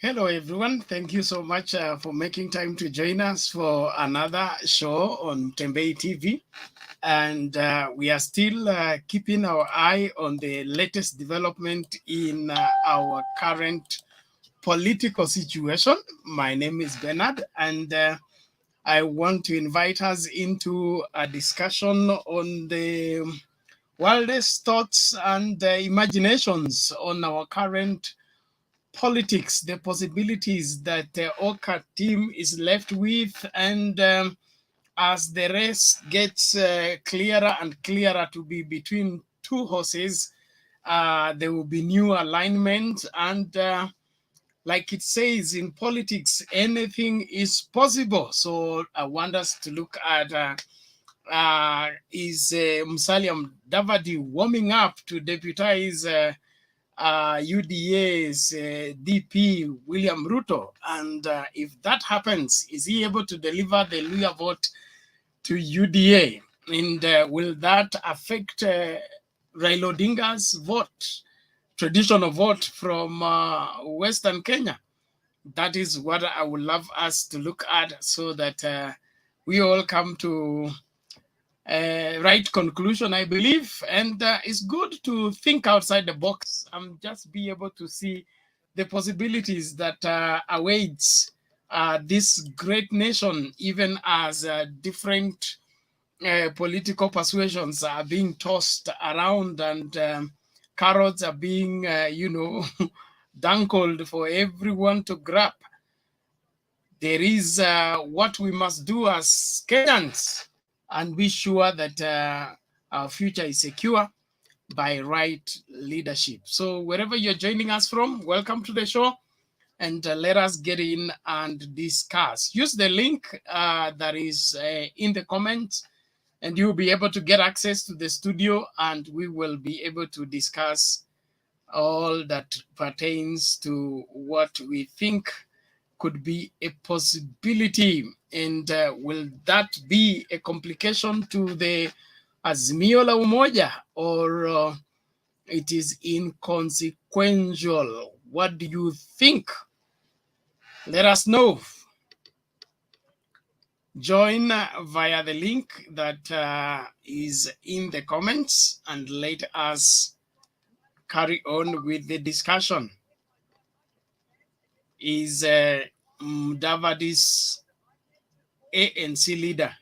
Hello, everyone. Thank you so much for making time to join us for another show on Tembei TV. And we are still keeping our eye on the latest development in our current political situation. My name is Bernard, and I want to invite us into a discussion on the wildest thoughts and imaginations on our current politics, the possibilities that the OCA team is left with, and as the race gets clearer and clearer to be between two horses, there will be new alignment, and like it says in politics, anything is possible. So I want us to look at is Musalia Mudavadi warming up to deputize UDA's DP William Ruto, and if that happens, is he able to deliver the Luya vote to UDA? And will that affect Raila Odinga's vote, traditional vote from Western Kenya? That is what I would love us to look at, so that we all come to right conclusion, I believe. And it's good to think outside the box and just be able to see the possibilities that awaits this great nation, even as different political persuasions are being tossed around, and carrots are being, dangled for everyone to grab. There is what we must do as Kenyans and be sure that our future is secure by right leadership. So wherever you're joining us from, welcome to the show, and let us get in and discuss. Use the link that is in the comments, and you'll be able to get access to the studio, and we will be able to discuss all that pertains to what we think could be a possibility. And will that be a complication to the Azimio la Umoja, or it is inconsequential? What do you think? Let us know. Join via the link that is in the comments, and let us carry on with the discussion. Is Mudavadi's ANC leader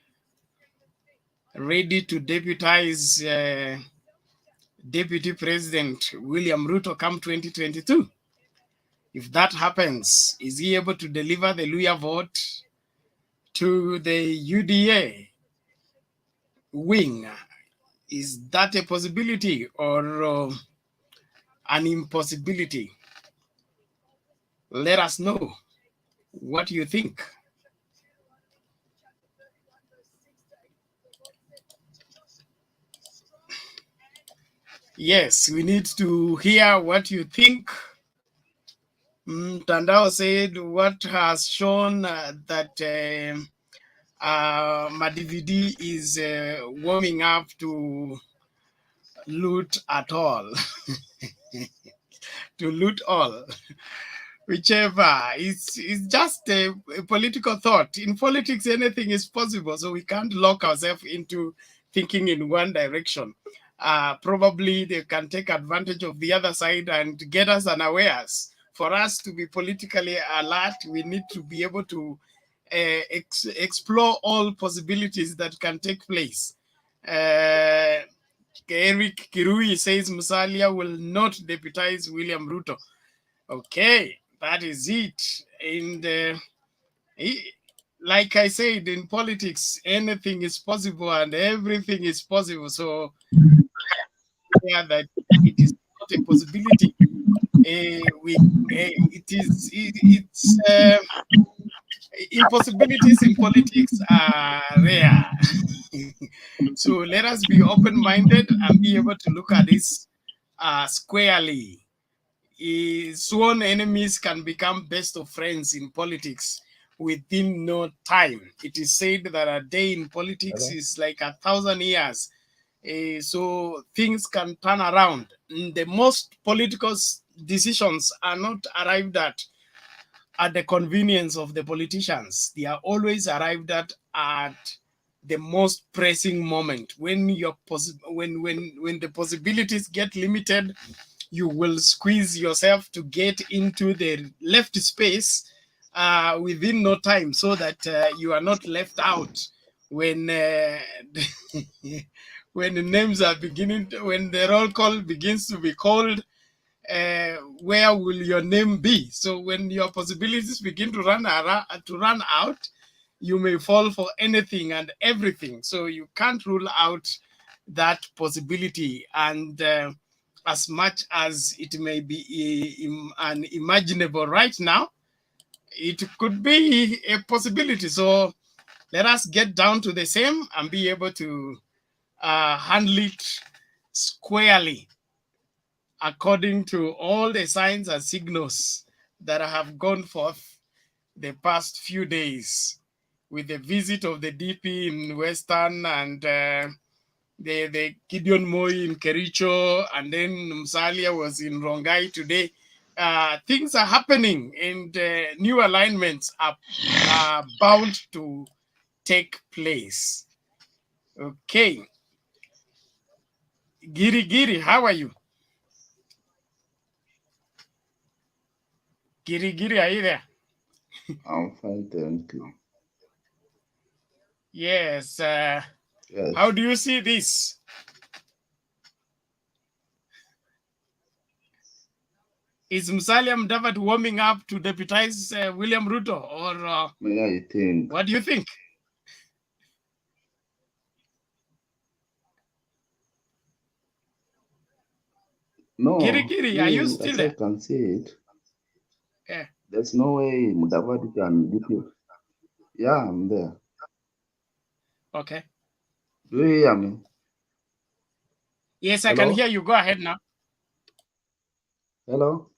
ready to deputize Deputy President William Ruto come 2022? If that happens, is he able to deliver the Luya vote to the UDA wing? Is that a possibility or an impossibility? Let us know what you think. Yes, we need to hear what you think. Tandao said what has shown that Madividi is warming up to loot at all. To loot all. Whichever. It's just a political thought. In politics, anything is possible, so we can't lock ourselves into thinking in one direction. Probably they can take advantage of the other side and get us unawares. For us to be politically alert, we need to be able to explore all possibilities that can take place. Eric Kirui says Musalia will not deputize William Ruto. Okay, that is it. And like I said, in politics, anything is possible and everything is possible. So yeah, that it is not a possibility. It's impossibilities in politics are rare. So let us be open-minded and be able to look at this squarely. Sworn enemies can become best of friends in politics within no time. It is said that a day in politics is like 1,000 years. So things can turn around. The most political decisions are not arrived at at the convenience of the politicians. They are always arrived at the most pressing moment when when the possibilities get limited. You will squeeze yourself to get into the left space within no time, so that you are not left out when when the names are beginning when the roll call begins to be called. Where will your name be? So when your possibilities begin to run out, you may fall for anything and everything. So you can't rule out that possibility. And as much as it may be unimaginable right now, it could be a possibility. So let us get down to the same and be able to handle it squarely, according to all the signs and signals that have gone forth the past few days, with the visit of the DP in Western and the Gideon Moi in Kericho, and then Musalia was in Rongai today. Things are happening, and new alignments are bound to take place. Okay. Giri, how are you? Giri, are you there? I'm fine, thank you. Yes. Yes. How do you see this? Is Musalia Mudavadi warming up to deputize William Ruto, or I think. what do you think? No, Giri, are you still as there? I can see it, Yeah. there's no way Mudavadi can beat you. Yeah, I'm there. Okay. Do you hear me? Yes, I Hello? can hear you. Go ahead now. Hello?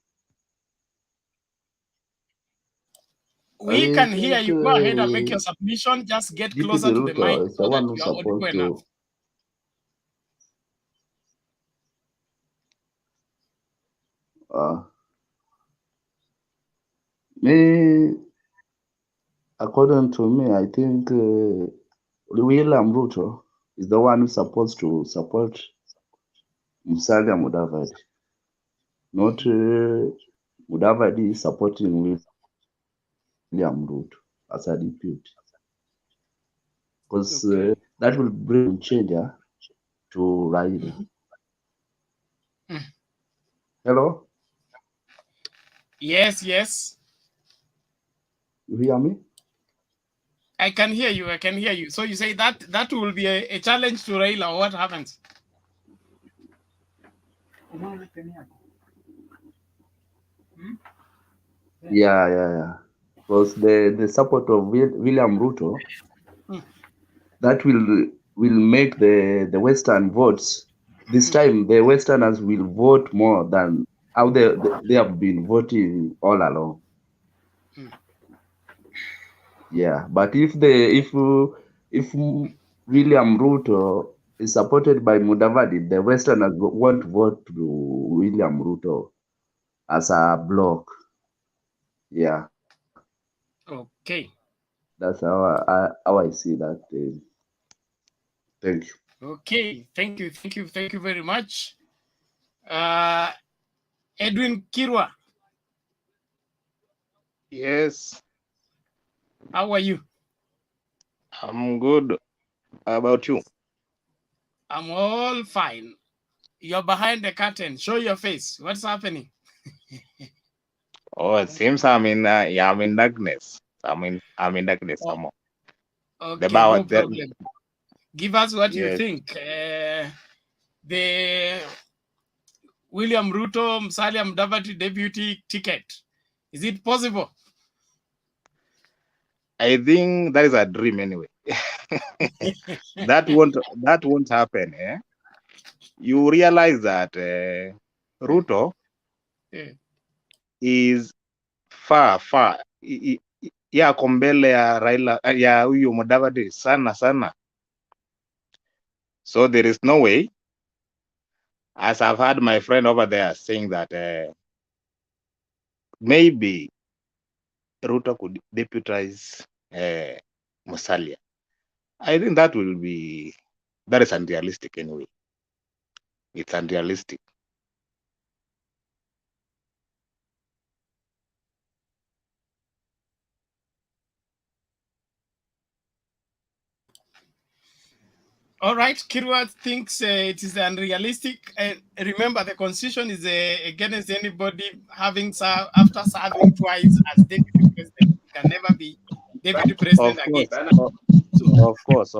We I can hear think you. Go ahead and make your submission. Just get Deputy closer to the mic Ruto is the so that one who's you are audible supposed enough. to. Me, according to me, I think William Ruto is the one who's supposed to support Musalia Mudavadi, not Mudavadi supporting William Ruto as a deputy, because that will bring change to Raila. Hello? Yes. You hear me? I can hear you. So you say that will be a challenge to Raila, or what happens? Yeah. Because the support of William Ruto, that will make the Western votes. This time, the Westerners will vote more than how they have been voting all along. Yeah, but if William Ruto is supported by Mudavadi, the Westerners won't vote to William Ruto as a bloc. Yeah. Okay. That's how I see that. Thank you. Okay. Thank you very much. Edwin Kirwa. Yes, How are you? I'm good. How about you? I'm all fine. You're behind the curtain. Show your face. What's happening? Oh, it seems I'm in darkness. I'm in darkness Oh, somehow. okay, no problem. Give us what you Yes, think. The William Ruto Musalia Mudavadi deputy ticket. Is it possible? I think that is a dream anyway. That won't happen. You realize that Ruto is far. Ya kombele ya Raila ya huyu Mudavadi sana. So there is no way, as I've had my friend over there saying that maybe Ruto could deputize Musalia. I think that is unrealistic anyway. It's unrealistic. All right, Kirwa thinks it is unrealistic. Remember, the constitution is against anybody after serving twice as deputy president. You can never be deputy president again. Of course.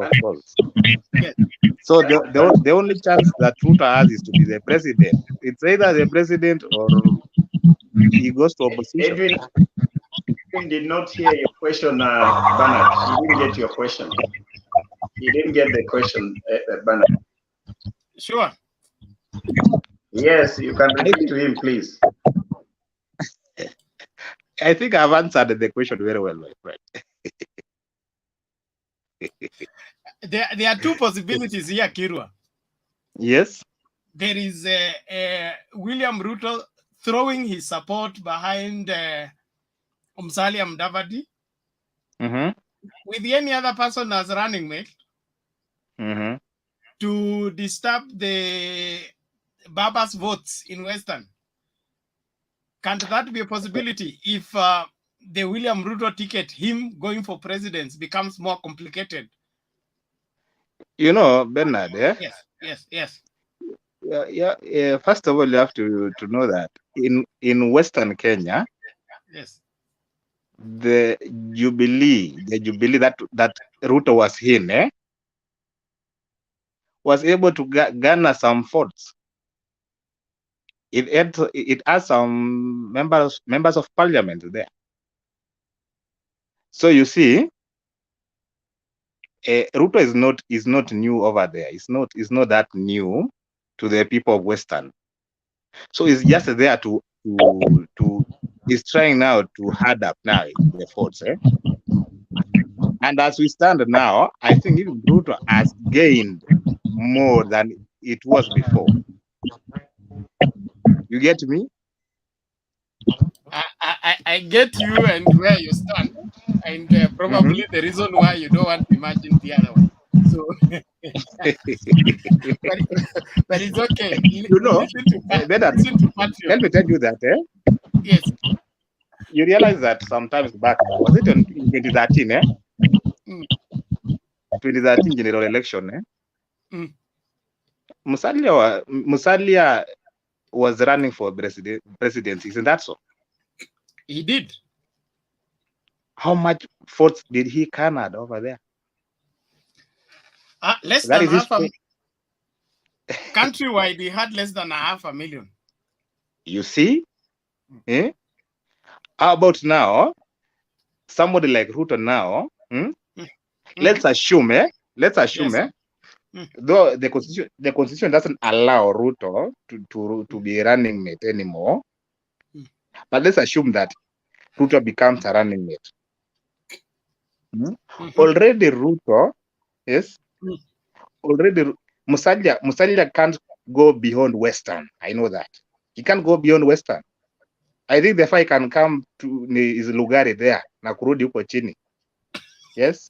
Yes. So the only chance that Ruto has is to be the president. It's either the president or he goes to opposition. Edwin did not hear your question, Bernard. He didn't get your question. He didn't get the question, Bernard. Sure. Yes, you can repeat to him, please. I think I've answered the question very well, my friend. There are two possibilities here, Kirwa. Yes. There is William Ruto throwing his support behind Musalia Mudavadi with any other person as running mate to disturb the Baba's votes in Western. Can't that be a possibility if the William Ruto ticket, him going for presidents, becomes more complicated? You know, Bernard, Yes. Yeah. First of all, you have to know that in Western Kenya, yes, the Jubilee that Ruto was in, was able to garner some votes. It has some members of parliament there. So you see, Ruto is not new over there. It's not that new to the people of Western. So it's just there to is trying now to hard up now the votes. And as we stand now, I think even Ruto has gained more than it was before. You get me? I get you and where you stand, and probably the reason why you don't want to imagine the other one. So, but it's okay. You know, let me tell you that. Yes. You realize that sometimes back, was it in 2013? 2013 general election. Musalia was running for presidency, isn't that so? He did. How much votes did he garner over there? Less than half a countrywide, he had less than 500,000. You see? How about now? Somebody like Ruto now. Let's assume, yes. Though the constitution doesn't allow Ruto to be running mate anymore, but let's assume that Ruto becomes a running mate. Already Ruto, yes. Already Musalia can't go beyond Western. I know that he can't go beyond Western. I think the fight can come to his Lugari there, na kurudi huko chini. Yes.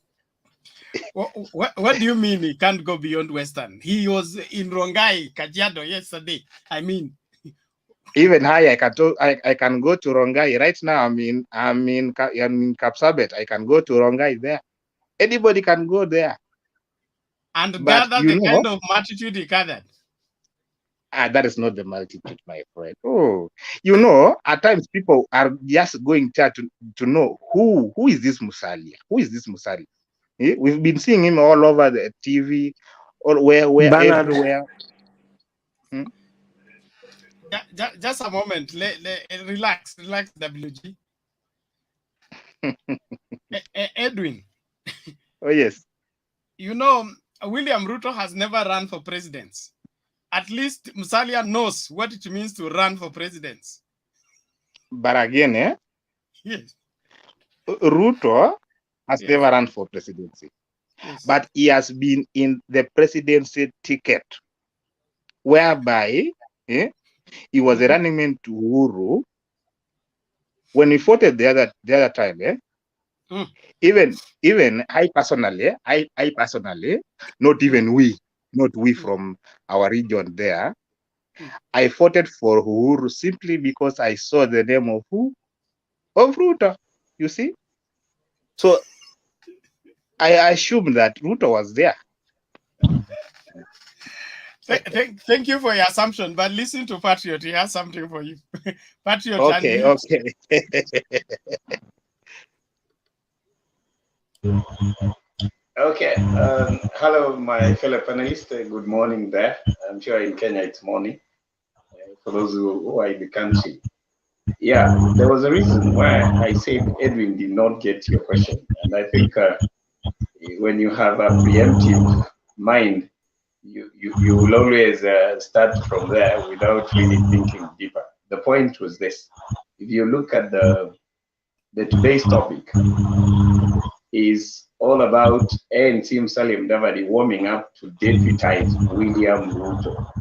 What do you mean he can't go beyond Western? He was in Rongai, Kajiado yesterday. I mean, even higher. I can go to Rongai right now. I'm in Kapsabet. I can go to Rongai there. Anybody can go there. And gather the kind of multitude he gathered. That is not the multitude, my friend. Oh, you know, at times people are just going there to know who is this Musalia? Who is this Musalia? We've been seeing him all over the TV, or where everywhere. Just a moment. Relax, WG. Edwin. Oh yes. You know, William Ruto has never run for presidents. At least Musalia knows what it means to run for presidents. But again, yes. Ruto has never run for presidency. Yes. But he has been in the presidency ticket, whereby he was a running mate to Uhuru, when we voted the other time, even I personally, not even we from our region there, I voted for Uhuru simply because I saw the name of who? Of Ruto, you see. So I assume that Ruto was there. Thank you for your assumption, but listen to Patriot. He has something for you. Patriot, Okay, unmute. Okay. Hello, my fellow panelists. Good morning there. I'm sure in Kenya it's morning. For those who are in the country. Yeah, there was a reason why I said Edwin did not get your question. And I think when you have a preemptive mind, you will always start from there without really thinking deeper. The point was this. If you look at the today's topic is all about ANC Musalia Mudavadi warming up to deputize William Ruto.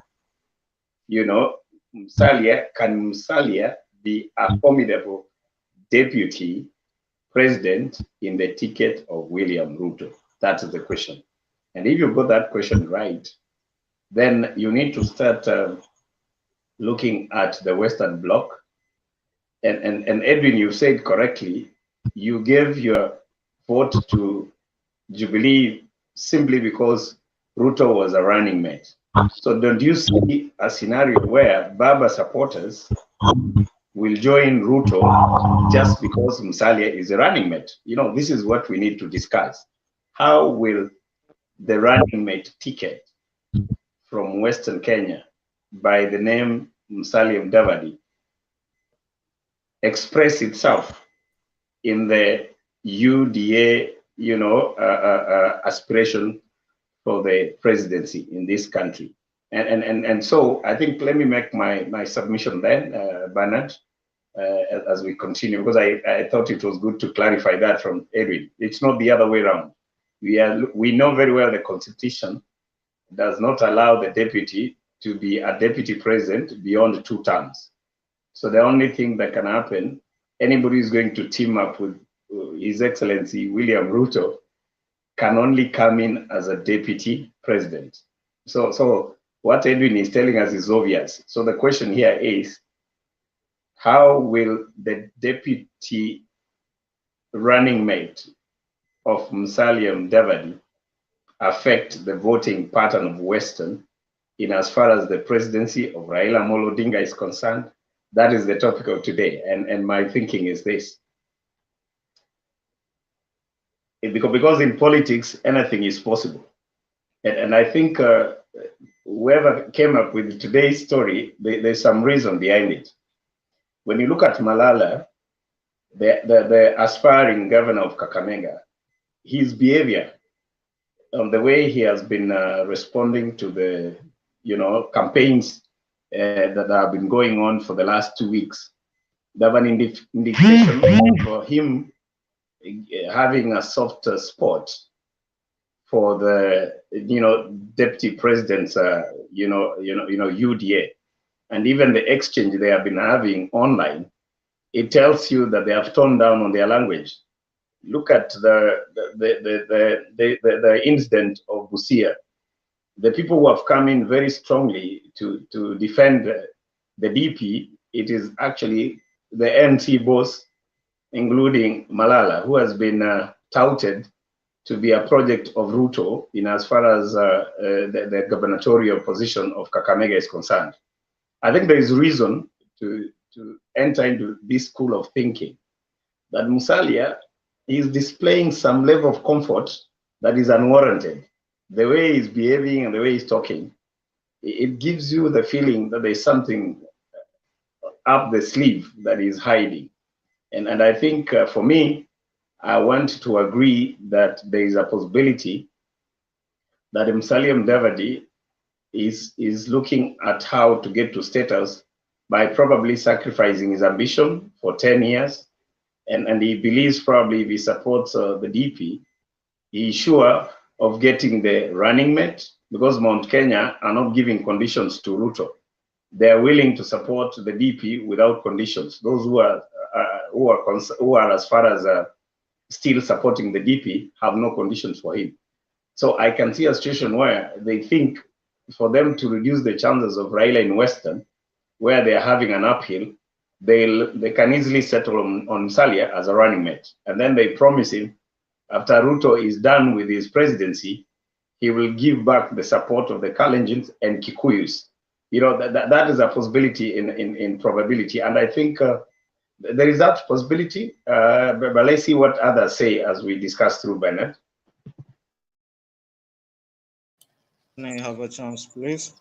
You know, can Musalia be a formidable deputy president in the ticket of William Ruto? That is the question. And if you got that question right, then you need to start looking at the Western Bloc. And Edwin, you said correctly, you gave your vote to Jubilee simply because Ruto was a running mate. So don't you see a scenario where Baba supporters will join Ruto just because Musalia is a running mate? You know, this is what we need to discuss. How will the running mate ticket from Western Kenya by the name Musalia Mudavadi express itself in the UDA, aspiration for the presidency in this country? And so I think let me make my submission then, Bernard, as we continue, because I thought it was good to clarify that from Edwin. It's not the other way around. We know very well the Constitution does not allow the deputy to be a deputy president beyond 2 terms. So the only thing that can happen, anybody who's going to team up with His Excellency William Ruto can only come in as a deputy president. So what Edwin is telling us is obvious. So the question here is, how will the deputy running mate of Musalia Mudavadi affect the voting pattern of Western in as far as the presidency of Raila Odinga is concerned? That is the topic of today. And my thinking is this. Because in politics, anything is possible. And I think whoever came up with today's story, there's some reason behind it. When you look at Malala, the aspiring governor of Kakamega, his behavior, the way he has been responding to the campaigns that have been going on for the last 2 weeks, they have an indication of him having a soft spot for the deputy president's UDA, and even the exchange they have been having online, it tells you that they have toned down on their language. Look at the incident of Busia. The people who have come in very strongly to defend the DP, it is actually the MC boss, including Malala, who has been touted to be a project of Ruto in as far as the gubernatorial position of Kakamega is concerned. I think there is reason to enter into this school of thinking that Musalia is displaying some level of comfort that is unwarranted. The way he's behaving and the way he's talking, it gives you the feeling that there's something up the sleeve that is hiding. And I think for me, I want to agree that there is a possibility that Musalia Mudavadi is looking at how to get to status by probably sacrificing his ambition for 10 years. And he believes probably if he supports the DP, he's sure of getting the running mate, because Mount Kenya are not giving conditions to Ruto. They are willing to support the DP without conditions. Those who who are as far as still supporting the DP have no conditions for him. So I can see a situation where they think for them to reduce the chances of Raila in Western, where they are having an uphill, they can easily settle on Musalia as a running mate. And then they promise him, after Ruto is done with his presidency, he will give back the support of the Kalenjins and Kikuyus. You know, that is a possibility in probability. And I think there is that possibility, but let's see what others say as we discuss through Bennett. Can I have a chance, please?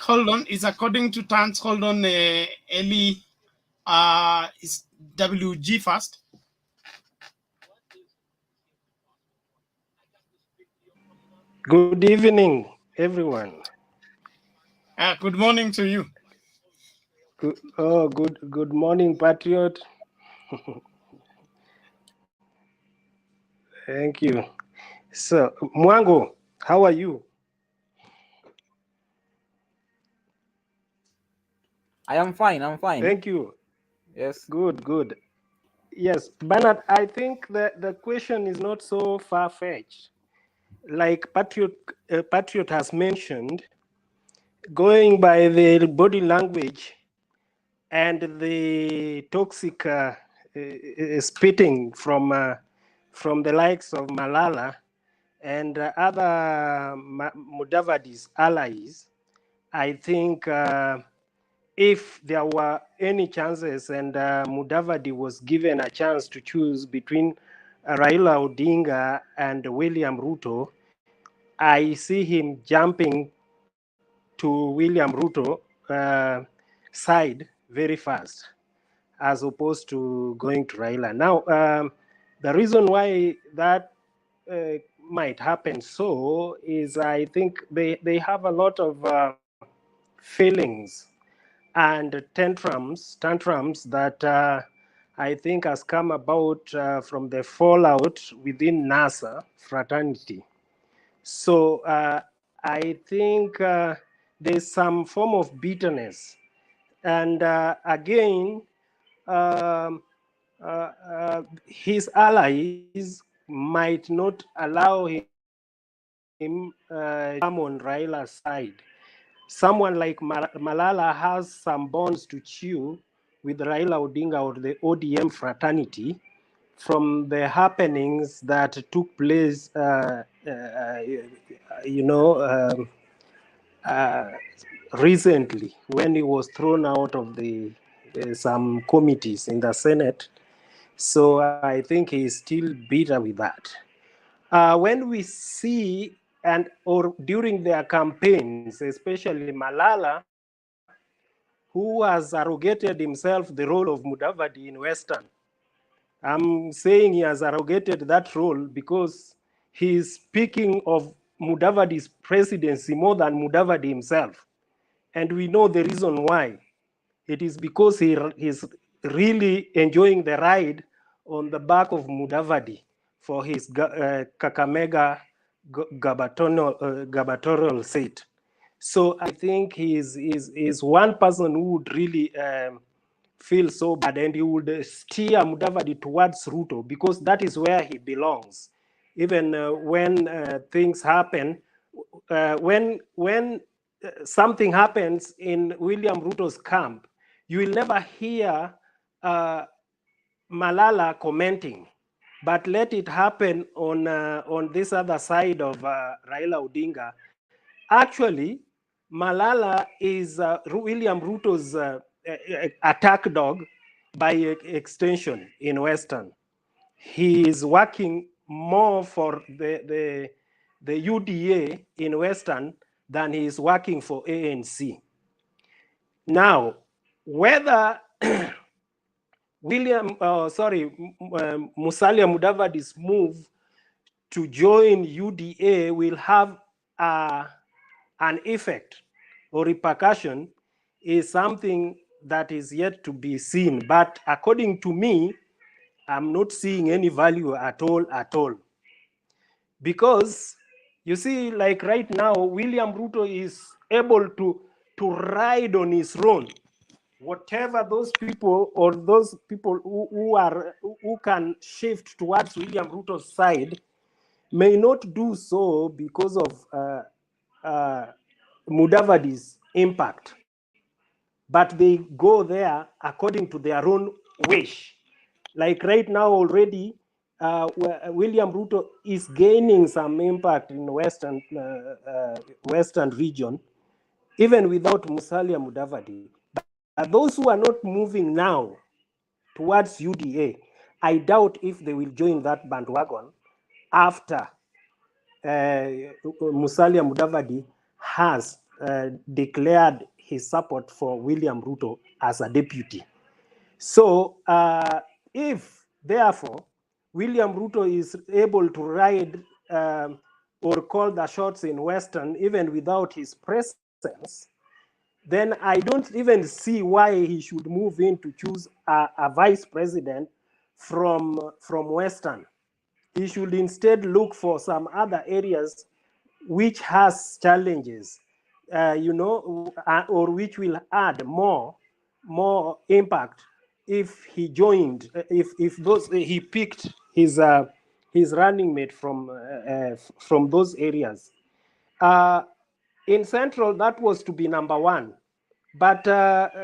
Hold on, it's according to Tans. Hold on, Eli. Is WG first? Good evening, everyone. Good morning to you. Good morning, Patriot. Thank you. So, Mwango, how are you? I am fine. I'm fine. Thank you. Yes. Good. Yes, Bernard, I think the question is not so far-fetched. Like Patriot has mentioned, going by the body language and the toxic spitting from the likes of Malala and other Mudavadi's allies, I think if there were any chances and Mudavadi was given a chance to choose between Raila Odinga and William Ruto, I see him jumping to William Ruto side very fast, as opposed to going to Raila. Now, the reason why that might happen so is I think they have a lot of feelings and tantrums that I think has come about from the fallout within NASA fraternity. So I think there's some form of bitterness. And again, his allies might not allow him to come on Raila's side. Someone like Malala has some bonds to chew with Raila Odinga or the ODM fraternity from the happenings that took place, recently when he was thrown out of the some committees in the Senate. So I think he's still bitter with that. When we see or during their campaigns, especially Malala, who has arrogated himself the role of Mudavadi in Western. I'm saying he has arrogated that role because he's speaking of Mudavadi's presidency more than Mudavadi himself. And we know the reason why. It is because he's really enjoying the ride on the back of Mudavadi for his Kakamega gubernatorial seat. So I think he's one person who would really feel so bad, and he would steer Mudavadi towards Ruto because that is where he belongs. Even when things happen, when something happens in William Ruto's camp, you will never hear Malala commenting, but let it happen on this other side of Raila Odinga. Actually, Malala is William Ruto's attack dog by extension in Western. He is working more for the UDA in Western than he is working for ANC. Now, whether Musalia Mudavadi's move to join UDA will have an effect or repercussion is something that is yet to be seen. But according to me, I'm not seeing any value at all. Because you see, like right now, William Ruto is able to to ride on his own. Whatever those people or those people who can shift towards William Ruto's side may not do so because of Mudavadi's impact, but they go there according to their own wish. Like right now already, William Ruto is gaining some impact in Western region, even without Musalia Mudavadi. But those who are not moving now towards UDA, I doubt if they will join that bandwagon after Musalia Mudavadi has declared his support for William Ruto as a deputy. So if, therefore, William Ruto is able to ride or call the shots in Western even without his presence, then I don't even see why he should move in to choose a vice president from Western. He should instead look for some other areas which has challenges, or which will add more impact if he joined, if those he picked his running mate from those areas. In Central, that was to be number one. But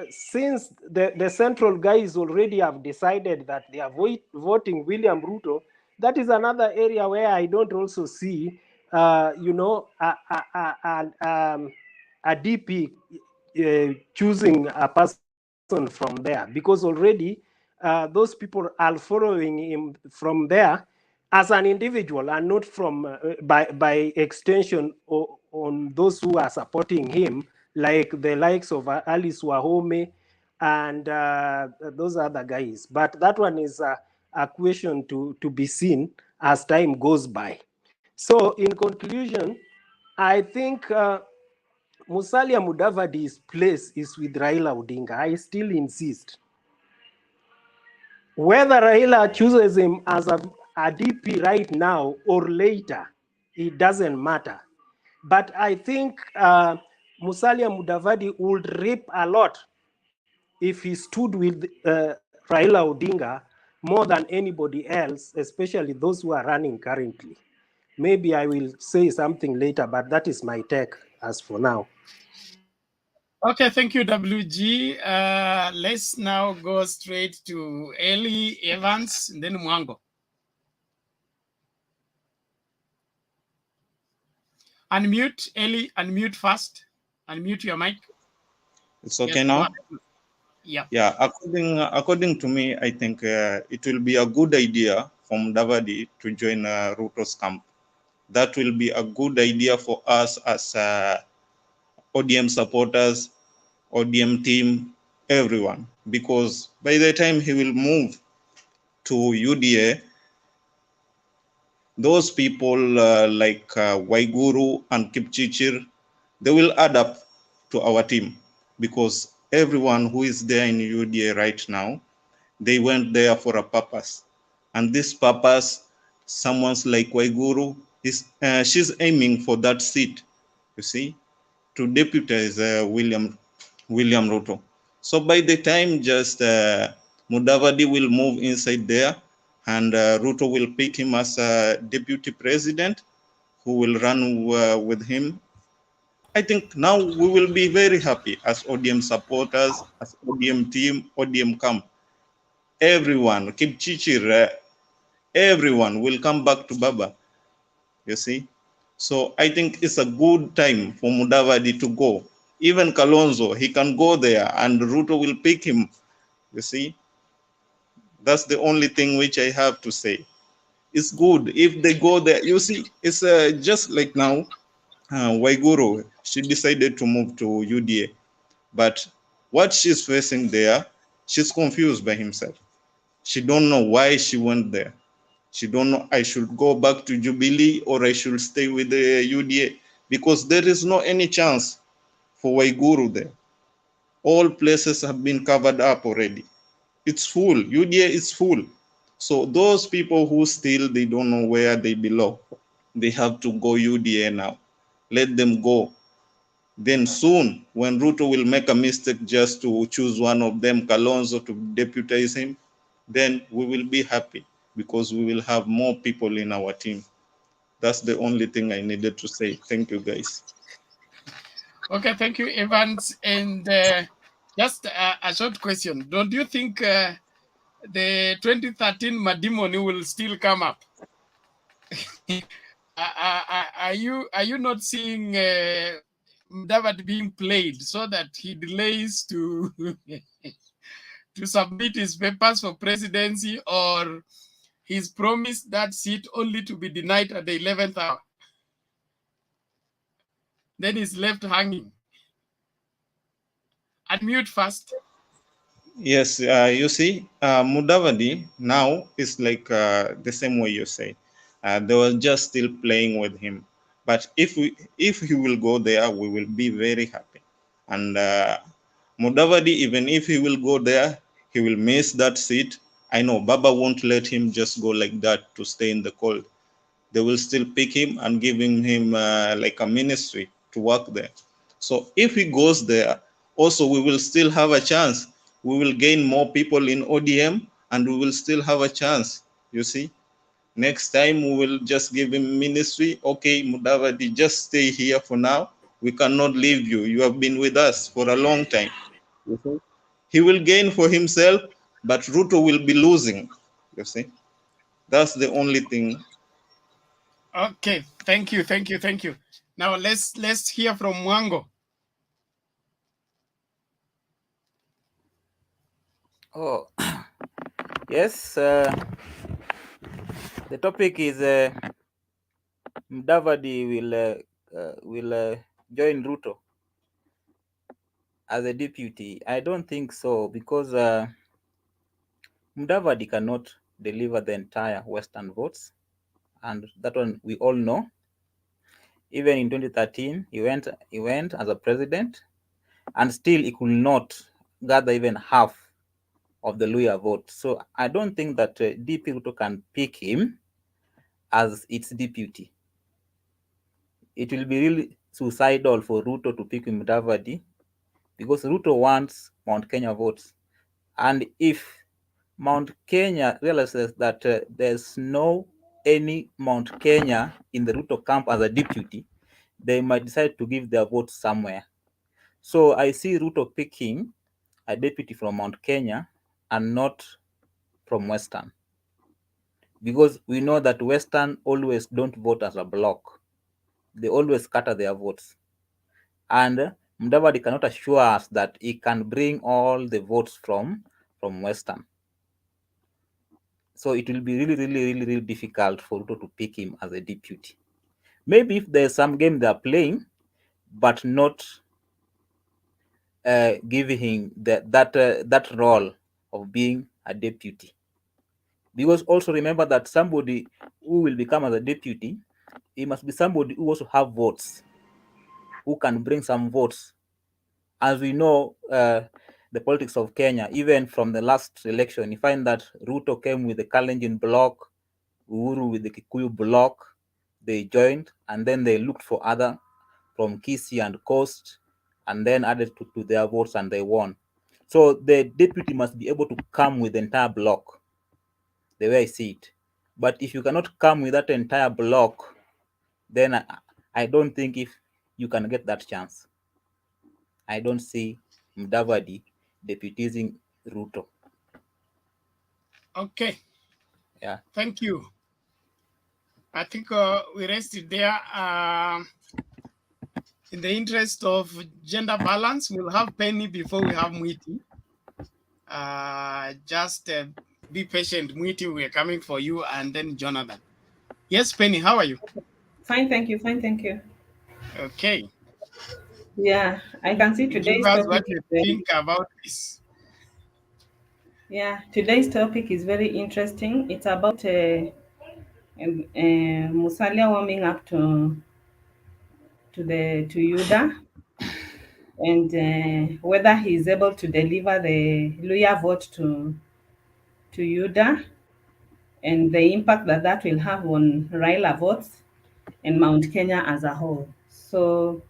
since the Central guys already have decided that they are voting William Ruto, that is another area where I don't also see, a DP choosing a person from there, because already those people are following him from there as an individual and not from by extension on those who are supporting him, like the likes of Alice Wahome and those other guys. But that one is a question to be seen as time goes by. So in conclusion, I think Musalia Mudavadi's place is with Raila Odinga. I still insist. Whether Raila chooses him as a DP right now or later, it doesn't matter. But I think Musalia Mudavadi would reap a lot if he stood with Raila Odinga more than anybody else, especially those who are running currently. Maybe I will say something later, but that is my take as for now. Okay, thank you, WG. Let's now go straight to Eli Evans, and then Mwango. Unmute, Eli, unmute first. Unmute your mic. It's okay now? Yeah. Yeah, according to me, I think it will be a good idea for Mudavadi to join Ruto's camp. That will be a good idea for us as ODM supporters, ODM team, everyone, because by the time he will move to UDA, those people like Waiguru and Kipchichir, they will add up to our team, because everyone who is there in UDA right now, they went there for a purpose. And this purpose, someone's like Waiguru, she's aiming for that seat, you see, to deputize William Ruto. So by the time just Mudavadi will move inside there, and Ruto will pick him as a deputy president who will run with him, I think now we will be very happy as ODM supporters, as ODM team, ODM camp. Everyone, Kipchichir, everyone will come back to Baba, you see. So I think it's a good time for Mudavadi to go. Even Kalonzo, he can go there and Ruto will pick him, you see. That's the only thing which I have to say. It's good if they go there. You see, it's just like now, Waiguru, she decided to move to UDA. But what she's facing there, she's confused by himself. She don't know why she went there. She don't know, I should go back to Jubilee or I should stay with the UDA, because there is no any chance for Waiguru there. All places have been covered up already. It's full. UDA is full. So those people who still, they don't know where they belong, they have to go UDA now. Let them go. Then soon, when Ruto will make a mistake just to choose one of them, Kalonzo, to deputize him, then we will be happy because we will have more people in our team. That's the only thing I needed to say. Thank you, guys. Okay, thank you, Evans. And just a short question. Don't you think the 2013 Madimoni will still come up? Are you not seeing Mudavadi being played so that he delays to to submit his papers for presidency, or he's promised that seat only to be denied at the 11th hour? Then he's left hanging. Unmute first. Yes, you see, Mudavadi now is like the same way you say. They were just still playing with him. But if he will go there, we will be very happy. And Mudavadi, even if he will go there, he will miss that seat. I know Baba won't let him just go like that to stay in the cold. They will still pick him and giving him like a ministry to work there. So if he goes there, also we will still have a chance. We will gain more people in ODM and we will still have a chance. You see, next time we will just give him ministry. Okay, Mudavadi, just stay here for now. We cannot leave you. You have been with us for a long time. You see? He will gain for himself, but Ruto will be losing. You see, that's the only thing. Okay, thank you. Now let's hear from Mwango. Oh, yes. The topic is Mudavadi will join Ruto as a deputy. I don't think so, because Mudavadi cannot deliver the entire Western votes, and that one we all know. Even in 2013, he went as a president, and still he could not gather even half of the Luya vote. So I don't think that DP Ruto can pick him as its deputy. It will be really suicidal for Ruto to pick Mudavadi, because Ruto wants Mount Kenya votes. And if Mount Kenya realizes that there's no any Mount Kenya in the Ruto camp as a deputy, they might decide to give their votes somewhere. So I see Ruto picking a deputy from Mount Kenya and not from Western, because we know that Western always don't vote as a bloc. They always scatter their votes. And Mudavadi cannot assure us that he can bring all the votes from Western. So it will be really difficult for Ruto to pick him as a deputy. Maybe if there's some game they're playing, but not giving him that role of being a deputy. Because also remember that somebody who will become as a deputy, he must be somebody who also have votes, who can bring some votes. As we know, the politics of Kenya, even from the last election, you find that Ruto came with the Kalenjin bloc, Uhuru with the Kikuyu bloc. They joined, and then they looked for other from Kisii and Coast, and then added to their votes, and they won. So the deputy must be able to come with the entire bloc, the way I see it. But if you cannot come with that entire bloc, then I don't think if you can get that chance. I don't see Mudavadi deputizing Ruto. Okay. Yeah. Thank you. I think we rested there. In the interest of gender balance, we'll have Penny before we have Mwiti. Just be patient, Mwiti. We're coming for you, and then Jonathan. Yes, Penny, how are you? Fine, thank you. Okay. Yeah, I can see Give today's us topic what you is think about this. today's topic is very interesting. It's about Musalia warming up to UDA, and whether he is able to deliver the Luya vote to UDA, and the impact that will have on Raila votes and Mount Kenya as a whole. So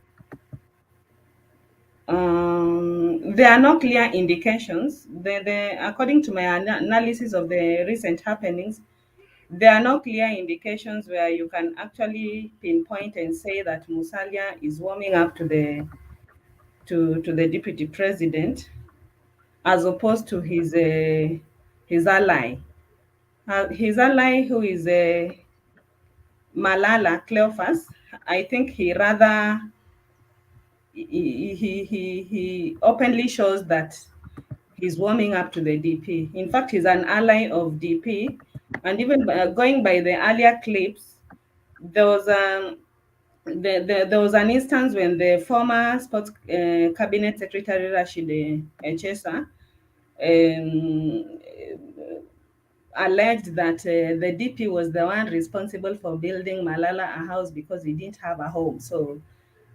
There are no clear indications. According to my analysis of the recent happenings, there are no clear indications where you can actually pinpoint and say that Musalia is warming up to the deputy president, as opposed to his ally. His ally, who is Malala Cleophas, I think he openly shows that he's warming up to the DP. In fact, he's an ally of DP, and even going by the earlier clips, there was there was an instance when the former sports cabinet secretary Rashid Echesa um, alleged that the DP was the one responsible for building Malala a house because he didn't have a home. So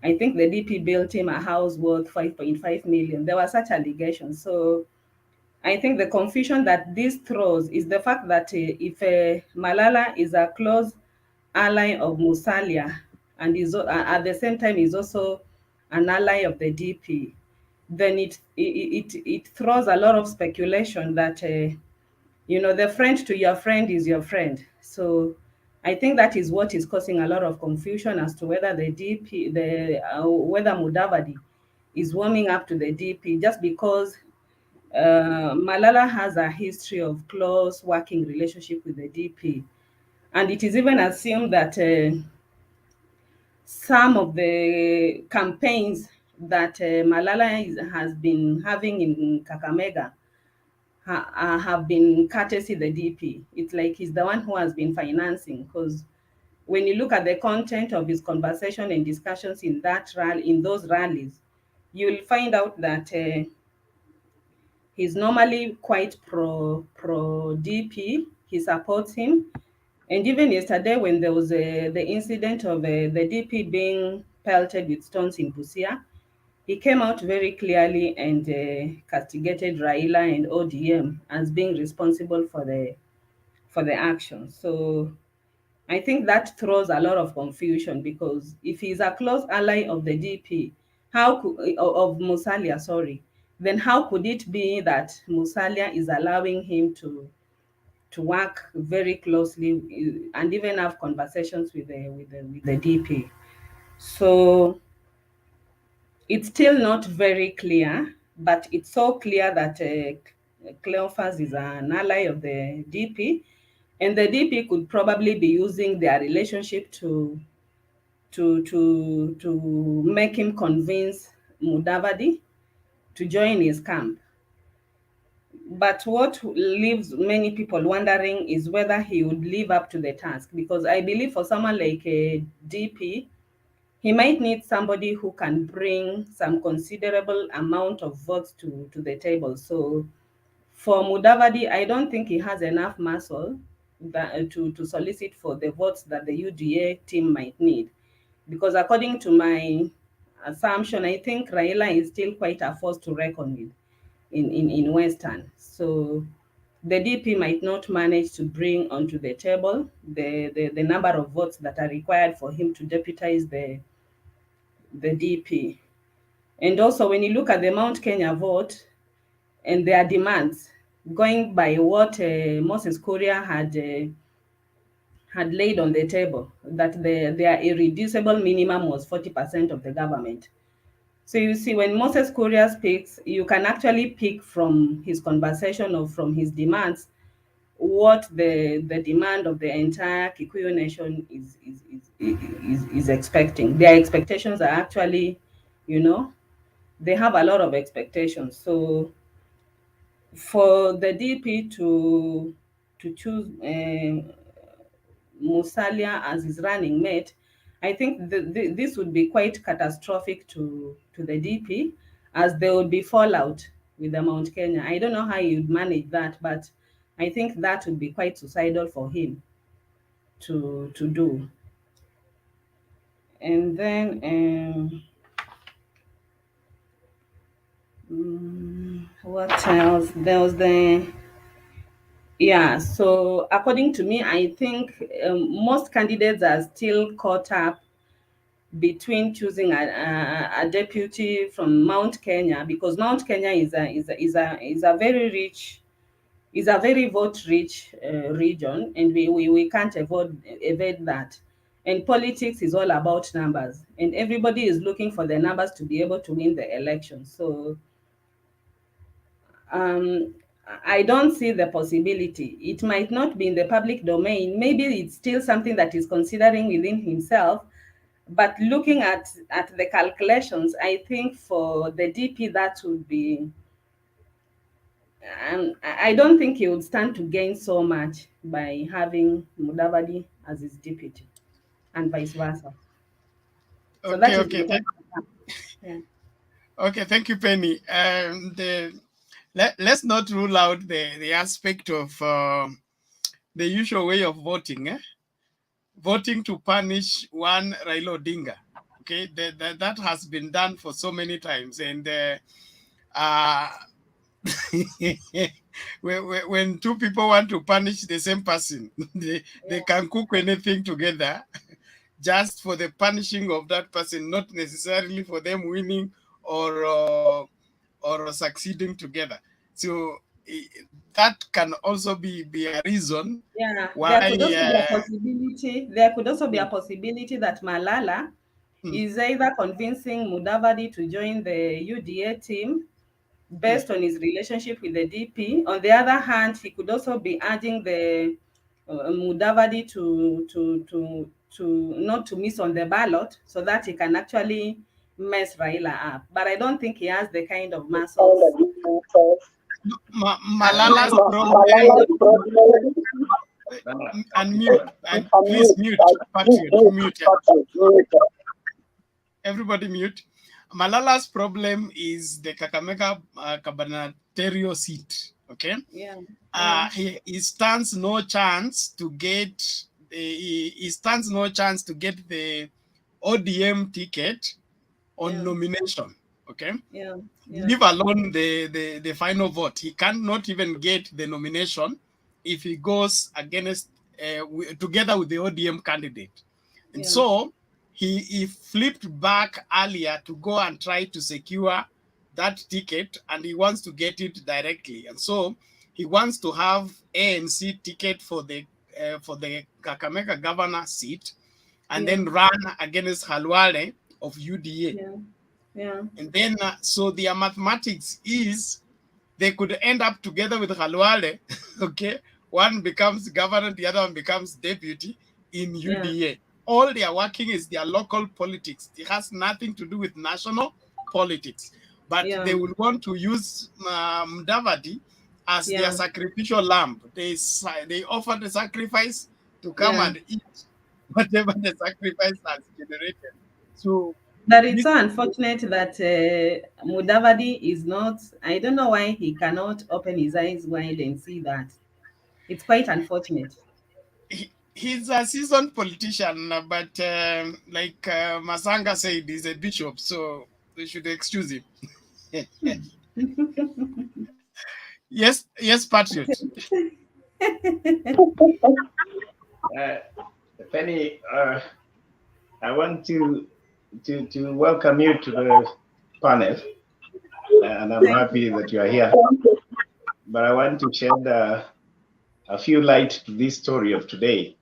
I think the DP built him a house worth 5.5 million. There were such allegations. So I think the confusion that this throws is the fact that if Malala is a close ally of Musalia and is at the same time is also an ally of the DP, then it throws a lot of speculation that the friend to your friend is your friend. So I think that is what is causing a lot of confusion as to whether the DP, whether Mudavadi is warming up to the DP just because Malala has a history of close working relationship with the DP. And it is even assumed that some of the campaigns that Malala has been having in Kakamega have been courtesy the DP. It's like he's the one who has been financing, because when you look at the content of his conversation and discussions in those rallies, you'll find out that he's normally quite pro DP. He supports him. And even yesterday, when there was the incident of the DP being pelted with stones in Busia, he came out very clearly and castigated Raila and ODM as being responsible for the action. So I think that throws a lot of confusion, because if he's a close ally of the DP, of Musalia, sorry, then how could it be that Musalia is allowing him to work very closely and even have conversations with the DP? So it's still not very clear, but it's so clear that Cleophas is an ally of the DP, and the DP could probably be using their relationship to make him convince Mudavadi to join his camp. But what leaves many people wondering is whether he would live up to the task, because I believe for someone like a DP, he might need somebody who can bring some considerable amount of votes to the table. So for Mudavadi, I don't think he has enough muscle to solicit for the votes that the UDA team might need. Because according to my assumption, I think Raila is still quite a force to reckon with in Western. So the DP might not manage to bring onto the table the number of votes that are required for him to deputize the DP. And also, when you look at the Mount Kenya vote and their demands, going by what Moses Kuria had laid on the table, that their irreducible minimum was 40% of the government. So you see, when Moses Kuria speaks, you can actually pick from his conversation or from his demands what the demand of the entire Kikuyu nation is expecting. Their expectations are actually, they have a lot of expectations. So for the DP to choose Musalia as his running mate, I think this would be quite catastrophic to the DP, as there would be fallout with the Mount Kenya. I don't know how you'd manage that, but I think that would be quite suicidal for him to do. And then what else? There was so according to me, I think most candidates are still caught up between choosing a deputy from Mount Kenya, because Mount Kenya is a very rich, is a very vote-rich region, and we can't evade that. And politics is all about numbers, and everybody is looking for the numbers to be able to win the election. So I don't see the possibility. It might not be in the public domain. Maybe it's still something that he's considering within himself. But looking at the calculations, I think for the DP that would be, I don't think he would stand to gain so much by having Mudavadi as his deputy, and vice versa. So that is yeah. Okay, thank you, Penny. Let's not rule out the aspect of the usual way of voting, voting to punish one Raila Odinga. Okay, that has been done for so many times, and when two people want to punish the same person, they can cook anything together just for the punishing of that person, not necessarily for them winning or succeeding together. So that can also be a reason. Yeah, why, there could also be a possibility. There could also be a possibility that Malala is either convincing Mudavadi to join the UDA team based on his relationship with the DP. On the other hand, he could also be urging the Mudavadi to not to miss on the ballot, so that he can actually mess Raila up. But I don't think he has the kind of muscles. Malala's problem. Unmute. Please mute. Patriot, mute. Everybody mute. Malala's problem is the Kakamega gubernatorial seat. Okay. Yeah. He stands no chance to get. He stands no chance to get the ODM ticket on nomination. Okay. Yeah. Leave alone the final vote. He cannot even get the nomination if he goes against together with the ODM candidate. And so he flipped back earlier to go and try to secure that ticket, and he wants to get it directly. And so he wants to have ANC ticket for the Kakamega governor seat, and then run against Halwale of UDA. Yeah. And then, so their mathematics is they could end up together with Halwale, okay? One becomes governor, the other one becomes deputy in UDA. All they are working is their local politics. It has nothing to do with national politics. But they will want to use Mudavadi as their sacrificial lamb. They offer the sacrifice to come and eat whatever the sacrifice has generated. So, but it's so unfortunate that Mudavadi is not, I don't know why he cannot open his eyes wide and see that. It's quite unfortunate. He's a seasoned politician, but like Masanga said, he's a bishop, so they should excuse him. Yes, Patriot. Penny, I want to welcome you to the panel, and I'm happy that you are here. But I want to shed a few light to this story of today.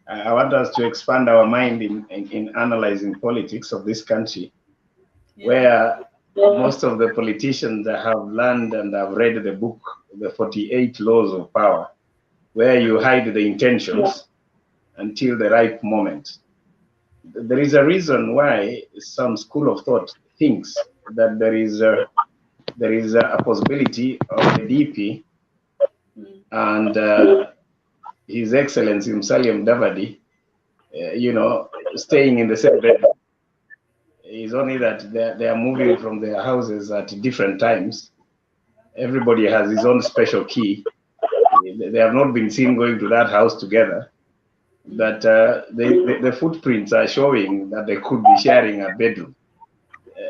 I want us to expand our mind in analyzing politics of this country, where most of the politicians have learned and have read the book, The 48 Laws of Power, where you hide the intentions until the right moment. There is a reason why some school of thought thinks that there is a possibility of the DP and His Excellency Musalia Mudavadi, staying in the same bed. It's only that they are moving from their houses at different times. Everybody has his own special key. They have not been seen going to that house together. But the footprints are showing that they could be sharing a bedroom.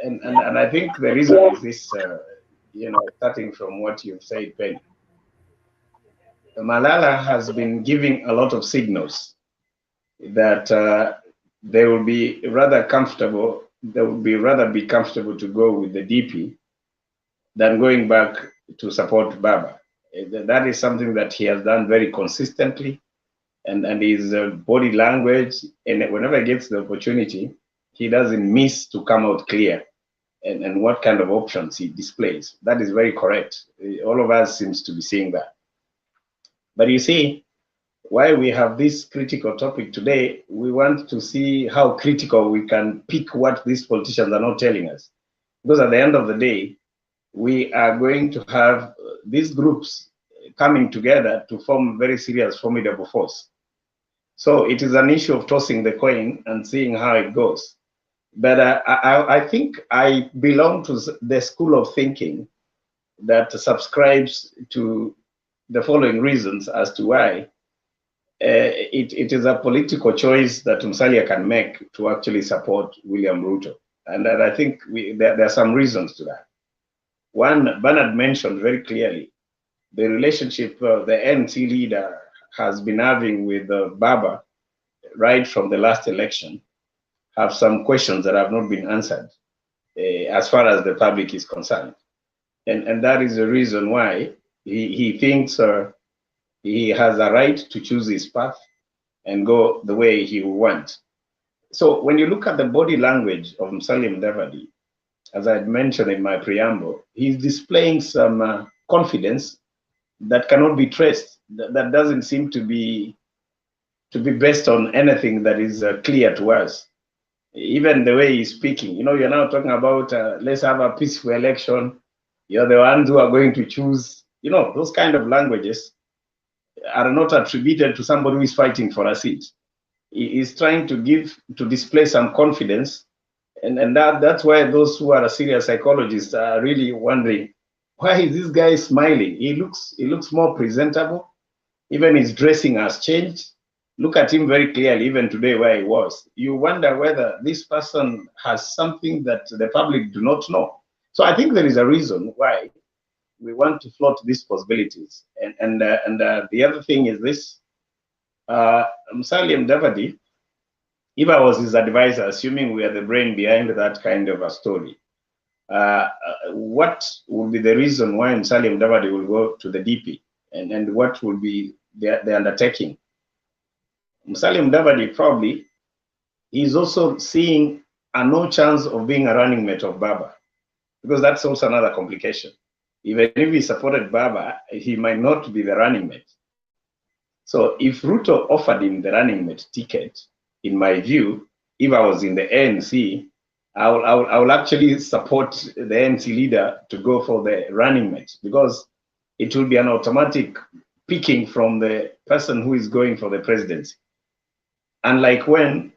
And I think the reason is this, starting from what you've said, Penny. Malala has been giving a lot of signals that they will be rather comfortable. They will be rather be comfortable to go with the DP than going back to support Baba. That is something that he has done very consistently, and his body language, and whenever he gets the opportunity, he doesn't miss to come out clear and what kind of options he displays. That is very correct. All of us seems to be seeing that. But you see, why we have this critical topic today, we want to see how critical we can pick what these politicians are not telling us. Because at the end of the day, we are going to have these groups coming together to form a very serious, formidable force. So it is an issue of tossing the coin and seeing how it goes. But I think I belong to the school of thinking that subscribes to the following reasons as to why it is a political choice that Musalia can make to actually support William Ruto. And I think there are some reasons to that. One, Bernard mentioned very clearly the relationship the ANC leader has been having with Baba right from the last election have some questions that have not been answered as far as the public is concerned. And that is the reason why he thinks he has a right to choose his path and go the way he wants. So when you look at the body language of Musalia Mudavadi, as I had mentioned in my preamble, he's displaying some confidence that cannot be traced, that doesn't seem to be based on anything that is clear to us. Even the way he's speaking, you're now talking about let's have a peaceful election. You're the ones who are going to choose. Those kind of languages are not attributed to somebody who is fighting for a seat. He is trying to display some confidence, and that's why those who are serious psychologists are really wondering, why is this guy smiling? He looks more presentable. Even his dressing has changed. Look at him very clearly, even today where he was. You wonder whether this person has something that the public do not know. So I think there is a reason why we want to float these possibilities. And the other thing is this: Musalia Mudavadi, if I was his advisor, assuming we are the brain behind that kind of a story, what would be the reason why Musalia Mudavadi will go to the DP, and what will be the undertaking? Musalia Mudavadi probably is also seeing a no chance of being a running mate of Baba, because that's also another complication. Even if he supported Baba, he might not be the running mate. So if Ruto offered him the running mate ticket, in my view, if I was in the ANC, I will actually support the ANC leader to go for the running mate, because it will be an automatic picking from the person who is going for the presidency. Unlike when,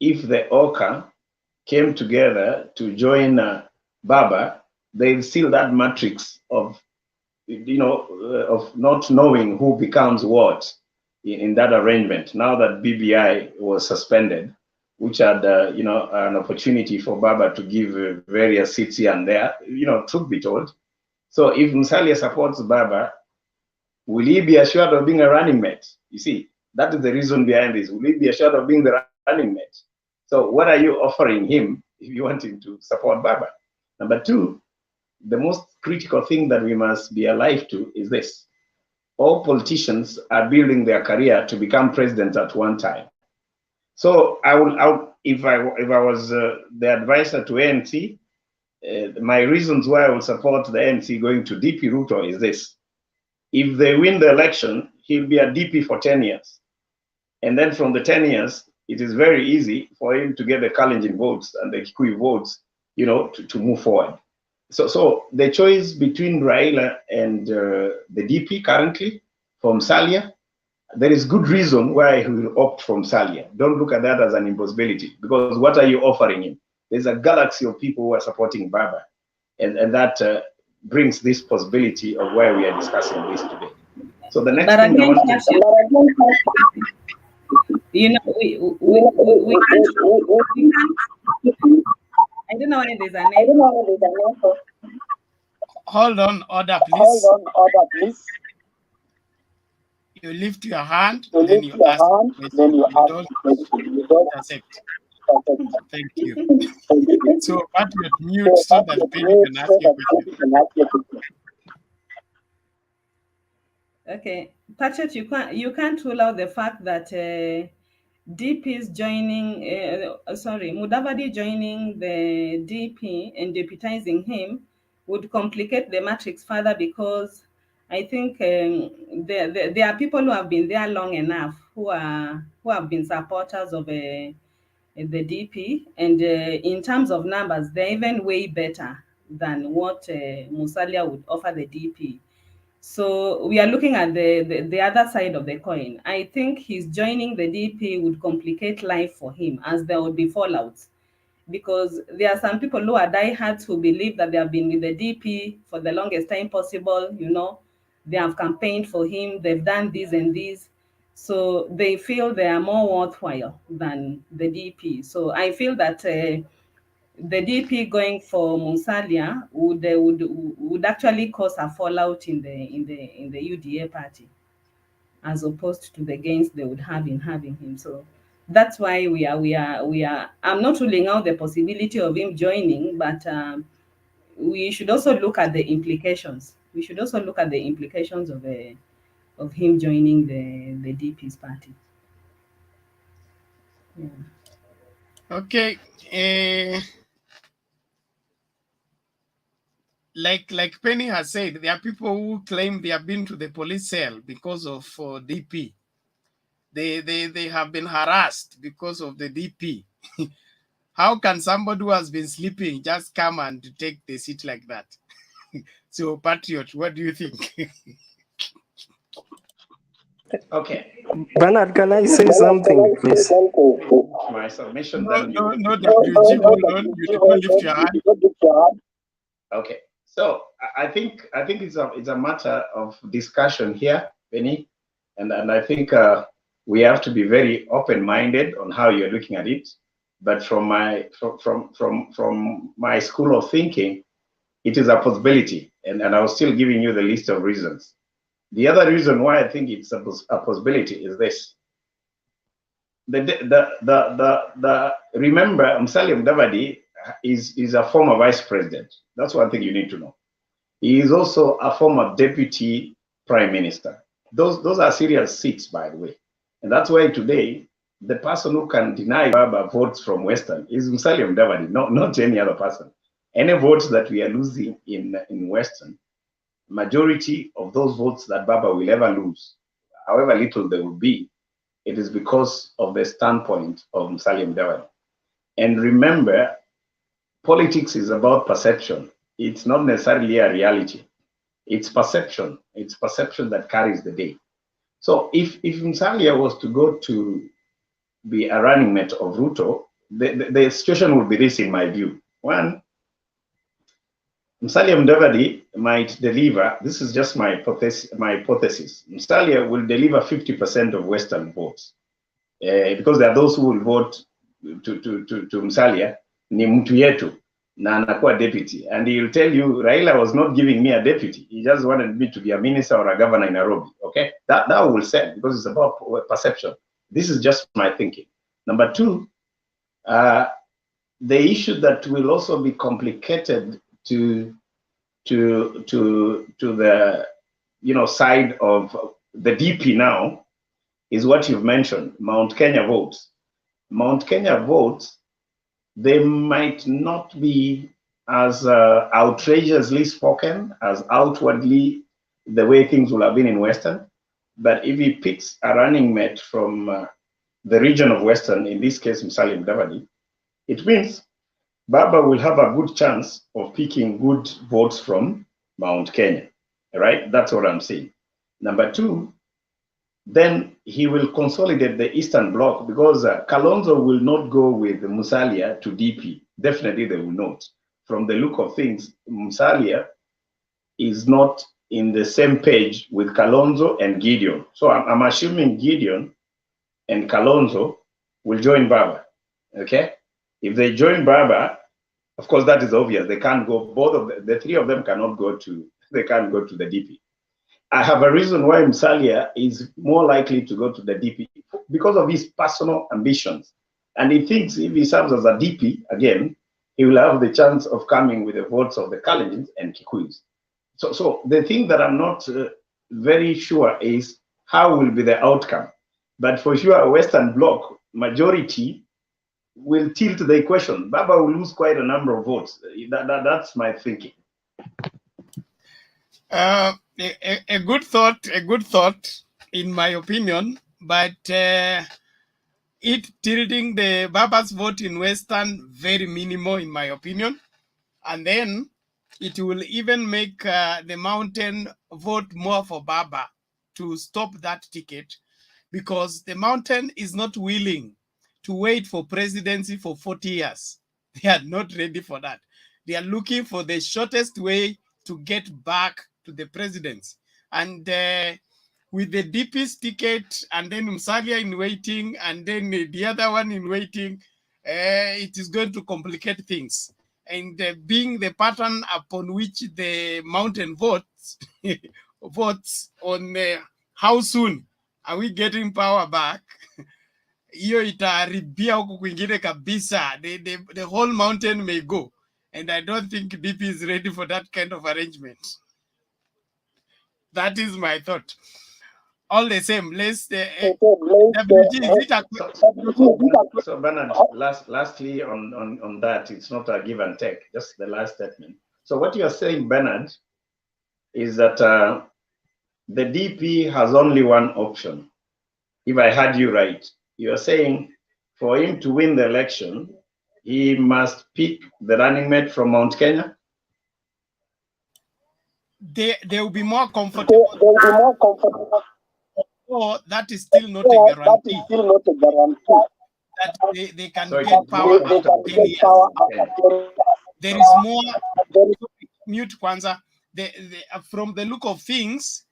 if the Oka came together to join Baba, they still that matrix of, of not knowing who becomes what in that arrangement. Now that BBI was suspended, which had, an opportunity for Baba to give various seats here and there, truth be told. So if Musalia supports Baba, will he be assured of being a running mate? You see, that is the reason behind this. Will he be assured of being the running mate? So what are you offering him if you want him to support Baba? Number two, the most critical thing that we must be alive to is this: all politicians are building their career to become president at one time. So if I was the advisor to ANC, my reasons why I will support the ANC going to DP Ruto is this: if they win the election, he'll be a DP for 10 years. And then from the 10 years, it is very easy for him to get the Kalenjin votes and the Kikuyu votes, to move forward. So the choice between Raila and the DP currently from Musalia, there is good reason why he will opt from Musalia. Don't look at that as an impossibility, because what are you offering him? There's a galaxy of people who are supporting Baba, and that brings this possibility of why we are discussing this today. So the next thing I want to... we can't. I don't know whether there's an echo. Hold on, order, please. You lift your hand, then you ask. Then you don't intercept. Thank you. So, Patriot, mute so that Penny can ask you a question. Okay, Patriot, you can't rule out the fact that DP's joining, Mudavadi joining the DP and deputizing him would complicate the matrix further, because I think there are people who have been there long enough who have been supporters of the DP, and in terms of numbers, they're even way better than what Musalia would offer the DP. So we are looking at the other side of the coin. I think his joining the DP would complicate life for him, as there would be fallouts, because there are some people who are diehards who believe that they have been with the DP for the longest time possible. You know, they have campaigned for him, they've done this and this, so they feel they are more worthwhile than the DP. So I feel that the DP going for Musalia would actually cause a fallout in the UDA party, as opposed to the gains they would have in having him. So that's why we are. I'm not ruling out the possibility of him joining, but we should also look at the implications. We should also look at the implications of him joining the DP's party. Yeah. Okay. Like Penny has said, there are people who claim they have been to the police cell because of DP. They have been harassed because of the DP. How can somebody who has been sleeping just come and take the seat like that? So, Patriot, what do you think? Okay. Bernard, can I say something, please? My submission. No, WG, hold on. You did not lift your hand. Okay. So I think it's a matter of discussion here, Benny, and I think we have to be very open-minded on how you're looking at it. But from my school of thinking, it is a possibility, and I was still giving you the list of reasons. The other reason why I think it's a possibility is this. Remember, Musalia Mudavadi is a former vice president. That's one thing you need to know. He is also a former deputy prime minister. Those are serious seats, by the way. And that's why today, the person who can deny Baba votes from Western is Musalia Mudavadi, not any other person. Any votes that we are losing in Western, majority of those votes that Baba will ever lose, however little they will be, it is because of the standpoint of Musalia Mudavadi. And remember, politics is about perception. It's not necessarily a reality. It's perception. It's perception that carries the day. So if Musalia was to go to be a running mate of Ruto, the situation would be this, in my view. One, Musalia Mudavadi might deliver, this is just my hypothesis, Musalia will deliver 50% of Western votes. Because there are those who will vote to Musalia, ni mtu yetu, na anakuwa deputy. And he'll tell you, Raila was not giving me a deputy. He just wanted me to be a minister or a governor in Nairobi. Okay, that will sell, because it's about perception. This is just my thinking. Number two, the issue that will also be complicated to the side of the DP now is what you've mentioned, Mount Kenya votes. Mount Kenya votes, they might not be as outrageously spoken as outwardly the way things will have been in Western. But if he picks a running mate from the region of Western, in this case, Musalia Mudavadi, it means Baba will have a good chance of picking good votes from Mount Kenya, right? That's what I'm saying. Number two, then he will consolidate the Eastern Bloc, because Kalonzo will not go with Musalia to DP. Definitely they will not. From the look of things, Musalia is not in the same page with Kalonzo and Gideon. So I'm assuming Gideon and Kalonzo will join Baba, okay? If they join Baba, of course, that is obvious. They can't go, both of the three of them cannot go to, they can't go to the DP. I have a reason why Musalia is more likely to go to the DP, because of his personal ambitions. And he thinks if he serves as a DP again, he will have the chance of coming with the votes of the Kalenjins and Kikuyus. So the thing that I'm not very sure is how will be the outcome. But for sure, a Western Bloc majority will tilt the equation. Baba will lose quite a number of votes. That's my thinking. A good thought, in my opinion, but it tilting the Baba's vote in Western very minimal, in my opinion. And then it will even make the Mountain vote more for Baba to stop that ticket, because the Mountain is not willing to wait for presidency for 40 years. They are not ready for that. They are looking for the shortest way to get back to the presidency. And with the DP's ticket, and then Musalia in waiting, and then the other one in waiting, it is going to complicate things. And being the pattern upon which the Mountain votes, votes on how soon are we getting power back, hiyo itaharibia huku kwingine kabisa. The whole Mountain may go. And I don't think DP is ready for that kind of arrangement. That is my thought. All the same, let's WG, is it so Bernard, lastly on that, it's not a give and take, just the last statement. So what you're saying, Bernard, is that the DP has only one option. If I heard you right, you're saying for him to win the election, he must pick the running mate from Mount Kenya? They will be more comfortable. Or that is still not a guarantee. That they can get power after 10 years. There is more. Mute Kwanzaa. From the look of things,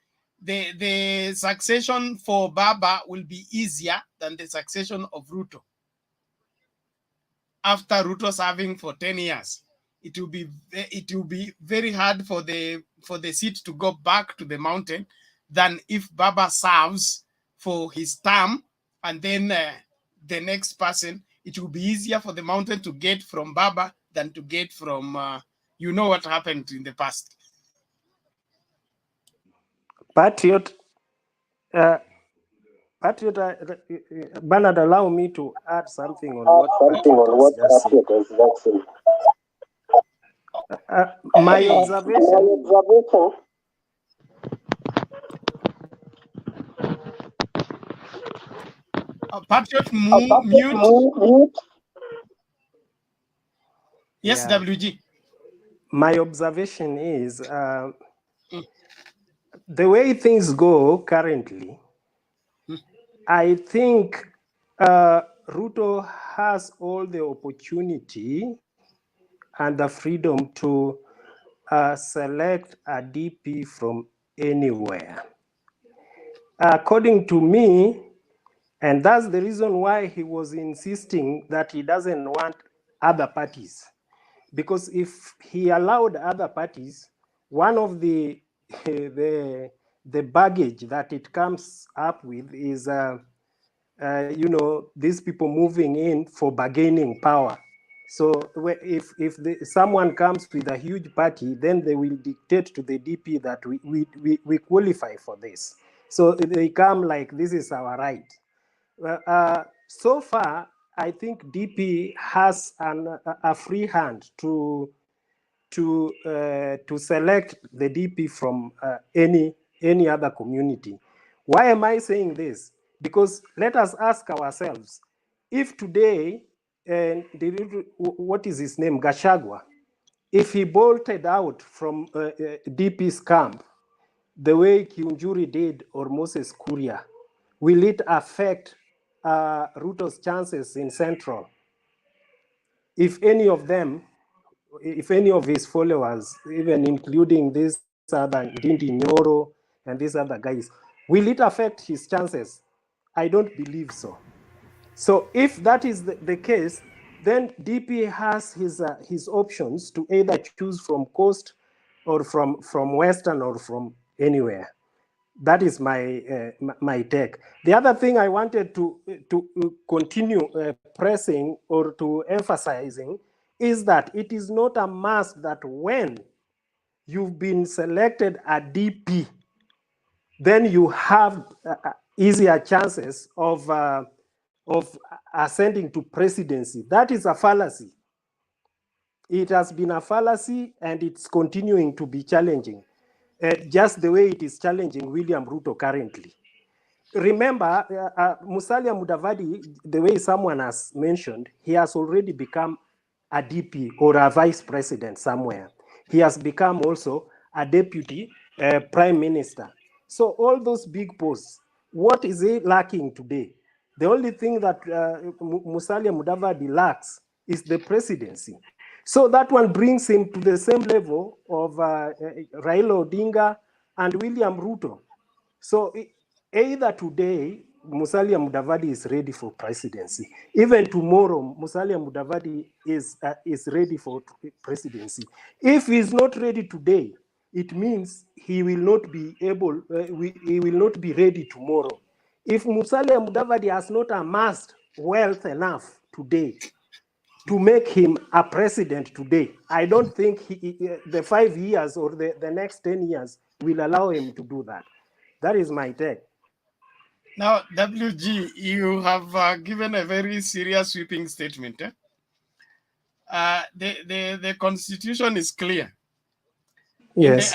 the succession for Baba will be easier than the succession of Ruto. After Ruto serving for 10 years, it will be very hard for the seat to go back to the Mountain than if Baba serves for his term, and then the next person. It will be easier for the Mountain to get from Baba than to get from you know what happened in the past. Patriot, Bernard, allow me to add something on what Patriot has just said. My observation. Patriot, mute. Yes, yeah. WG. My observation is the way things go currently, I think Ruto has all the opportunity and the freedom to select a DP from anywhere. According to me, and that's the reason why he was insisting that he doesn't want other parties. Because if he allowed other parties, one of the baggage that it comes up with is, these people moving in for bargaining power. So if someone comes with a huge party, then they will dictate to the DP that we qualify for this. So they come like, this is our right. So far, I think DP has a free hand to select the DP from any other community. Why am I saying this? Because let us ask ourselves, if today, what is his name, Gachagua, if he bolted out from DP's camp the way Kiunjuri did or Moses Kuria, will it affect Ruto's chances in Central? If any of his followers, even including this other Ndindi Nyoro and these other guys, will it affect his chances? I don't believe so. So if that is the case, then DP has his options to either choose from Coast or from Western or from anywhere. That is my take. The other thing I wanted to continue pressing or to emphasizing is that it is not a must that when you've been selected a DP, then you have easier chances of ascending to presidency. That is a fallacy. It has been a fallacy and it's continuing to be challenging, just the way it is challenging William Ruto currently. Remember, Musalia Mudavadi, the way someone has mentioned, he has already become a DP or a vice president somewhere. He has become also a deputy prime minister. So all those big posts, what is he lacking today? The only thing that Musalia Mudavadi lacks is the presidency. So that one brings him to the same level of Raila Odinga and William Ruto. So either today, Musalia Mudavadi is ready for presidency. Even tomorrow, Musalia Mudavadi is ready for presidency. If he's not ready today, it means he will not be able, he will not be ready tomorrow. If Musalia Mudavadi has not amassed wealth enough today to make him a president today, I don't think the 5 years or the next 10 years will allow him to do that. That is my take. Now, WG, you have given a very serious sweeping statement. The constitution is clear. Yes.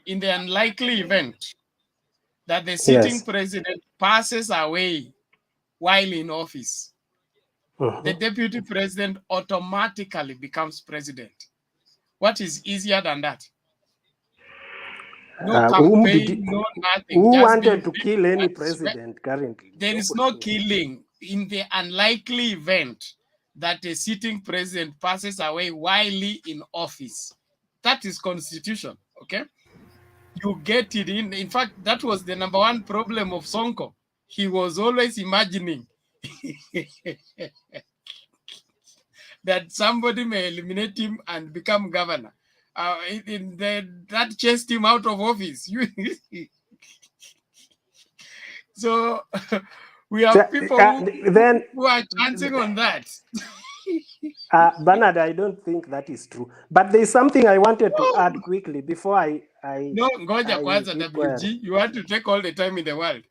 In the unlikely event that the sitting president passes away while in office, the deputy president automatically becomes president. What is easier than that? No campaign, no nothing. Who just wanted to kill any president currently? There is no killing. In the unlikely event that a sitting president passes away while in office, that is constitution, okay? You get it in. In fact, that was the number one problem of Sonko. He was always imagining that somebody may eliminate him and become governor. That chased him out of office. So we have people who are chancing on that. Bernard, I don't think that is true. But there's something I wanted to add quickly before I no, Ngoja Kwanza, WG, you want to take all the time in the world.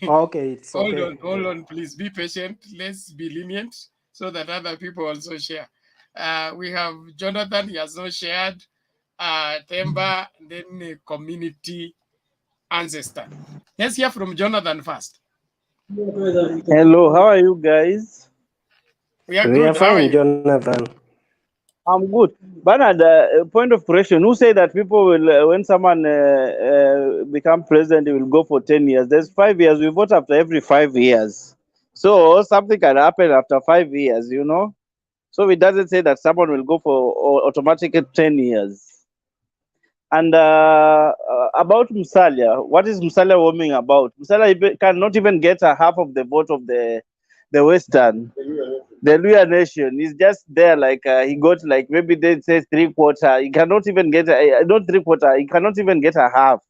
Okay, it's okay. Hold on, please. Be patient. Let's be lenient so that other people also share. We have Jonathan, he has not shared. Temba, then community ancestor. Let's hear from Jonathan first. Hello, how are you guys? We are fine, Jonathan. I'm good. Bernard, point of correction. Who say that people will, when someone become president, he will go for 10 years? There's 5 years. We vote after every 5 years. So something can happen after 5 years, you know? So it doesn't say that someone will go for automatic 10 years. And about Musalia, what is Musalia warming about? Musalia cannot even get a half of the vote of the Western, the Luya nation. Is just there, like he got like maybe they say 3/4. He cannot even get not 3/4. He cannot even get a half.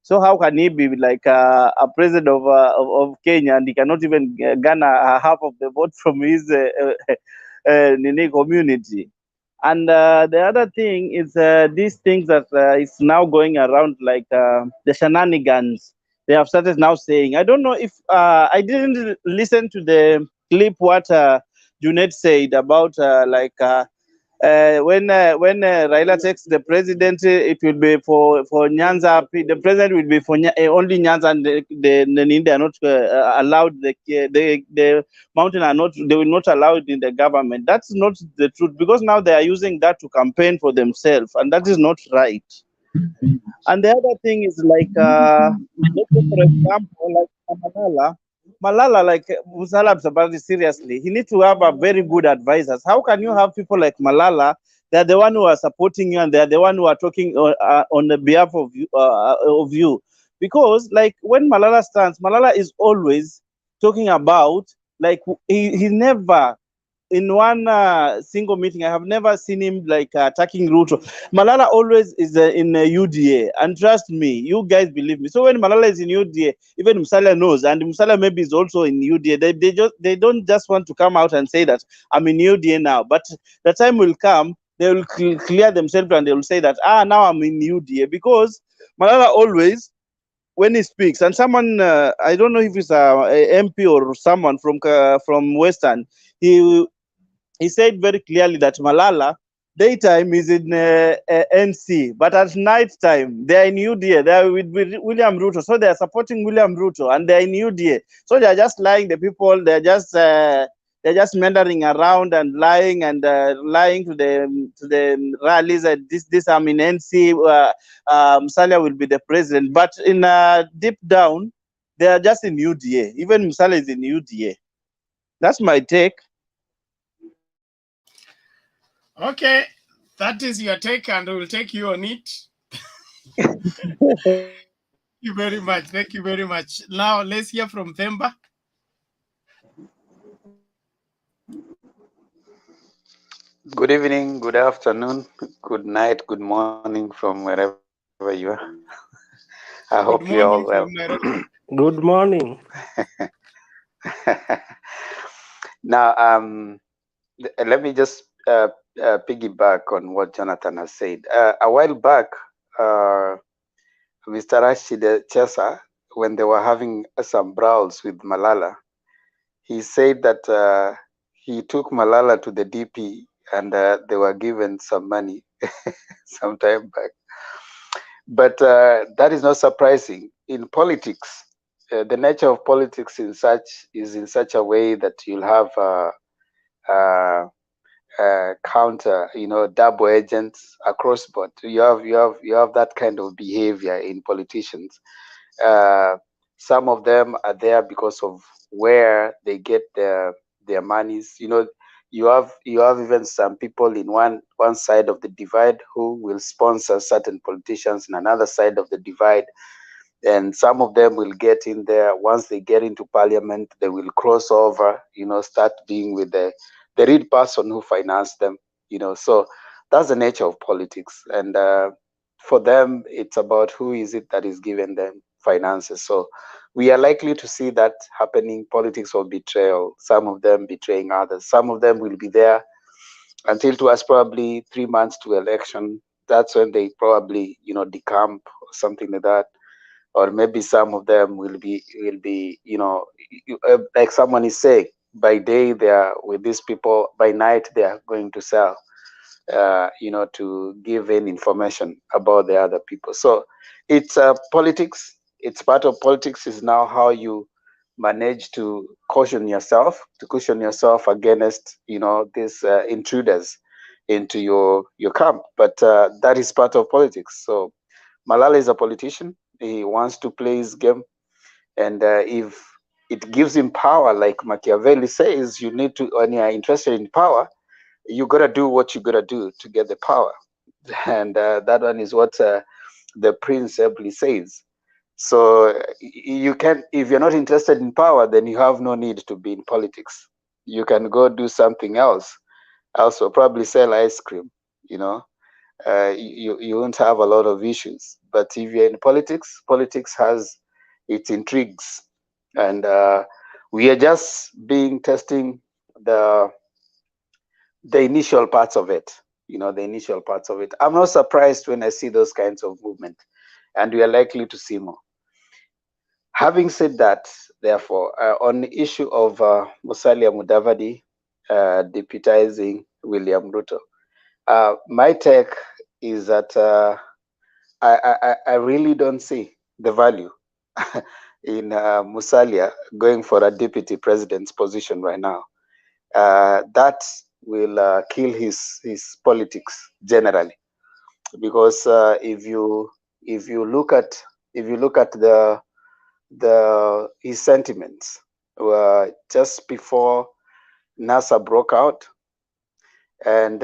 So how can he be like a president of Kenya and he cannot even garner a half of the vote from his Nini community? And the other thing is these things that is now going around, like the shenanigans. They have started now saying, I don't know if I didn't listen to the clip what Junet said about when Raila takes the president, it will be for Nyanza. The president will be for only Nyanza, and they are not allowed. The mountain are not. They will not allow it in the government. That's not the truth, because now they are using that to campaign for themselves, and that is not right. And the other thing is like, let's say for example, like Malala, like Musalia Mudavadi, seriously, he needs to have a very good advisors. How can you have people like Malala? They're the one who are supporting you, and they're the one who are talking on the behalf of you. Because like when Malala stands, Malala is always talking about, like he never in one single meeting. I have never seen him like attacking Ruto. Malala always is in UDA, and trust me, you guys believe me. So when Malala is in UDA, even Musalia knows, and Musalia maybe is also in UDA. They don't just want to come out and say that I'm in UDA now, but the time will come. They will clear themselves and they will say that now I'm in UDA, because Malala always, when he speaks, and someone I don't know if it's a MP or someone from Western, he said very clearly that Malala daytime is in NC, but at night time they are in UDA. They are with William Ruto, so they are supporting William Ruto, and they are in UDA. So they are just lying. The people, they're just meandering around and lying to the rallies. This I'm in NC. Musalia will be the president, but in deep down, they are just in UDA. Even Musalia is in UDA. That's my take. Okay, that is your take, and we'll take you on it. Thank you very much. Thank you very much. Now let's hear from Themba. Good evening, good afternoon, good night, good morning from wherever you are. I hope you're all well. Good morning. Now, let me just piggyback on what Jonathan has said. A while back, Mr. Rashid Chesa, when they were having some brawls with Malala, he said that he took Malala to the DP and they were given some money some time back. But that is not surprising. In politics, the nature of politics is in such a way that you'll have counter, double agents across board. You have that kind of behavior in politicians. Some of them are there because of where they get their monies. You have even some people in one side of the divide who will sponsor certain politicians in another side of the divide, and some of them will get in there. Once they get into parliament, they will cross over, start being with the real person who financed them, so that's the nature of politics. And for them, it's about who is it that is giving them finances. So we are likely to see that happening, politics of betrayal, some of them betraying others. Some of them will be there until it was probably 3 months to election. That's when they probably, decamp or something like that. Or maybe some of them will be, like someone is saying, by day they are with these people, by night they are going to sell, to give in information about the other people. So it's politics. It's part of politics. Is now how you manage to caution yourself against, these intruders into your camp. But that is part of politics. So Malala is a politician. He wants to play his game, and if it gives him power, like Machiavelli says, you need to, when you are interested in power, you gotta do what you gotta do to get the power. And that one is what the prince simply says. So you can, if you're not interested in power, then you have no need to be in politics. You can go do something else, also probably sell ice cream, you won't have a lot of issues. But if you're in politics, politics has its intrigues, and we are just testing the initial parts of it. The initial parts of it. I'm not surprised when I see those kinds of movement, and we are likely to see more. Having said that, therefore, on the issue of Musalia Mudavadi deputizing William Ruto, my take is that I really don't see the value in Musalia going for a deputy president's position right now. That will kill his politics generally, because if you look at his sentiments just before NASA broke out, and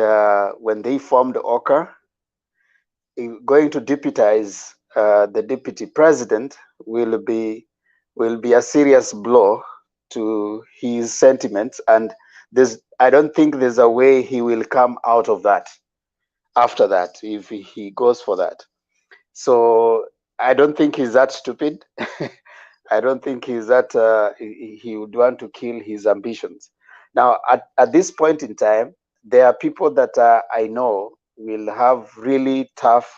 when they formed OCA, going to deputize the deputy president will be a serious blow to his sentiments, and I don't think there's a way he will come out of that after that if he goes for that. So I don't think he's that stupid. I don't think he's that he would want to kill his ambitions. Now, at this point in time, there are people that I know will have really tough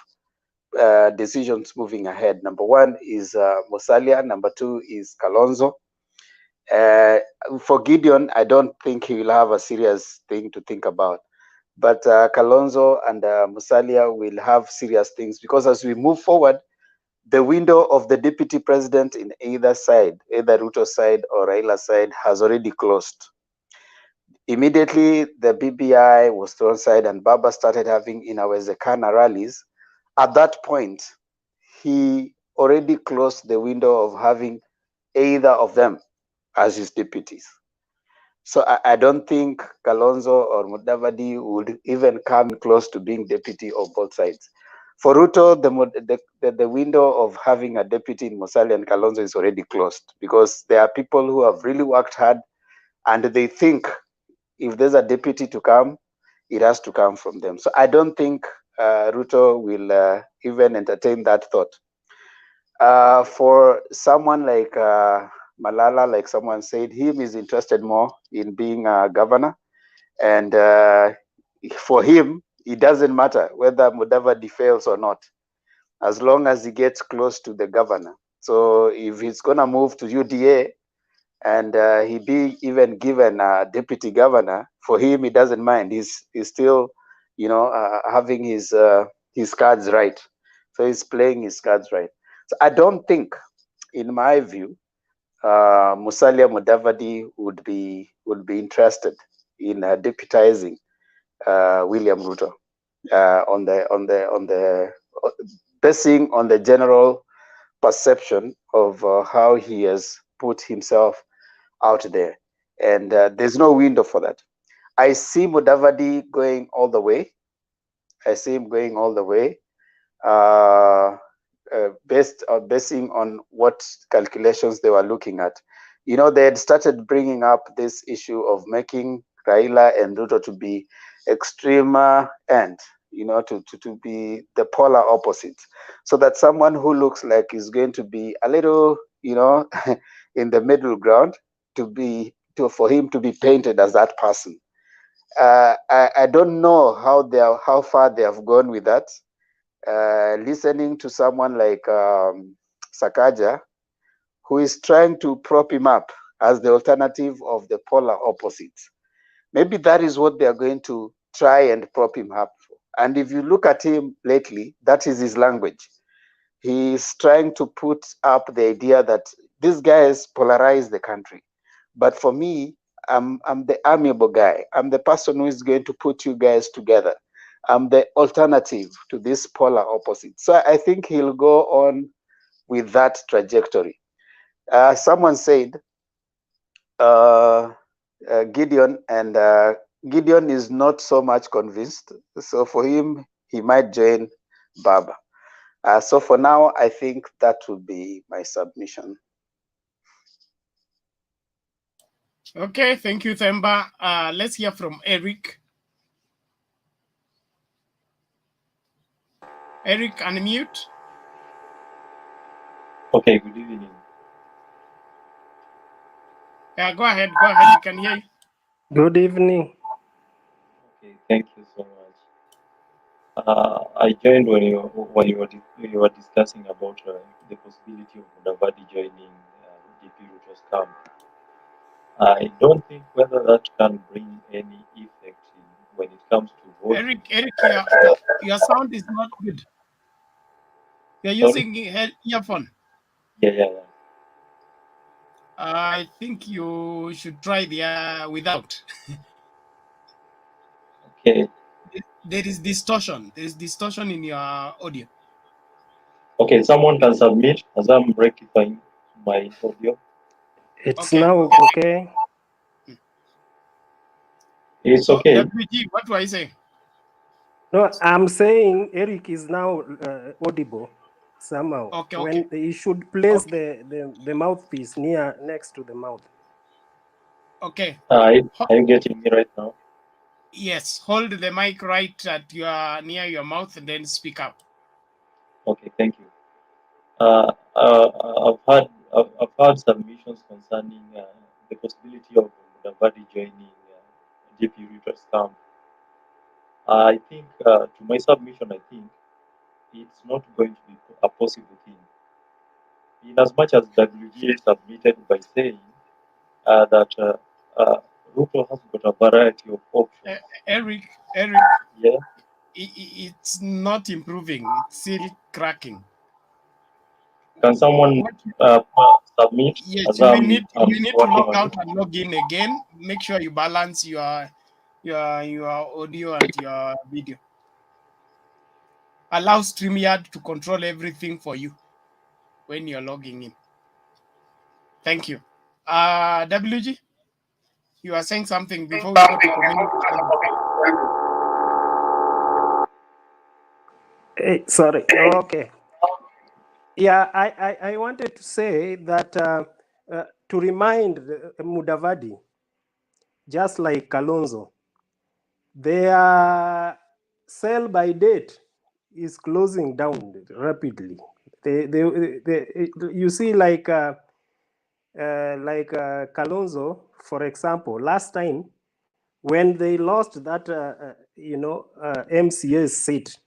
decisions moving ahead. Number one is Musalia. Number two is Kalonzo. For Gideon, I don't think he will have a serious thing to think about. But Kalonzo and Musalia will have serious things, because as we move forward, the window of the deputy president in either side, either Ruto side or Raila side, has already closed. Immediately, the BBI was thrown aside and Baba started having Inawezekana rallies. At that point, he already closed the window of having either of them as his deputies. So I don't think Kalonzo or Mudavadi would even come close to being deputy of both sides. For Ruto, the window of having a deputy in Musalia and Kalonzo is already closed, because there are people who have really worked hard and they think if there's a deputy to come, it has to come from them. So I don't think Ruto will even entertain that thought. For someone like Malala, like someone said, him is interested more in being a governor. And for him, it doesn't matter whether Mudavadi fails or not, as long as he gets close to the governor. So if he's going to move to UDA and he be even given a deputy governor, for him, he doesn't mind. He's still, having his cards right. So he's playing his cards right. So I don't think, in my view, Musalia Mudavadi would be interested in deputizing William Ruto basing on the general perception of how he has put himself out there, and there's no window for that. I see Mudavadi going all the way. I see him going all the way, basing on what calculations they were looking at. They had started bringing up this issue of making Raila and Ruto to be extreme end, to be the polar opposites, so that someone who looks like is going to be a little, in the middle ground, for him to be painted as that person. I don't know how far they have gone with that. Listening to someone like Sakaja, who is trying to prop him up as the alternative of the polar opposites. Maybe that is what they are going to try and prop him up for. And if you look at him lately, that is his language. He is trying to put up the idea that these guys polarize the country. But for me, I'm the amiable guy. I'm the person who is going to put you guys together. I'm the alternative to this polar opposite. So I think he'll go on with that trajectory. Someone said Gideon, and Gideon is not so much convinced. So for him, he might join Baba. So for now, I think that would be my submission. Okay, thank you, Themba. Let's hear from Eric. Eric, unmute. Okay, good evening. Yeah, go ahead. We can hear you. Good evening. Okay, thank you so much. I joined when you were discussing about the possibility of Mudavadi joining DP Ruto's camp. I don't think whether that can bring any effect when it comes to voting. Eric, your sound is not good. You're using earphone. Yeah. I think you should try the without. Okay. There is distortion. There is distortion in your audio. Okay, someone can submit as I'm rectifying my audio. It's now okay. It's okay. WG, what do I say? No, I'm saying Eric is now audible somehow. Okay. When he should place the mouthpiece next to the mouth. Okay. Are you getting me right now? Yes, hold the mic right at near your mouth and then speak up. Okay, thank you. I've had submissions concerning the possibility of Mudavadi joining DP Ruto's camp. I think, to my submission, I think it's not going to be a possible thing. In as much as WGA submitted by saying that Ruto has got a variety of options. Eric, yeah, it's not improving. It's still cracking. Can someone submit? Yes, As you need to log on out it? and log in again. Make sure you balance your audio and your video. Allow StreamYard to control everything for you when you're logging in. Thank you. WG, you are saying something before we go to community. Hey, sorry. Okay. Yeah, I wanted to say that to remind Mudavadi, just like Kalonzo, their sell by date is closing down rapidly. You see, like Kalonzo, for example, last time when they lost that MCA seat,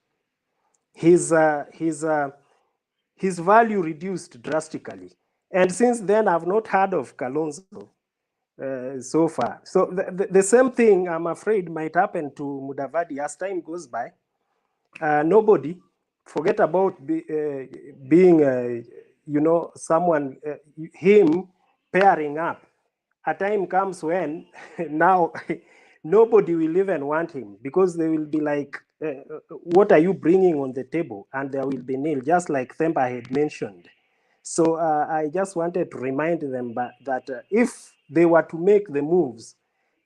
his value reduced drastically, and since then I've not heard of Kalonzo so far. So the same thing, I'm afraid, might happen to Mudavadi as time goes by. Nobody forget about being someone, him pairing up. A time comes when now nobody will even want him, because they will be like, what are you bringing on the table? And there will be nil, just like Themba had mentioned. So I just wanted to remind them that if they were to make the moves,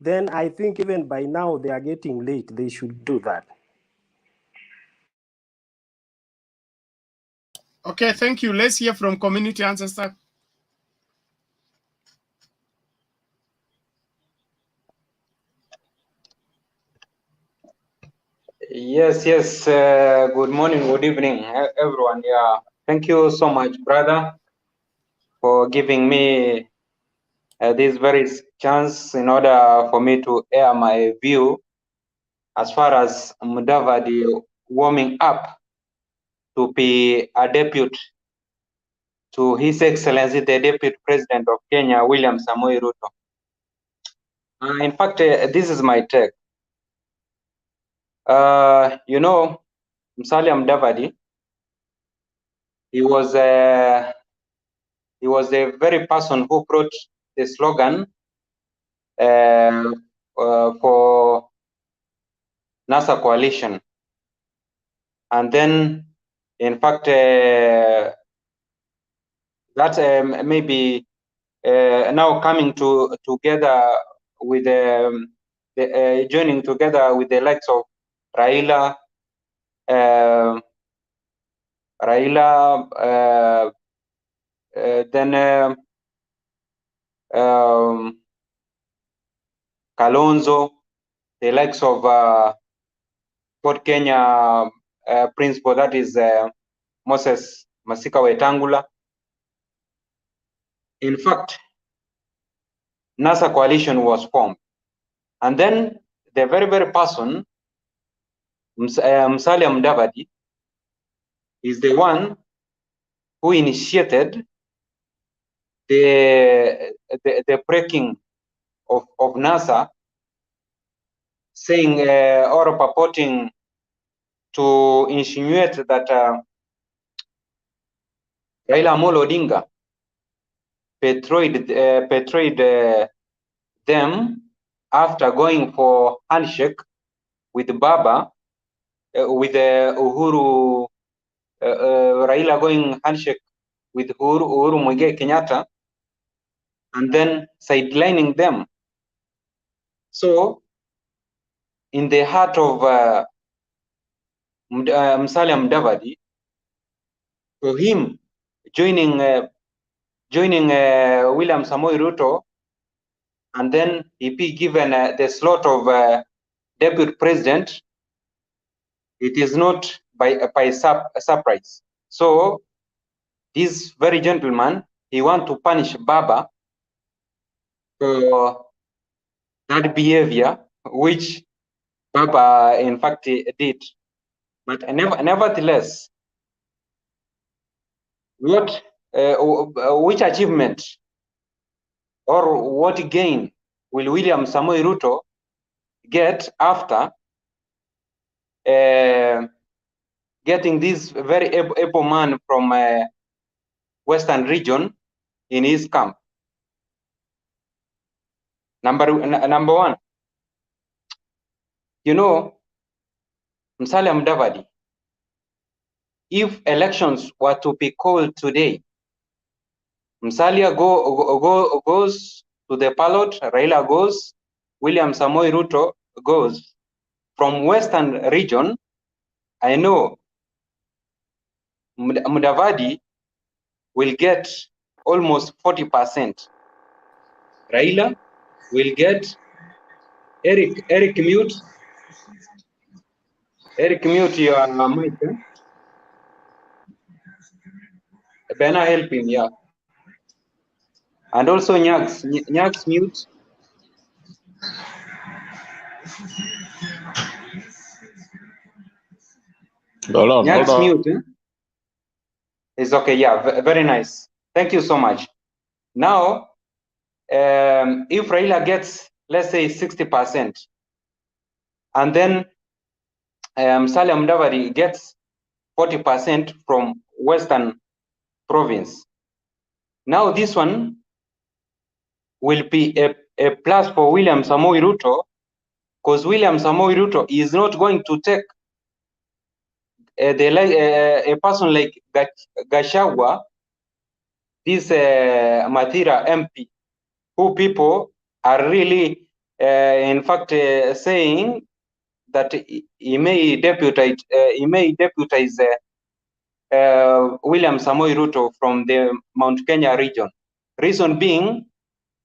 then I think even by now they are getting late. They should do that. Okay, thank you. Let's hear from community ancestor. Yes. Good morning, good evening, everyone. Yeah, thank you so much, brother, for giving me this very chance in order for me to air my view as far as Mudavadi warming up to be a deputy to His Excellency the Deputy President of Kenya, William Samoei Ruto. In fact, this is my take. Musalia Mudavadi, he was a very person who brought the slogan for NASA coalition, and then, in fact, that maybe now coming together with joining together with the likes of Raila, then Kalonzo, the likes of Port Kenya principal, that is Moses Masika Wetangula. In fact, NASA coalition was formed, and then the very person, Musalia Mudavadi, is the one who initiated the breaking of NASA, saying or purporting to insinuate that Raila Odinga betrayed them after going for handshake with Baba, with Uhuru, Raila going handshake with Uhuru Muigai Kenyatta, and then sidelining them. So, in the heart of Musalia Mudavadi, for him joining William Samoei Ruto and then if he given the slot of deputy president, it is not by surprise. So this very gentleman, he want to punish Baba for that behavior, which Baba in fact did. But nevertheless, what which achievement or what gain will William Samoei Ruto get after getting this very able man from Western region in his camp? Number one, you know, Musalia Mudavadi, if elections were to be called today, Musalia goes to the ballot, Raila goes, William Samoei Ruto goes. From Western region, I know Mudavadi will get almost 40%. Raila will get Eric mute your mic. Bena help him, yeah. And also Nyags mute. Hold on. Mute. It's okay, yeah, very nice. Thank you so much. Now, if Raila gets, let's say, 60%, and then Musalia Mudavadi gets 40% from Western province. Now this one will be a plus for William Samoei Ruto, because William Samoei Ruto is not going to take a person like Gachagua, this Mathira MP, who people are really, in fact, saying that he may deputize William Samoei Ruto from the Mount Kenya region. Reason being,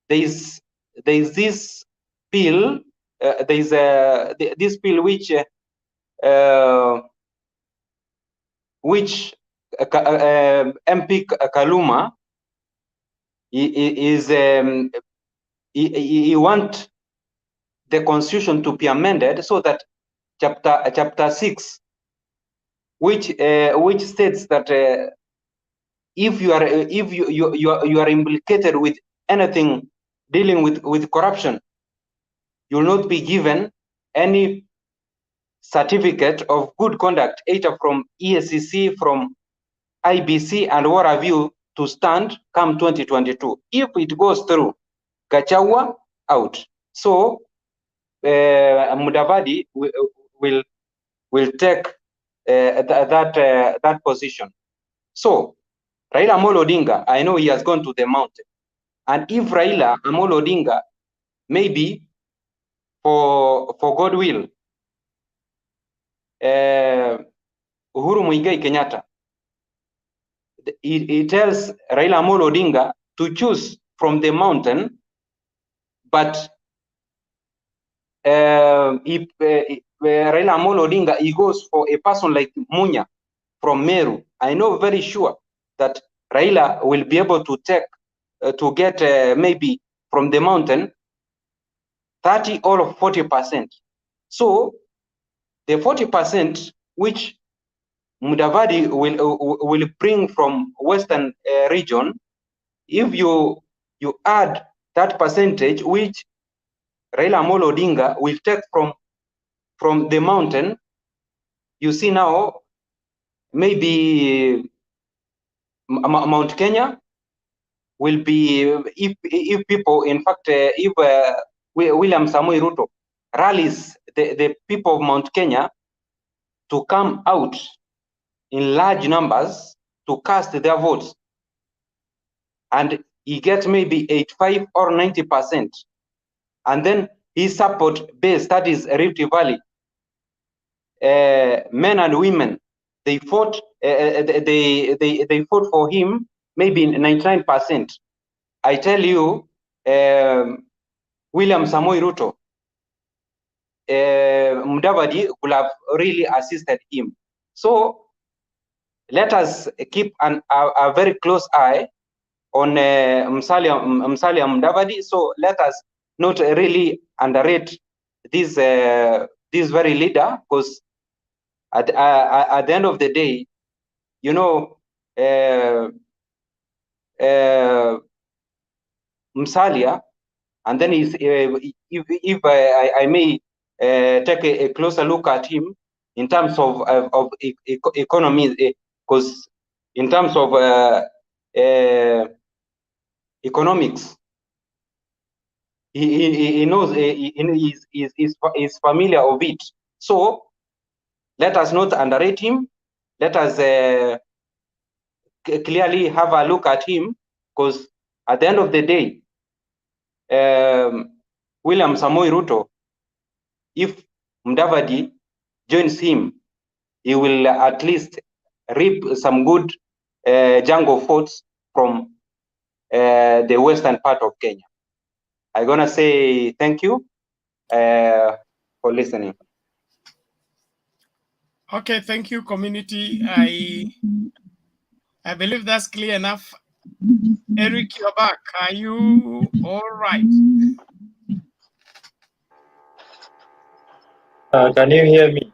there is this bill, this bill which MP Kaluma he want the constitution to be amended so that chapter 6, which states that if you are implicated with anything dealing with corruption, you will not be given any certificate of good conduct, either from EACC, from IBC, and what have you, to stand come 2022. If it goes through, Gachagua out. So Mudavadi will take that position. So Raila Amolo Odinga, I know he has gone to the mountain, and if Raila Amolo Odinga, maybe for God will, Uhuru Muigai Kenyatta, he tells Raila Amolo Odinga to choose from the mountain, but if Raila Amolo Odinga, he goes for a person like Munya from Meru, I know very sure that Raila will be able to take to get maybe from the mountain 30 or 40%. So the 40% which Mudavadi will bring from Western region, if you add that percentage which Raila Amolo Odinga will take from the mountain, you see now maybe Mount Kenya will be, if people, in fact, if William Samoei Ruto rallies the people of Mount Kenya to come out in large numbers to cast their votes, and he gets maybe 85 or 90%, and then his support base, that is Rift Valley, men and women, they fought they fought for him maybe 99%. I tell you, William Samoei Ruto, Mudavadi would have really assisted him. So let us keep a very close eye on Musalia Mudavadi. So let us not really underrate this this very leader, because at the end of the day, you know, Musalia, and then if I may take a closer look at him in terms of economy, because in terms of economics, he knows, is familiar of it. So let us not underrate him. Let us clearly have a look at him, because at the end of the day, William Samoei Ruto, if Mudavadi joins him, he will at least reap some good jungle votes from the western part of Kenya. I'm gonna say thank you for listening. Okay, thank you, community. I believe that's clear enough. Eric, you're back. Are you all right? Can you hear me?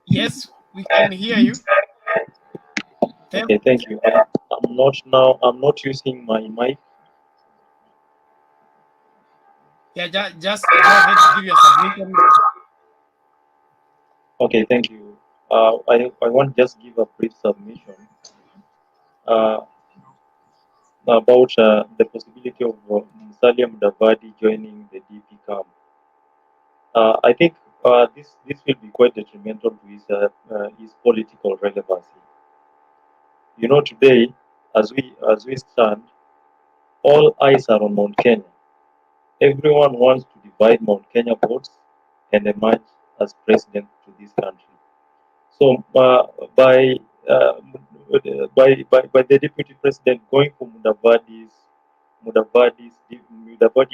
Yes, we can hear you. Okay, thank you. I'm not using my mic. Yeah, just go ahead, give your submission. Okay, thank you. I want to just give a brief submission about the possibility of Musalia Mudavadi joining the DP camp. I think this will be quite detrimental to his political relevancy. You know, today, as we stand, all eyes are on Mount Kenya. Everyone wants to divide Mount Kenya votes and emerge as president to this country. So by the deputy president going for Mudavadi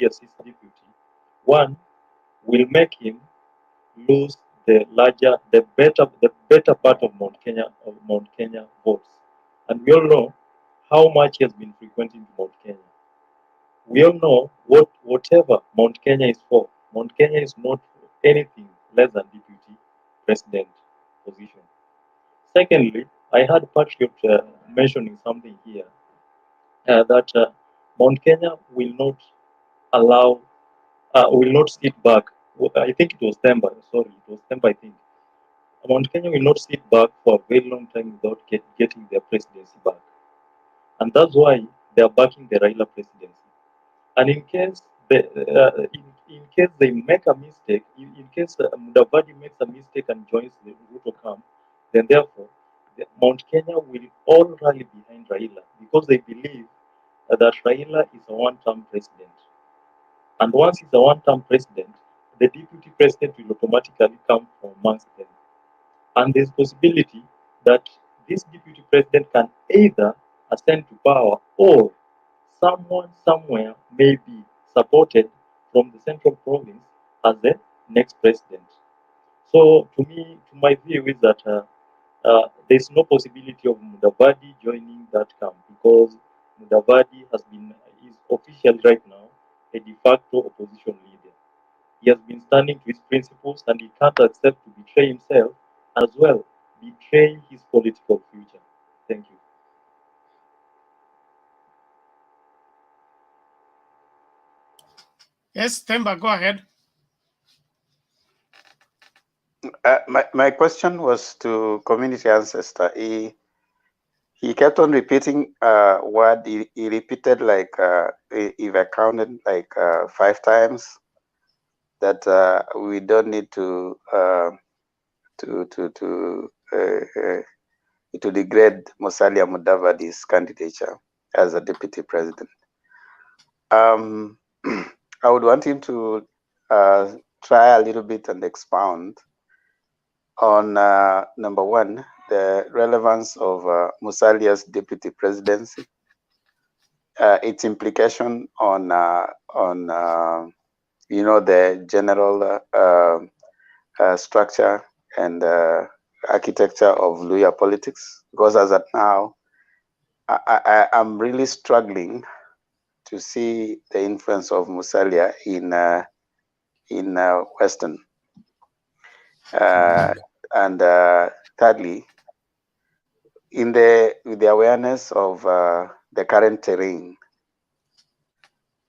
as his deputy, one will make him lose the better part of Mount Kenya votes, and we all know how much he has been frequenting Mount Kenya. We all know whatever Mount Kenya is for. Mount Kenya is not anything less than deputy president position. Secondly, I heard Patriot mentioning something here that Mount Kenya will not allow, will not sit back. I think it was Temba. Sorry, it was Temba. I think Mount Kenya will not sit back for a very long time without getting their presidency back, and that's why they are backing the Raila presidency. And in case in case they make a mistake, in case Mudavadi makes a mistake and joins the Ruto camp, then therefore Mount Kenya will all rally behind Raila because they believe that Raila is a one-term president. And once he's a one-term president, the deputy president will automatically come from amongst them. And there's possibility that this deputy president can either ascend to power or someone somewhere may be supported from the central province as the next president. So to my view is that there's no possibility of Mudavadi joining that camp because Mudavadi is officially right now a de facto opposition leader. He has been standing to his principles and he can't accept to betray himself as well betray his political future. Thank you. Yes, Temba, go ahead. My question was to community ancestor. He kept on repeating what he repeated like if I counted like 5 times that we don't need to degrade Musalia Mudavadi's candidature as a deputy president. I would want him to try a little bit and expound on number one, the relevance of Musalia's deputy presidency, its implication on you know, the general structure and architecture of Luya politics, because as at now, I'm really struggling to see the influence of Musalia in Western. And thirdly, with the awareness of the current terrain,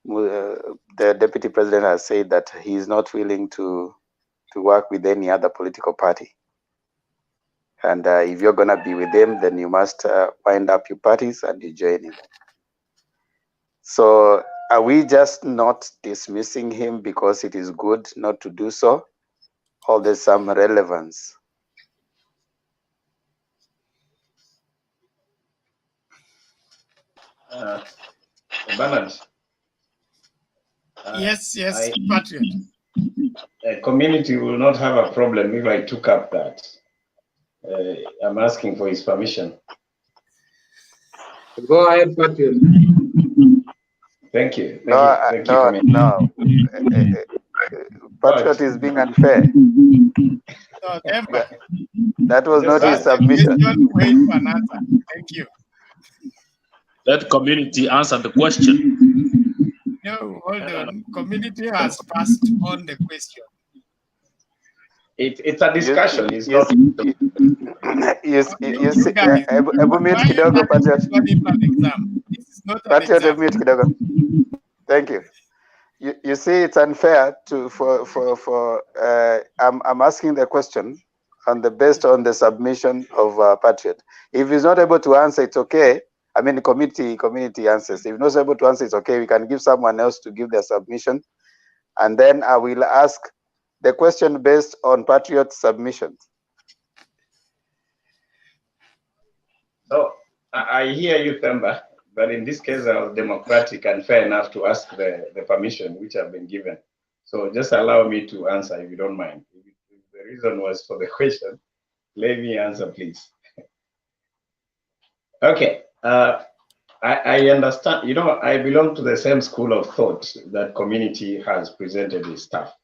the deputy president has said that he is not willing to work with any other political party. And if you're going to be with him, then you must wind up your parties and you join him. So are we just not dismissing him because it is good not to do so? Or there's some relevance? Bernard. Yes, Patriot. A community will not have a problem if I took up that. I'm asking for his permission. Go ahead, Patriot. Thank you. No. Patriot is being unfair. No, that was not his submission. Wait for an answer. Thank you. Let community answer the question. No, hold on. Community has passed on the question. It's a discussion. It's not. Thank you. You see, it's unfair I'm asking the question based on the submission of Patriot. If he's not able to answer, it's okay. I mean, the community answers. If not able to answer, it's okay. We can give someone else to give their submission, and then I will ask the question based on Patriot's submission. So I hear you, Themba, but in this case, I was democratic and fair enough to ask the permission which I've been given. So just allow me to answer if you don't mind. If the reason was for the question, let me answer, please. Okay. I understand. You know, I belong to the same school of thought that community has presented its stuff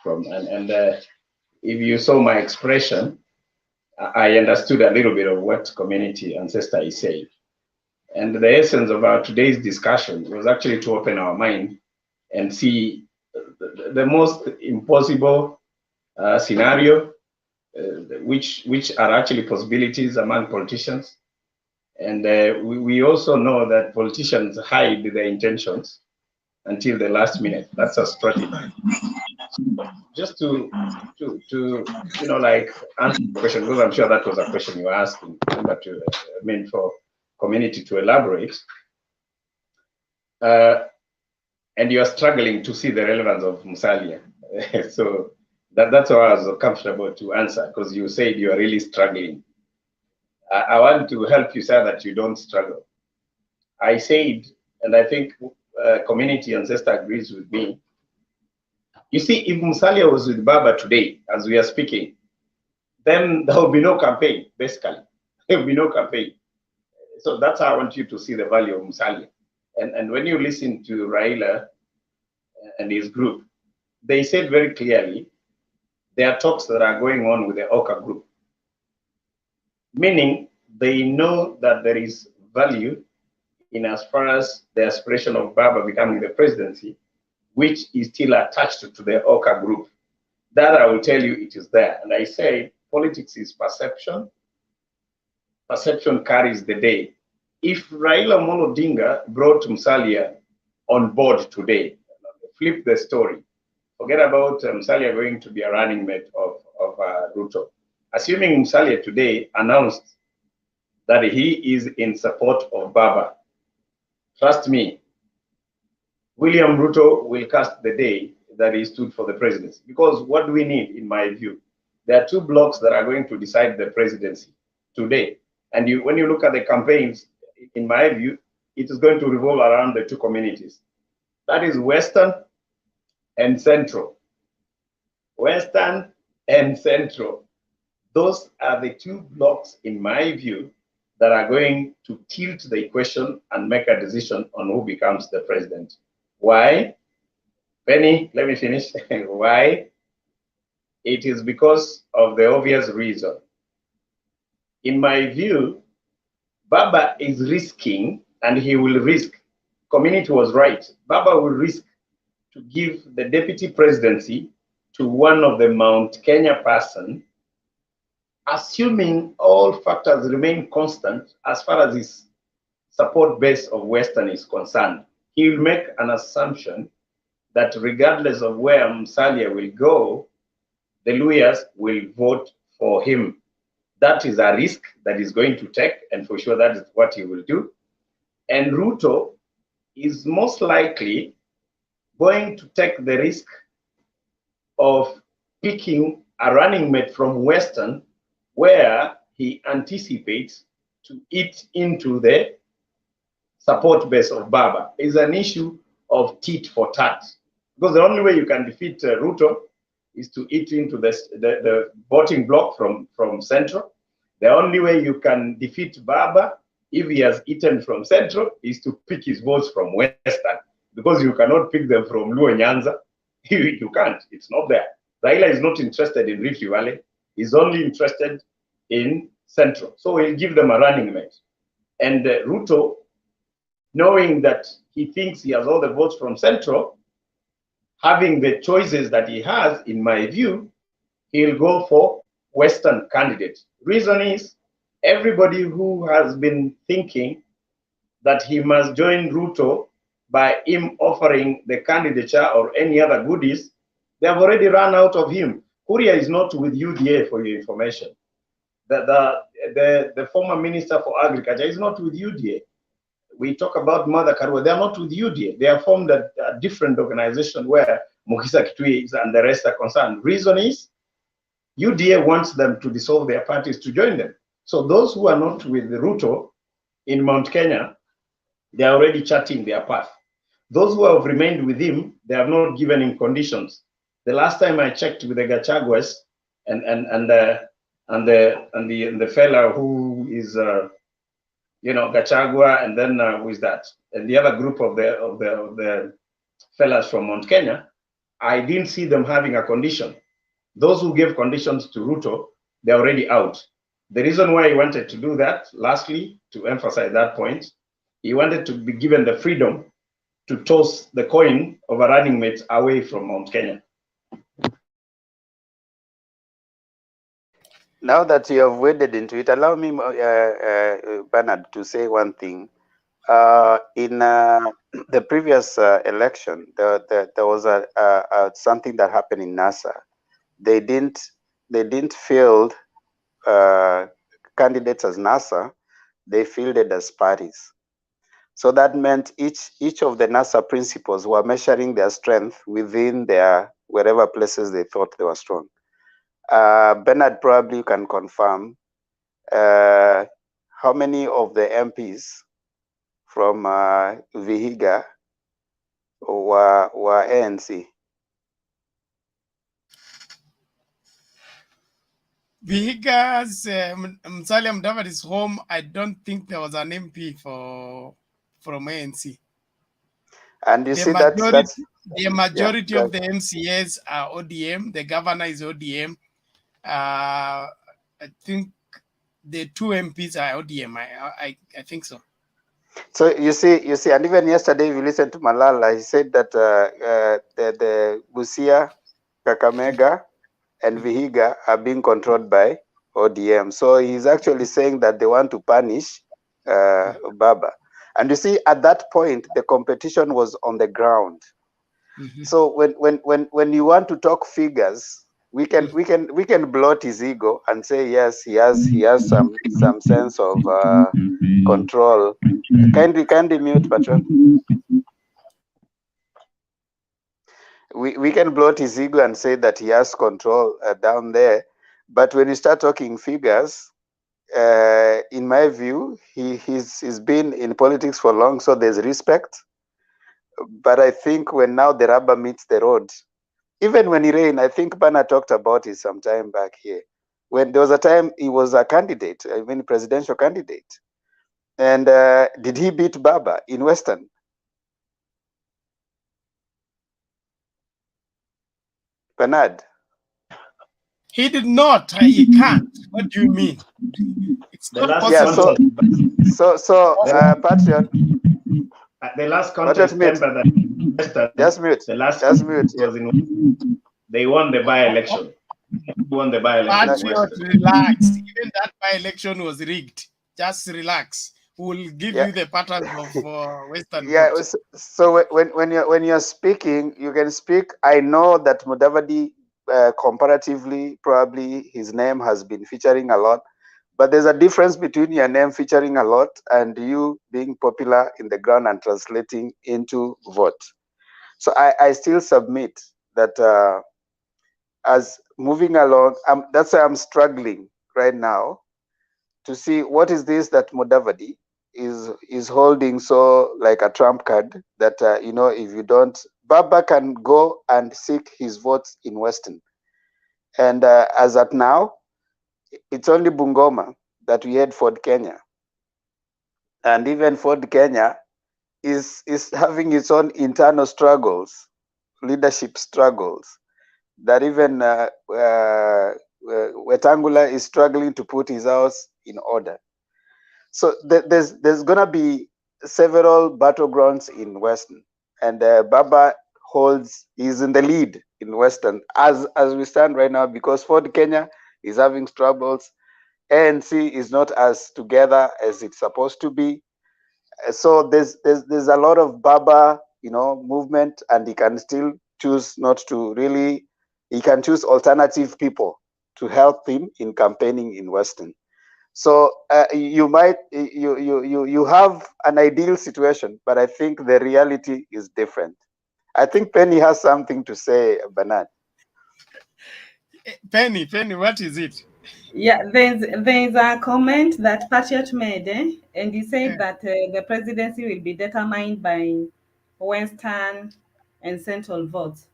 from. And if you saw my expression, I understood a little bit of what community ancestor is saying. And the essence of our today's discussion was actually to open our mind and see the most impossible scenario, which are actually possibilities among politicians. And we also know that politicians hide their intentions until the last minute. That's a strategy. Just to you know, like answer the question, because I'm sure that was a question you were asking, but I mean for community to elaborate. And you are struggling to see the relevance of Musalia. So that's why I was comfortable to answer, because you said you are really struggling. I want to help you say that you don't struggle. I said, and I think community ancestor agrees with me. You see, if Musalia was with Baba today, as we are speaking, then there will be no campaign, basically. There will be no campaign. So that's how I want you to see the value of Musalia. And when you listen to Raila and his group, they said very clearly there are talks that are going on with the Oka group, meaning they know that there is value in as far as the aspiration of Baba becoming the presidency, which is still attached to the Oka group. That I will tell you, it is there. And I say politics is perception. Perception carries the day. If Raila Odinga brought Musalia on board today, flip the story, forget about Musalia going to be a running mate of Ruto. Assuming Musalia today announced that he is in support of Baba, trust me, William Ruto will cast the day that he stood for the presidency. Because what do we need, in my view? There are two blocs that are going to decide the presidency today. And when you look at the campaigns, in my view, it is going to revolve around the two communities. That is Western and Central. Western and Central. Those are the two blocs, in my view, that are going to tilt the equation and make a decision on who becomes the president. Why? Penny, let me finish. Why? It is because of the obvious reason. In my view, Baba is risking, and he will risk. Community was right. Baba will risk to give the deputy presidency to one of the Mount Kenya person, assuming all factors remain constant as far as his support base of Western is concerned. He will make an assumption that regardless of where Musalia will go, the Luyas will vote for him. That is a risk that he's going to take, and for sure that is what he will do. And Ruto is most likely going to take the risk of picking a running mate from Western, where he anticipates to eat into the support base of Baba. Is an issue of tit for tat, because the only way you can defeat Ruto is to eat into the voting bloc from Central. The only way you can defeat Baba, if he has eaten from Central, is to pick his votes from Western, because you cannot pick them from Luo Nyanza. You can't. It's not there. Raila is not interested in Rift Valley. He's only interested in Central. So he'll give them a running mate. And Ruto, knowing that he thinks he has all the votes from Central, having the choices that he has, in my view, he'll go for Western candidate. Reason is, everybody who has been thinking that he must join Ruto by him offering the candidature or any other goodies, they have already run out of him. Kuria is not with UDA, for your information. The former Minister for Agriculture is not with UDA. We talk about Mother Karua, they are not with UDA. They have formed a different organization where Mukisa Kitui and the rest are concerned. Reason is, UDA wants them to dissolve their parties to join them. So those who are not with Ruto in Mount Kenya, they are already charting their path. Those who have remained with him, they have not given him conditions. The last time I checked with the Gachaguas and the fella who is Gachagua, and then who is that? And the other group of the fellas from Mount Kenya, I didn't see them having a condition. Those who gave conditions to Ruto, they're already out. The reason why he wanted to do that, lastly, to emphasize that point, he wanted to be given the freedom to toss the coin of a running mate away from Mount Kenya. Now that you have waded into it, allow me, Bernard, to say one thing. In the previous election, there was something that happened in NASA. They didn't field candidates as NASA. They fielded as parties. So that meant each of the NASA principals were measuring their strength within their wherever places they thought they were strong. Bernard probably can confirm how many of the MPs from Vihiga were ANC. Vihiga's Musalia Mudavadi's home, I don't think there was an MP from ANC. And you see that's the majority of the MCAs are ODM. The governor is ODM. I think the two MPs are ODM. I think so. So you see, and even yesterday, if you listen to Malala, he said that the Busia, Kakamega, and Vihiga are being controlled by ODM. So he's actually saying that they want to punish Baba. And you see, at that point, the competition was on the ground. Mm-hmm. So when you want to talk figures, we can blot his ego and say yes, he has some sense of control. Kindly mute, Patron. We can blot his ego and say that he has control down there, but when you start talking figures, in my view, he's been in politics for long, so there's respect. But I think when now the rubber meets the road, even when he ran, I think Bana talked about it some time back here. When there was a time he was a candidate, presidential candidate. And did he beat Baba in Western? Bernard? He did not. He can't. What do you mean? It's The not last possible. Patriot. The last contest member that Western, just mute. The last just mute. was in. They won the by-election. Won the by-election. Patriot, relax. Even that by-election was rigged. Just relax. We'll give you the pattern of Western. Yeah. So when you're speaking, you can speak. I know that Mudavadi, comparatively, probably his name has been featuring a lot. But there's a difference between your name featuring a lot and you being popular in the ground and translating into vote. So I still submit that as moving along, that's why I'm struggling right now to see what is this that Mudavadi is holding so like a trump card that, if you don't, Baba can go and seek his votes in Western. And as at now, it's only Bungoma that we had Ford Kenya. And even Ford Kenya is having its own internal struggles, leadership struggles, that even Wetangula is struggling to put his house in order. So there's going to be several battlegrounds in Western. And Baba is in the lead in Western as we stand right now, because Ford Kenya is having troubles. ANC is not as together as it's supposed to be. So there's a lot of Baba, movement, and he can still choose not to really. He can choose alternative people to help him in campaigning in Western. So you have an ideal situation, but I think the reality is different. I think Penny has something to say, Bernard. Penny, what is it? Yeah, there's a comment that Patriot made, and he said that the presidency will be determined by Western and Central votes,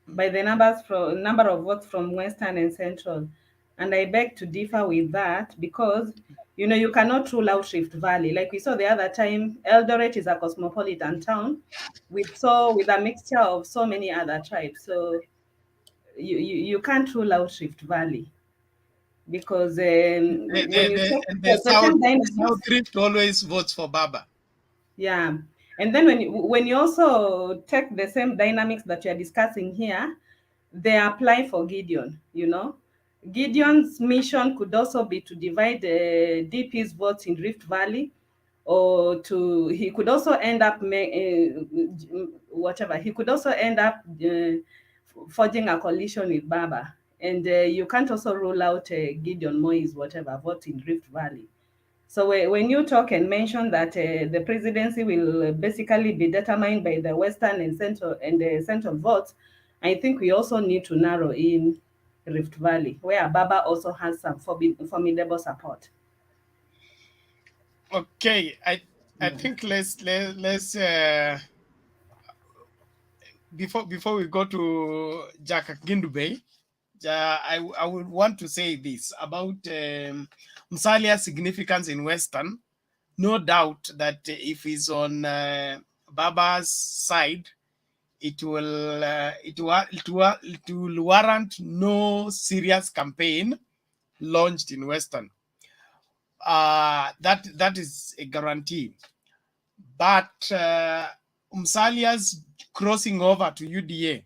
by the number of votes from Western and Central. And I beg to differ with that, because you cannot rule out Rift Valley. Like we saw the other time, Eldoret is a cosmopolitan town with a mixture of so many other tribes. So you can't rule out Rift Valley, because when you check the South Rift always votes for Baba. Yeah, and then when you also take the same dynamics that you're discussing here, they apply for Gideon. Gideon's mission could also be to divide DP's votes in Rift Valley, or he could also end up whatever. He could also end up forging a coalition with Baba, and you can't also rule out Gideon Moi's vote in Rift Valley. So when you talk and mention that the presidency will basically be determined by the Western and the Central votes, I think we also need to narrow in Rift Valley, where Baba also has some formidable support. Okay, I think let's before we go to Jack Gindube, I would want to say this about Musalia's significance in Western. No doubt that if he's on Baba's side, it will warrant no serious campaign launched in Western. That is a guarantee. But Musalia's crossing over to UDA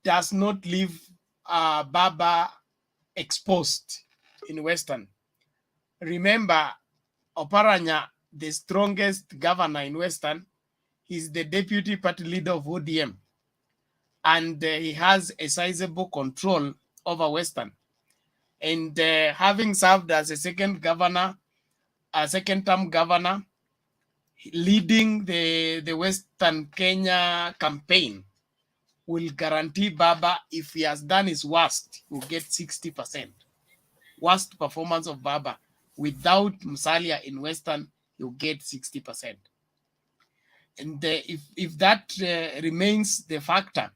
does not leave Baba exposed in Western. Remember, Oparanya, the strongest governor in Western, is the deputy party leader of ODM. And he has a sizable control over Western. And having served as a second-term governor, leading the Western Kenya campaign, will guarantee Baba, if he has done his worst, will get 60%. Worst performance of Baba. Without Musalia in Western, you'll get 60%. And if that remains the factor,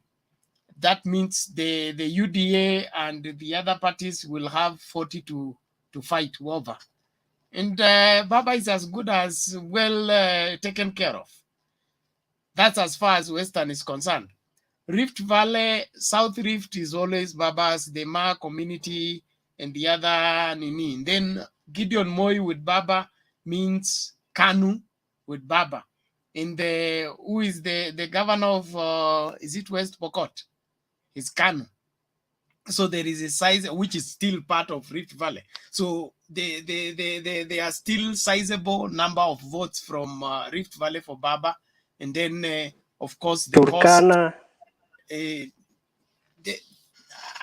that means the UDA and the other parties will have 40 to fight over. And Baba is as good as well taken care of. That's as far as Western is concerned. Rift Valley, South Rift is always Baba's, the Ma community, and the other Nini. Then Gideon Moi with Baba means Kanu with Baba. In the, who is the governor of, is it West Pokot? It's Kanu. So there is a size which is still part of Rift Valley. So they are still sizable number of votes from Rift Valley for Baba. And then, of course, the Turkana. Cost,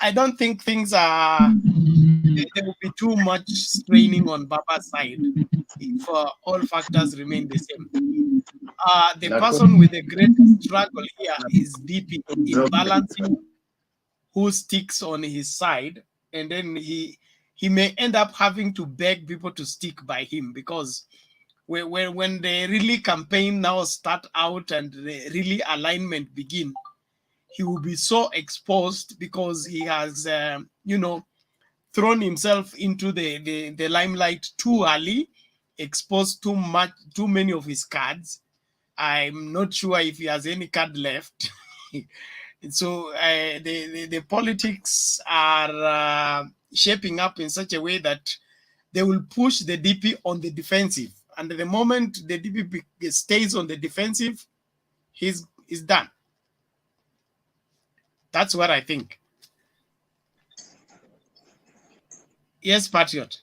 I don't think things are, there will be too much straining on Baba's side if all factors remain the same. The person with the greatest struggle here is DP in balancing who sticks on his side, and then he may end up having to beg people to stick by him, because when the really campaign now start out and the really alignment begin, he will be so exposed because he has, thrown himself into the limelight too early, exposed too many of his cards. I'm not sure if he has any card left. So the politics are shaping up in such a way that they will push the DP on the defensive. And the moment the DP stays on the defensive, he's done. That's what I think. Yes, Patriot.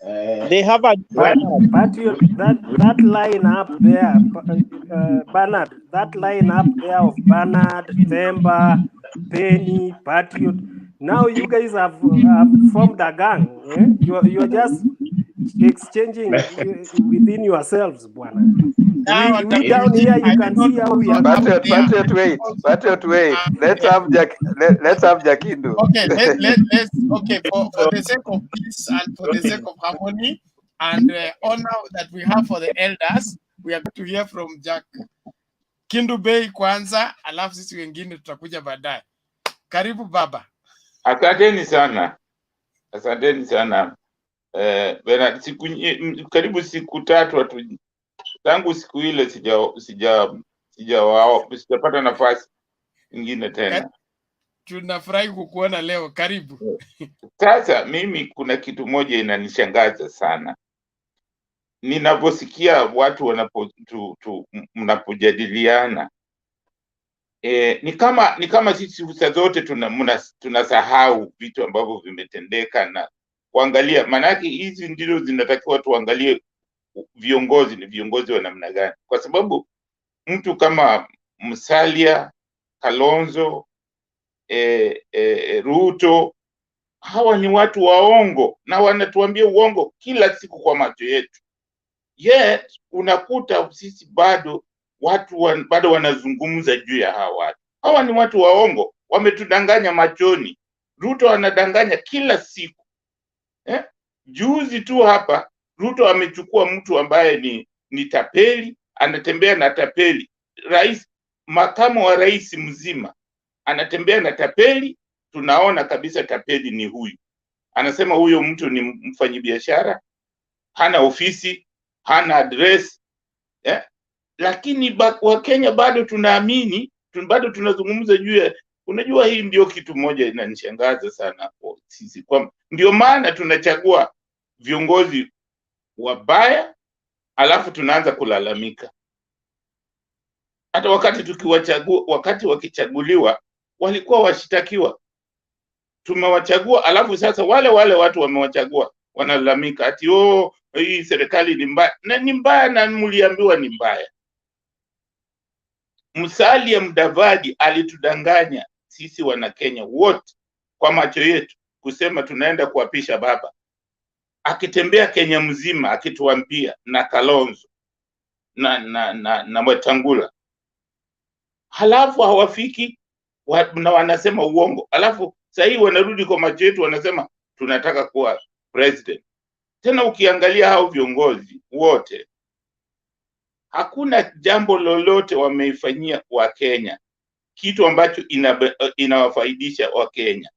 They have a Patriot, that line up there, Bernard, that line up there of Bernard, Themba, Penny, Patriot. Now you guys have formed a gang. Eh? You're just exchanging within yourselves, Bwana. We down here, you can see how we are. Patriot, wait. Let's have Jakindu. Okay, let's okay, for the sake of peace and for the sake of harmony and honor that we have for the elders, we are going to hear from Jack Kindu Bey kwanza, alafu sisi wengine tutakuja baadaye. Karibu baba. Asanteni sana. Karibu siku tatu tangu siku ile sijapata nafasi nyingine tena. Tunafurahi kukuona leo, karibu. Sasa mimi kuna kitu moja inanishangaza sana. Ninaposikia watu mnapojadiliana, ni kama sisi saa zote tunasahau vitu ambavyo vimetendeka na kuangalia, manake hizi ndilo zinatakiwa tuangalie viongozi ni viongozi wa namna gani, kwa sababu mtu kama Musalia, Kalonzo, Ruto, hawa ni watu waongo na wanatuambia uongo kila siku kwa macho yetu. Yet unakuta sisi bado bado wanazungumza juu ya hawa watu. Hawa ni watu waongo, wametudanganya machoni. Ruto anadanganya kila siku. Juzi tu hapa Ruto amechukua mtu ambaye ni tapeli, anatembea na tapeli. Makamu wa rais mzima anatembea na tapeli, tunaona kabisa tapeli ni huyu. Anasema huyo mtu ni mfanyabiashara, hana ofisi, hana address. Lakini Wakenya bado tunaamini, bado tunazungumza juu ya, unajua hii ndio kitu moja inanishangaza sana sisi, kwa ndio maana tunachagua viongozi wabaya alafu tunaanza kulalamika. Hata wakati wakichaguliwa walikuwa washitakiwa. Tumewachagua alafu sasa wale watu wamewachagua wanalalamika ati hii serikali ni mbaya. Na ni mbaya na mliambiwa ni mbaya. Musalia Mudavadi alitudanganya sisi wana Kenya wote kwa macho yetu kusema tunaenda kuapisha baba. Akitembea Kenya mzima akituambia na Kalonzo na Wetangula. Halafu hawafiki na wanasema uongo. Halafu sasa wanarudi kwa macho yetu wanasema tunataka kuwa president. Tena ukiangalia hao viongozi wote, hakuna jambo lolote wameifanyia wa Kenya, kitu ambacho inawafaidisha wa Kenya.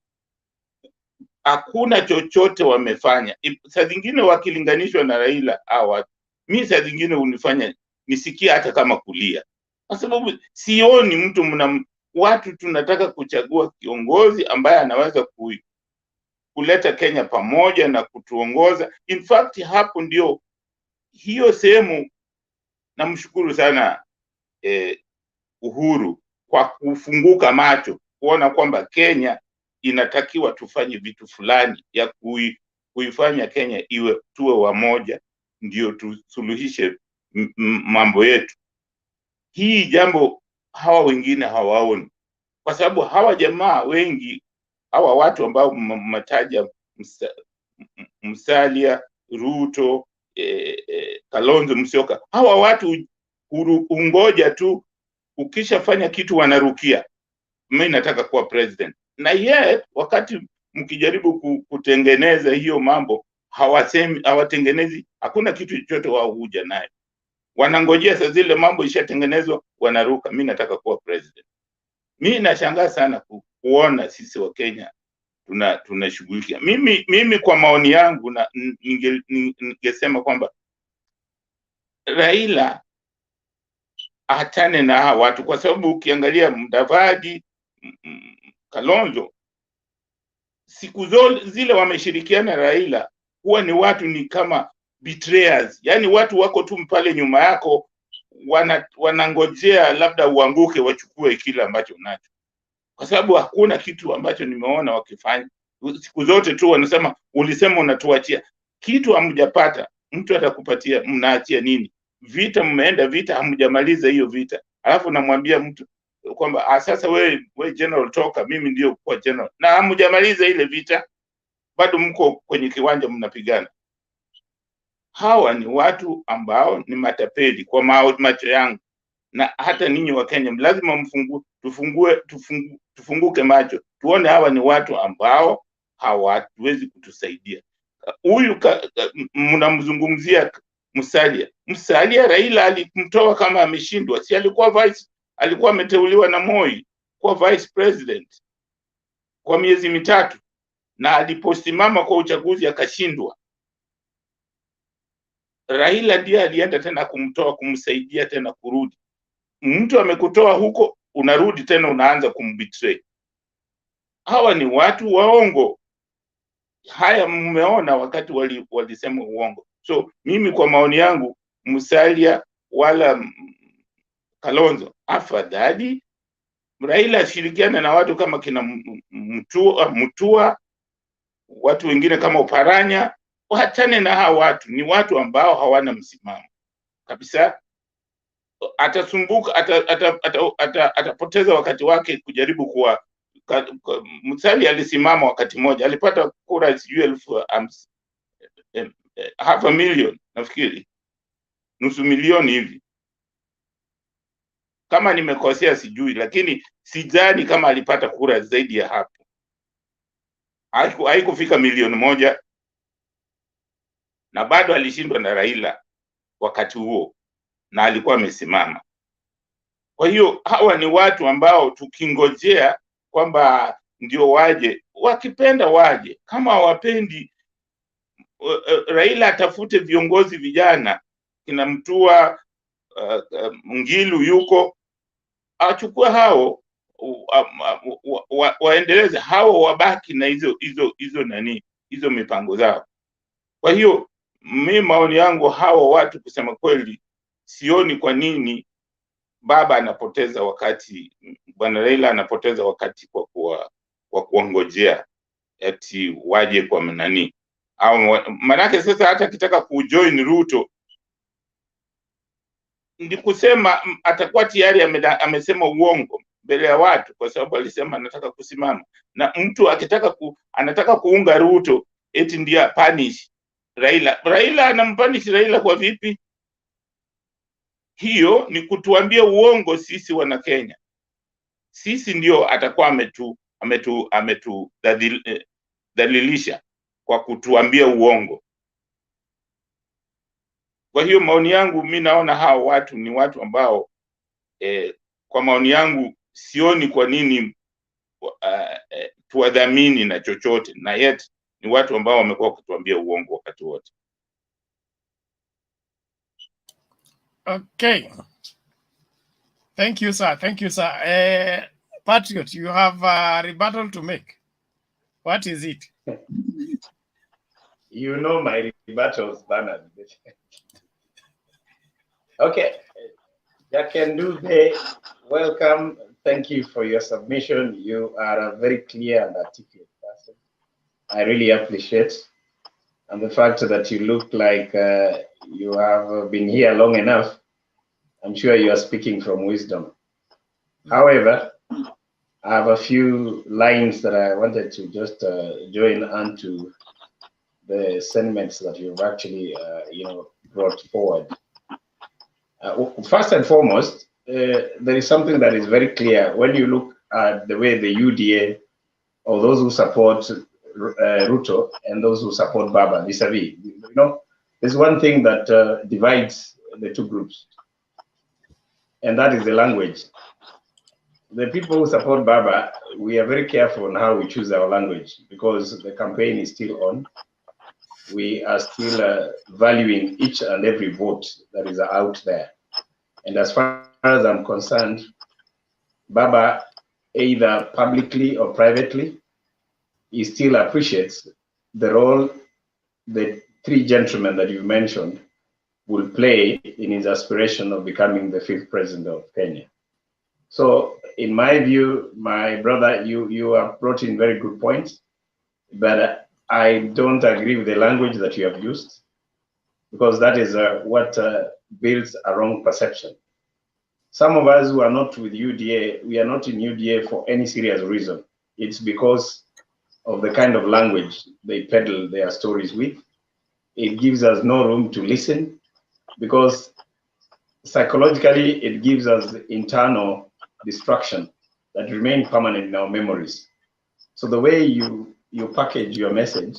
hakuna chochote wamefanya. Saa zingine wakilinganishwa na Raila hawa, mimi saa zingine unifanya nisikia hata kama kulia, kwa sababu sioni mtu watu tunataka kuchagua kiongozi ambaye anaweza kuleta Kenya pamoja na kutuongoza. In fact, hapo ndio hiyo sehemu namshukuru sana Uhuru kwa kufunguka macho kuona kwamba Kenya inatakiwa tufanye vitu fulani ya kuifanya Kenya tuwe wamoja, ndio tusuluhishe mambo yetu. Hii jambo hawa wengine hawaoni, kwa sababu hawa jamaa wengi, hawa watu ambao mmetaja, Musalia, Ruto, Kalonzo Musyoka, hawa watu ungoja tu ukishafanya kitu wanarukia, mimi nataka kuwa president. Na yet wakati mkijaribu kutengeneza hiyo mambo, hawatengenezi, hakuna kitu chochote wao huja naye. Wanangojea saa zile mambo ishatengenezwa wanaruka, mimi nataka kuwa president. Mimi nashangaa sana kuona sisi wa Kenya tunashughulikia. Mimi kwa maoni yangu na ningesema kwamba Raila atane na hawa watu, kwa sababu ukiangalia Mudavadi, Kalonzo, siku zile wameshirikiana Raila, huwa ni watu ni kama betrayals, yani watu wako tu pale nyuma yako, wanangojea labda uanguke wachukue kile ambacho unacho, kwa sababu hakuna kitu ambacho nimeona wakifanya. Siku zote tu wanasema ulisema unatuachia kitu, hamjapata. Mtu atakupatia, mnaachia nini? Vita, mmeenda vita, hamjamaliza hiyo vita, alafu namwambia mtu kwamba sasa we general toka, mimi ndio kwa general, na hamjamaliza ile vita, bado mko kwenye kiwanja mnapigana. Hawa ni watu ambao ni matapeli kwa macho yangu, na hata ninyi wa Kenya lazima tufunguke macho, tuone hawa ni watu ambao hawatuwezi kutusaidia. Huyu mnamzungumzia Musalia, Raila alimtoa kama ameshindwa, si alikuwa ameteuliwa na Moi kuwa vice president kwa miezi mitatu, na aliposimama kwa uchaguzi akashindwa. Raila ndiye alienda tena kumtoa, kumsaidia tena kurudi. Mtu amekutoa huko, unarudi tena unaanza kumbetray. Hawa ni watu waongo. Haya mmeona wakati walisema uongo. So mimi kwa maoni yangu, Musalia wala Kalonzo, afadhali Raila ashirikiane na watu kama kina Mutua, watu wengine kama Oparanya, waachane na hawa watu. Ni watu ambao hawana msimamo kabisa. Atasumbuka, atapoteza wakati wake kujaribu kuwa. Musalia alisimama wakati moja, alipata kura sijui 500,000, nafikiri 500,000 hivi, kama nimekosea sijui, lakini sidhani kama alipata kura zaidi ya hapo. Haikufika 1,000,000, na bado alishindwa na Raila wakati huo, na alikuwa amesimama. Kwa hiyo hawa ni watu ambao tukingojea kwamba ndio waje, wakipenda waje, kama hawapendi Raila atafute viongozi vijana, kina Mutua, Ngilu yuko, achukue hao, waendeleze hao, wabaki na hizo mipango zao. Kwa hiyo mimi maoni yangu, hawa watu kusema kweli sioni kwa nini baba anapoteza wakati, bwana Raila anapoteza wakati kwa kuongojea eti waje kwa nani. Au manake sasa hata kitaka kujoin Ruto, ndi kusema atakuwa tayari amesema uongo mbele ya watu, kwa sababu alisema anataka kusimama. Na mtu akitaka anataka kuunga Ruto eti ndia punish Raila. Raila anampunish Raila kwa vipi? Hiyo ni kutuambia uongo sisi wana Kenya. Sisi ndio atakuwa dalilisha kwa kutuambia uongo. Kwa hiyo maoni yangu, mimi naona hao watu ni watu ambao kwa maoni yangu sioni kwa nini tuwadhamini na chochote, na yet ni watu ambao wamekuwa wakituambia uongo wakati wote. Okay. Thank you, sir. Thank you, sir. Patriot, you have a rebuttal to make. What is it? You know my rebuttals, Bernard. Okay. Jack and Dube, welcome. Thank you for your submission. You are a very clear and articulate person. I really appreciate. And the fact that you look like you have been here long enough, I'm sure you are speaking from wisdom. However, I have a few lines that I wanted to just join onto the sentiments that you've actually, brought forward. First and foremost, there is something that is very clear when you look at the way the UDA or those who support Ruto and those who support Baba vis-a-vis. There's one thing that divides the two groups, and that is the language. The people who support Baba, we are very careful on how we choose our language because the campaign is still on. We are still valuing each and every vote that is out there. And as far as I'm concerned, Baba, either publicly or privately, he still appreciates the role the three gentlemen that you mentioned will play in his aspiration of becoming the 5th president of Kenya. So in my view, my brother, you have brought in very good points, but I don't agree with the language that you have used because that is what builds a wrong perception. Some of us who are not with UDA, we are not in UDA for any serious reason. It's because of the kind of language they peddle their stories with. It gives us no room to listen because psychologically it gives us internal destruction that remain permanent in our memories. So the way you package your message,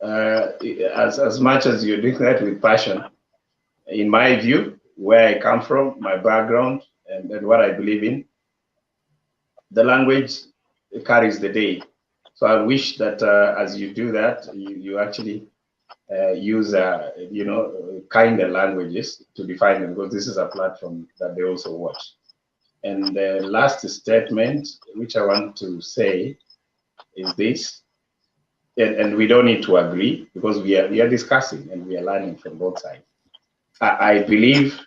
as much as you're doing that with passion, in my view, where I come from, my background, and what I believe in, the language carries the day. So I wish that as you do that, you actually use kinder languages to define them, because this is a platform that they also watch. And the last statement, which I want to say, is this, and we don't need to agree because we are discussing and we are learning from both sides. I believe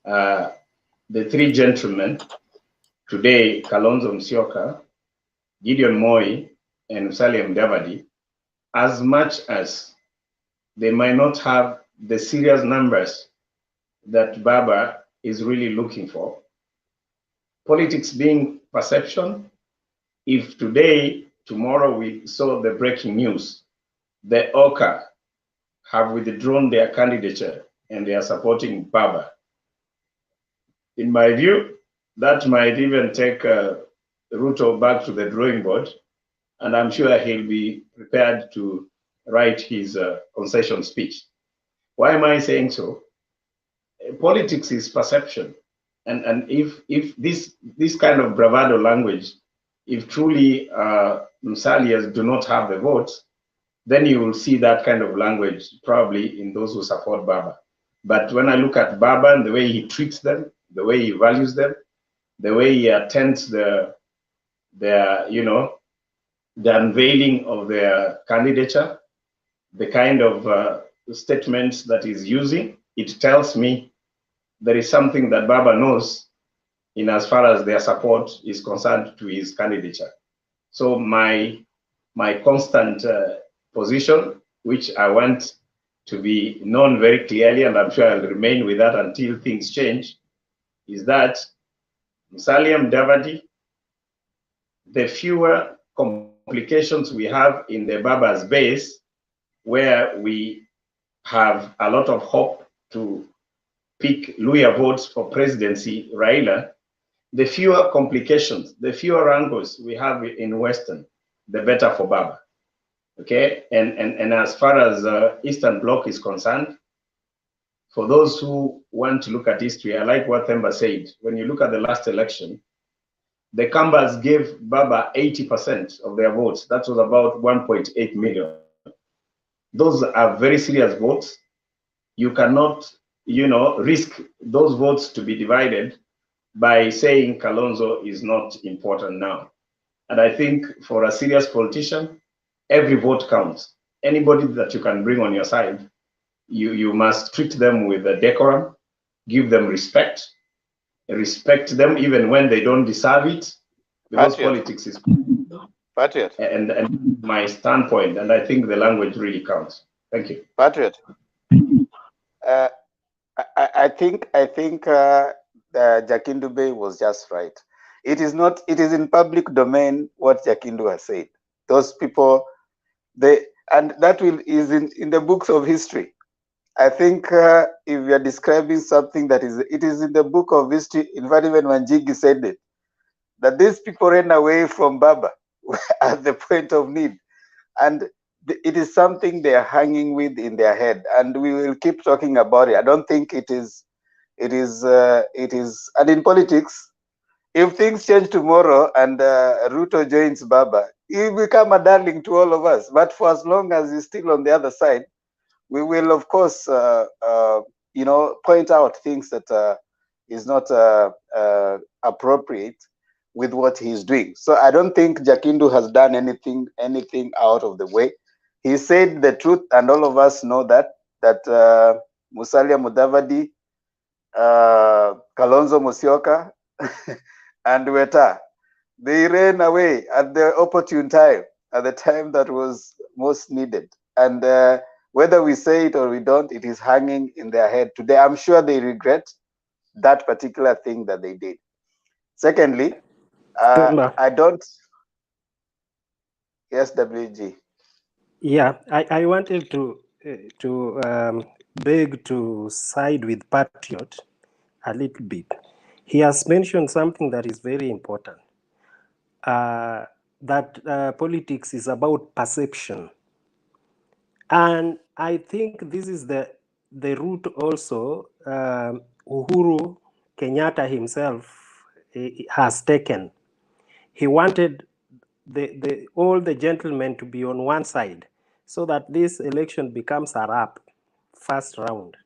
the three gentlemen today, Kalonzo Musyoka, Gideon Moi, and Musalia Mudavadi, as much as they might not have the serious numbers that Baba is really looking for, politics being perception, if today, tomorrow we saw the breaking news, the OCA have withdrawn their candidature and they are supporting Baba, in my view, that might even take Ruto back to the drawing board, and I'm sure he'll be prepared to write his concession speech. Why am I saying so? Politics is perception, and if this kind of bravado language, if truly Musalias do not have the votes, then you will see that kind of language probably in those who support Baba. But when I look at Baba and the way he treats them, the way he values them, the way he attends the unveiling of their candidature, the kind of statements that he's using, it tells me there is something that Baba knows in as far as their support is concerned to his candidature. So my constant position, which I want to be known very clearly, and I'm sure I'll remain with that until things change, is that Musalia Mudavadi, the fewer complications we have in the Baba's base, where we have a lot of hope to pick Luya votes for presidency, Raila, the fewer complications, the fewer angles we have in Western, the better for Baba. Okay, and as far as Eastern Bloc is concerned, for those who want to look at history, I like what Themba said. When you look at the last election, The Kambas gave Baba 80% of their votes. That was about 1.8 million. Those are very serious votes. You cannot, risk those votes to be divided by saying Kalonzo is not important now. And I think for a serious politician, every vote counts. Anybody that you can bring on your side, you must treat them with a decorum, give them respect them even when they don't deserve it, because politics is Patriot. And my standpoint, and I think the language really counts. Thank you. Patriot. I think Jakindu Bey was just right. It is in public domain what Jakindu has said. Those people, and that is in the books of history. I think if you are describing something it is in the book of history. In fact, even when Jigi said it, that these people ran away from Baba at the point of need, and it is something they are hanging with in their head, and we will keep talking about it. I don't think it is, and in politics, if things change tomorrow and Ruto joins Baba, he will become a darling to all of us. But for as long as he's still on the other side, we will, of course, point out things that is not appropriate with what he's doing. So I don't think Jakindu has done anything out of the way. He said the truth, and all of us know that Musalia Mudavadi, Kalonzo Musyoka, and Weta, they ran away at the opportune time, at the time that was most needed. And whether we say it or we don't, it is hanging in their head today. I'm sure they regret that particular thing that they did. Secondly, I don't. Yes, WG. Yeah, I wanted to beg to side with Patriot a little bit. He has mentioned something that is very important. That politics is about perception, and I think this is the route also Uhuru Kenyatta himself has taken. He wanted all the gentlemen to be on one side, so that this election becomes a wrap, first round.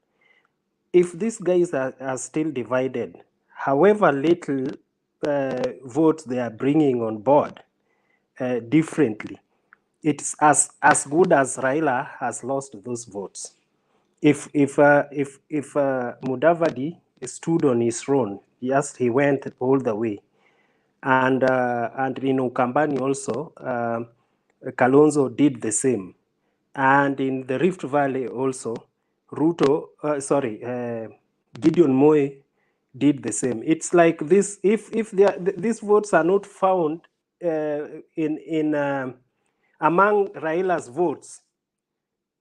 If these guys are still divided, however little votes they are bringing on board differently, it's as good as Raila has lost those votes. If Mudavadi stood on his throne, yes, he went all the way, and in Ukambani also, Kalonzo did the same, and in the Rift Valley also, Gideon Moi did the same. It's like this: if these votes are not found among Raila's votes,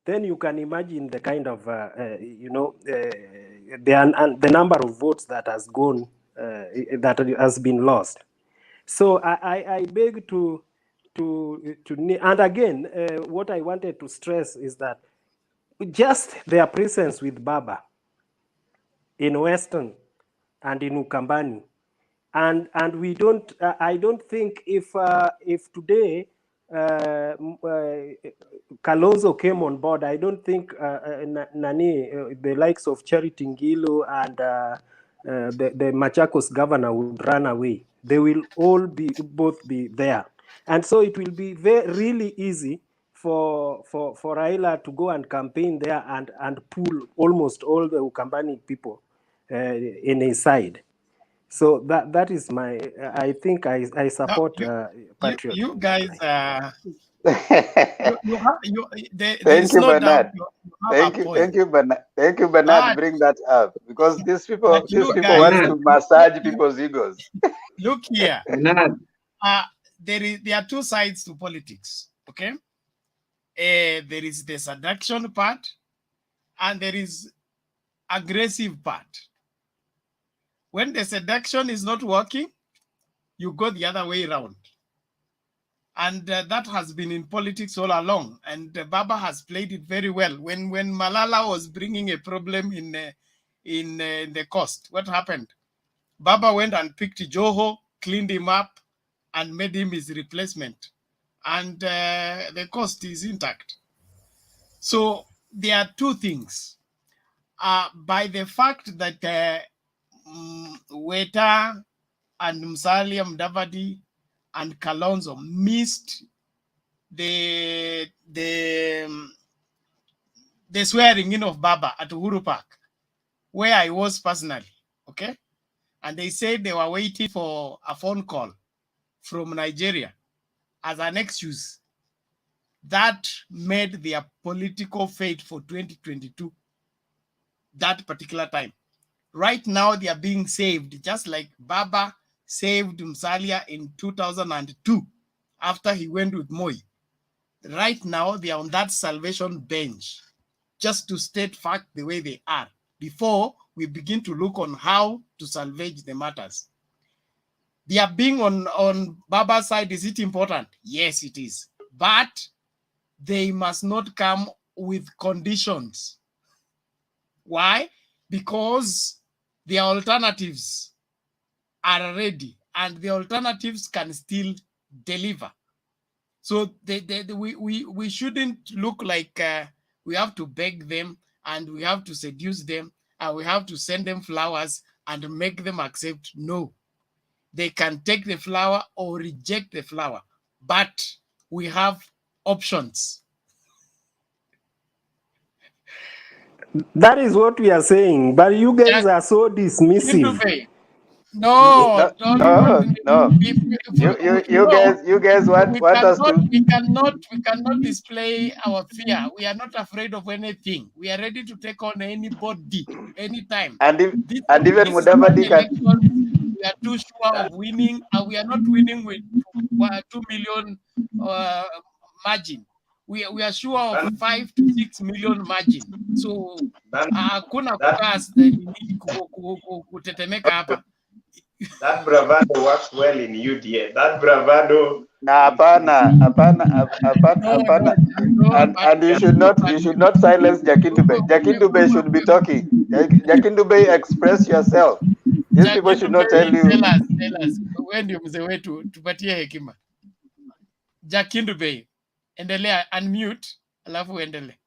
then you can imagine the kind of the number of votes that has gone, that has been lost. So I beg to and again, what I wanted to stress is that just their presence with Baba in Western and in Ukambani, and we don't. I don't think if today Kalonzo came on board, I don't think the likes of Charity Ngilu and the Machakos governor would run away. They will all both be there, and so it will be really easy for Raila to go and campaign there and pull almost all the Ukambani people in his side. So that is my. I think I support Patriot. You guys. Thank you, Bernard. Thank you, Bernard. Thank you, Bernard. Bring that up, because these people want to massage people's egos. Look here. There are two sides to politics. Okay. There is the seduction part, and there is aggressive part. When the seduction is not working, you go the other way around. And that has been in politics all along. And Baba has played it very well. When Malala was bringing a problem in the coast, what happened? Baba went and picked Joho cleaned him up and made him his replacement. And the cost is intact. So there are two things. By the fact that Weta and Musalia Mudavadi and Kalonzo missed the swearing in of Baba at Uhuru Park, where I was personally, okay? And they said they were waiting for a phone call from Nigeria as an excuse. That made their political fate for 2022, that particular time. Right now, they are being saved, just like Baba saved Musalia in 2002 after he went with Moi. Right now, they are on that salvation bench, just to state fact the way they are, before we begin to look on how to salvage the matters. Their being on Baba's side, is it important? Yes, it is. But they must not come with conditions. Why? Because the alternatives are ready and the alternatives can still deliver. So we shouldn't look like we have to beg them and we have to seduce them and we have to send them flowers and make them accept. No, they can take the flower or reject the flower, but we have options. That is what we are saying, but you guys are so dismissive. No, no. You guys want us to. We cannot display our fear. We are not afraid of anything. We are ready to take on anybody, anytime. And even Mudavadi can. We are too sure of winning, and we are not winning with 2 million margin. We are sure of 5 to 6 million margin. So hakuna kutetemeka hapa. That bravado works well in UDA. That bravado. Hapana. And you should not silence Jakindube. Jakindube should be talking. Jakindube, express yourself. These people should not tell you. Tell us. When ndio mzee wetu tupatie hekima. Jakindube, endelea, unmute, alafu endelee.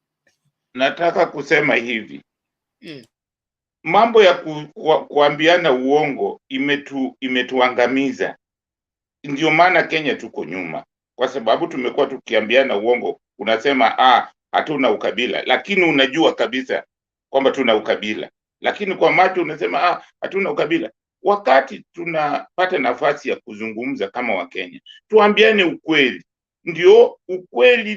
Nataka kusema hivi. Yeah. Mambo ya kuambiana uongo imetuangamiza. Ndio maana Kenya tuko nyuma, kwa sababu tumekuwa tukiambiana uongo. Unasema hatuna ukabila, lakini unajua kabisa kwamba tuna ukabila, lakini kwa macho unasema hatuna ukabila. Wakati tunapata nafasi ya kuzungumza kama Wakenya, tuambiane ukweli. Ndio ukweli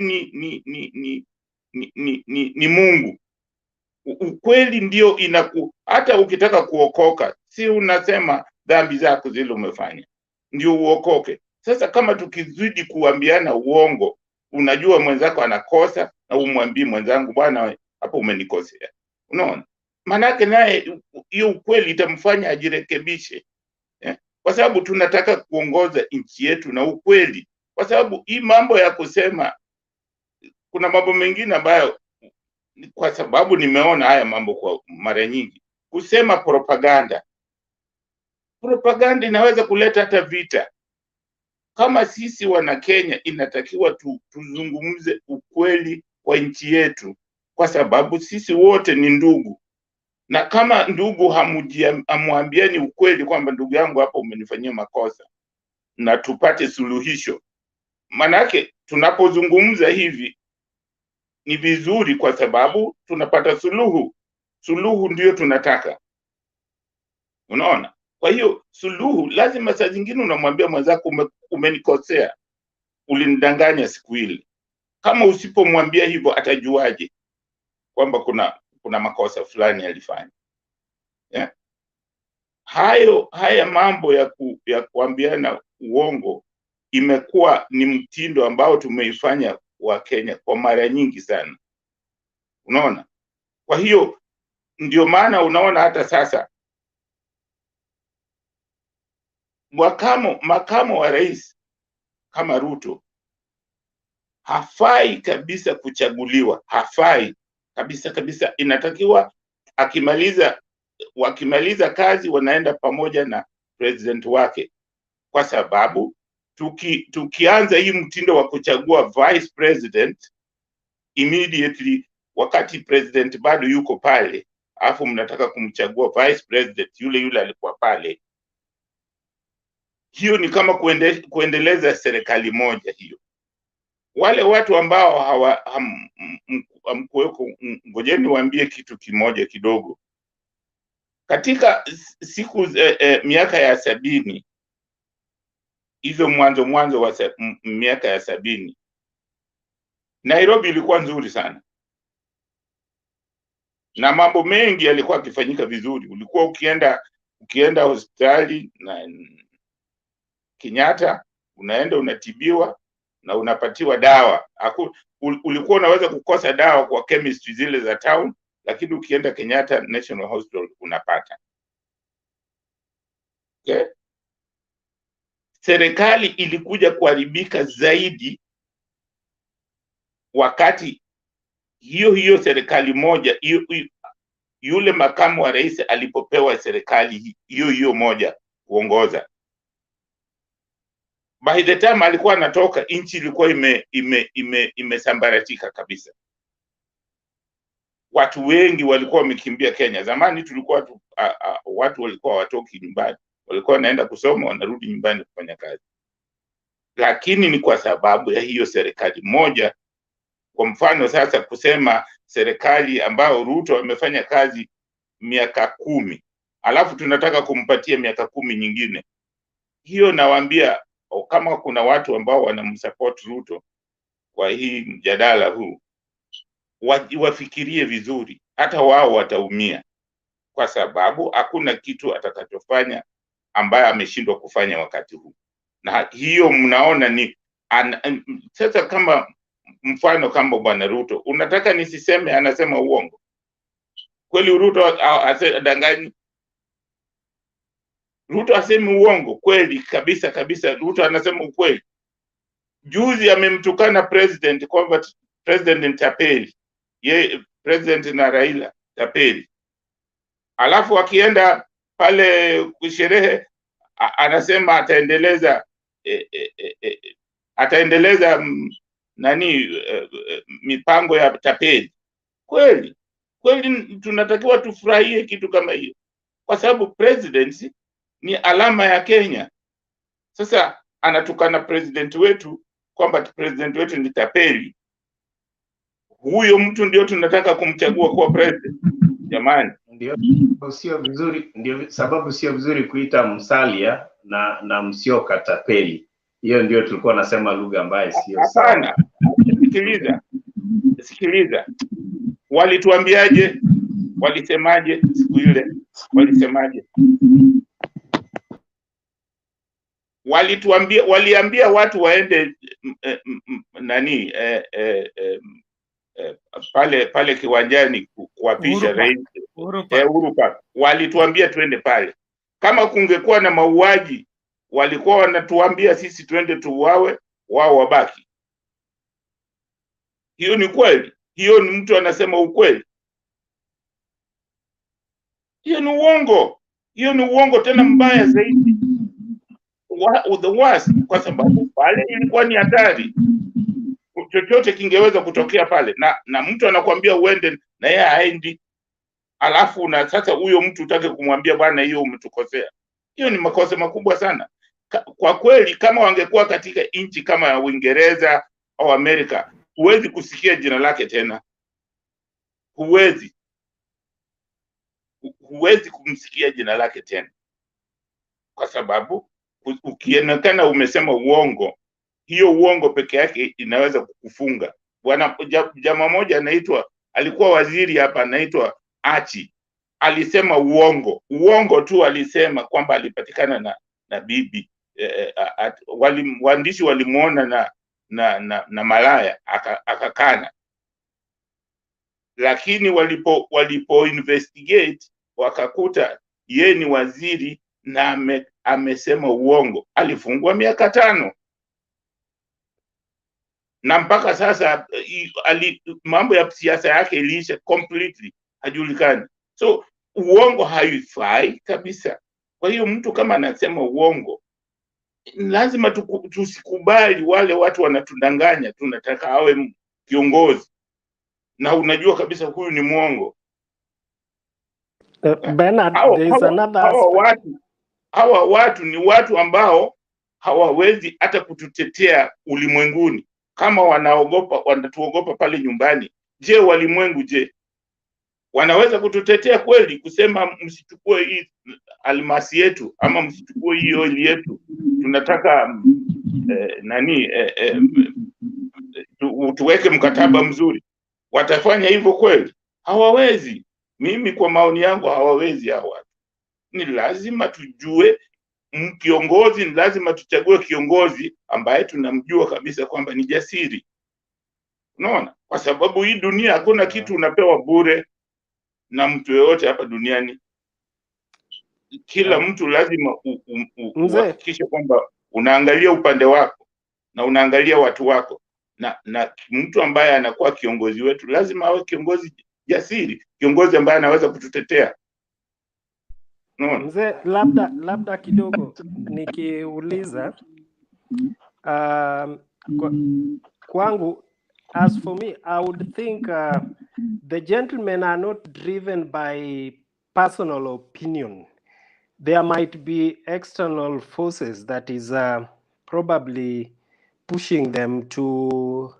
ni Mungu. Ukweli ndio hata ukitaka kuokoka, si unasema dhambi zako zile umefanya ndio uokoke. Sasa kama tukizidi kuambiana uongo, unajua mwenzako anakosa na umwambie mwenzangu, bwana hapo umenikosea. Unaona? Manake naye hiyo ukweli itamfanya ajirekebishe. Kwa sababu tunataka kuongoza nchi yetu na ukweli. Kwa sababu hii mambo ya kusema, kuna mambo mengine ambayo, kwa sababu nimeona haya mambo kwa mara nyingi, kusema propaganda inaweza kuleta hata vita. Kama sisi wana Kenya inatakiwa tuzungumze ukweli wa nchi yetu, kwa sababu sisi wote ni ndugu. Na kama ndugu hamuambiani ukweli kwamba ndugu yangu hapa umenifanyia makosa, na tupate suluhisho. Manake tunapozungumza hivi ni vizuri, kwa sababu tunapata suluhu. Suluhu ndio tunataka. Unaona? Kwa hiyo suluhu lazima saa zingine unamwambia mwenzako umenikosea, ulinidanganya siku ile. Kama usipomwambia hivyo atajuaje kwamba kuna makosa fulani alifanya? Yeah? Haya mambo ya kuambiana uongo imekuwa ni mtindo ambao tumeifanya wa Kenya kwa mara nyingi sana. Unaona? Kwa hiyo ndio maana unaona hata sasa makamo wa rais kama Ruto hafai kabisa kuchaguliwa, hafai kabisa. Inatakiwa wakimaliza kazi wanaenda pamoja na president wake, kwa sababu tukianza hii mtindo wa kuchagua vice president immediately wakati president bado yuko pale, afu mnataka kumchagua vice president yule alikuwa pale, hiyo ni kama kuendeleza serikali moja hiyo. Wale watu ambao hamkuweko, ngojeni waambie kitu kimoja kidogo. Katika siku miaka ya 70, hizo mwanzo wa miaka ya 70, Nairobi ilikuwa nzuri sana na mambo mengi yalikuwa yakifanyika vizuri. Ulikuwa ukienda hospitali na Kenyatta, unaenda unatibiwa na unapatiwa dawa. Ulikuwa unaweza kukosa dawa kwa chemistry zile za town, lakini ukienda Kenyatta National Hospital unapata. Okay? Serikali ilikuja kuharibika zaidi wakati hiyo serikali moja, yule makamu wa rais alipopewa serikali hiyo moja kuongoza. By the time alikuwa anatoka, nchi ilikuwa imesambaratika kabisa. Watu wengi walikuwa wamekimbia Kenya. Zamani tulikuwa watu walikuwa watoki nyumbani, walikuwa wanaenda kusoma, wanarudi nyumbani kufanya kazi. Lakini ni kwa sababu ya hiyo serikali moja. Kwa mfano sasa kusema serikali ambao Ruto amefanya kazi miaka 10, alafu tunataka kumpatia miaka 10 nyingine. Hiyo nawaambia, kama kuna watu ambao wanamsupport Ruto kwa hii mjadala huu, wafikirie vizuri, hata wao wataumia, kwa sababu hakuna kitu atakachofanya ambaye ameshindwa kufanya wakati huu. Na hiyo mnaona ni sasa, kama mfano kama bwana Ruto, unataka nisiseme anasema uongo? Kweli Ruto adanganyi? Ruto asemi uongo? Kweli kabisa Ruto anasema ukweli. Juzi amemtukana president kwamba president ni tapeli, ye president na Raila tapeli. Alafu akienda pale kusherehe anasema ataendeleza mipango ya tapeli. Kweli tunatakiwa tufurahie kitu kama hiyo, kwa sababu presidency ni alama ya Kenya. Sasa anatukana president wetu kwamba president wetu ni tapeli. Huyo mtu ndio tunataka kumchagua kuwa president? Jamani, ndio sababu sio vizuri kuita Musalia na Musyoka tapeli. Hiyo ndio tulikuwa nasema lugha ambayo sio sawa. Hapana, sikiliza. Walituambiaje? Walisemaje siku ile? Waliambia watu waende pale kiwanjani kuapisha rais Uhuru Park. Walituambia twende pale. Kama kungekuwa na mauaji, walikuwa wanatuambia sisi twende tuuawe, wao wabaki. Hiyo ni kweli? Hiyo ni mtu anasema ukweli? Hiyo ni uongo. Hiyo ni uongo tena mbaya zaidi. The worst, kwa sababu pale ilikuwa ni hatari. Chochote kingeweza kutokea pale, na mtu anakuambia uende na yeye haendi. Alafu na sasa huyo mtu utake kumwambia bwana, hiyo umetukosea. Hiyo ni makosa makubwa sana. Kwa kweli, kama wangekuwa katika nchi kama ya Uingereza au Amerika, huwezi kusikia jina lake tena. Huwezi kumsikia jina lake tena, kwa sababu ukionekana umesema uongo, hiyo uongo peke yake inaweza kukufunga. Bwana jamaa moja alikuwa waziri hapa, anaitwa Achi, alisema uongo tu. Alisema kwamba alipatikana na bibi, waandishi walimuona na malaya, akakana. Lakini walipo investigate wakakuta ye ni waziri na amesema uongo, alifungwa miaka 5. Na mpaka sasa mambo ya siasa yake iliisha completely, hajulikani. So uongo haifai kabisa. Kwa hiyo mtu kama anasema uongo, lazima tusikubali wale watu wanatudanganya, tunataka awe kiongozi na unajua kabisa huyu ni mwongo. Bernard, there is another aspect. Hawa watu ni watu ambao hawawezi hata kututetea ulimwenguni. Kama wanatuogopa pale nyumbani, je, walimwengu je? Wanaweza kututetea kweli, kusema msichukue hii almasi yetu ama msichukue hii oil yetu, tunataka tuweke mkataba mzuri? Watafanya hivyo kweli? Hawawezi. Mimi kwa maoni yangu hawawezi hawa. Ni lazima tujue kiongozi, ni lazima tuchague kiongozi ambaye tunamjua kabisa kwamba ni jasiri. Unaona? Kwa sababu hii dunia hakuna kitu unapewa bure na mtu yeyote hapa duniani. Kila mtu lazima uhakikishe kwamba unaangalia upande wako na unaangalia watu wako, na mtu ambaye anakuwa kiongozi wetu lazima awe kiongozi jasiri, kiongozi ambaye anaweza kututetea. Mzee, labda kidogo nikiuliza, kwangu, as for me, I would think the gentlemen are not driven by personal opinion. There might be external forces that is probably pushing them to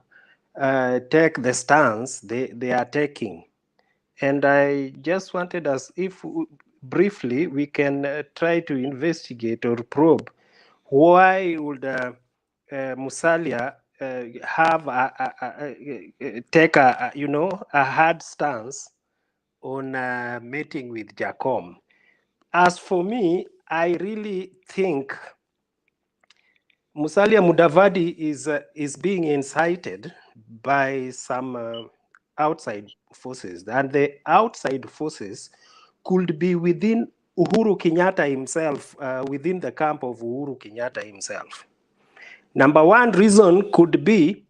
take the stance they are taking. And I just wanted us, if briefly we can try to investigate or probe why would Musalia have take a hard stance on meeting with Jacom. As for me, I really think Musalia Mudavadi is being incited by some outside forces, and the outside forces could be within Uhuru Kenyatta himself, within the camp of Uhuru Kenyatta himself. Number one reason could be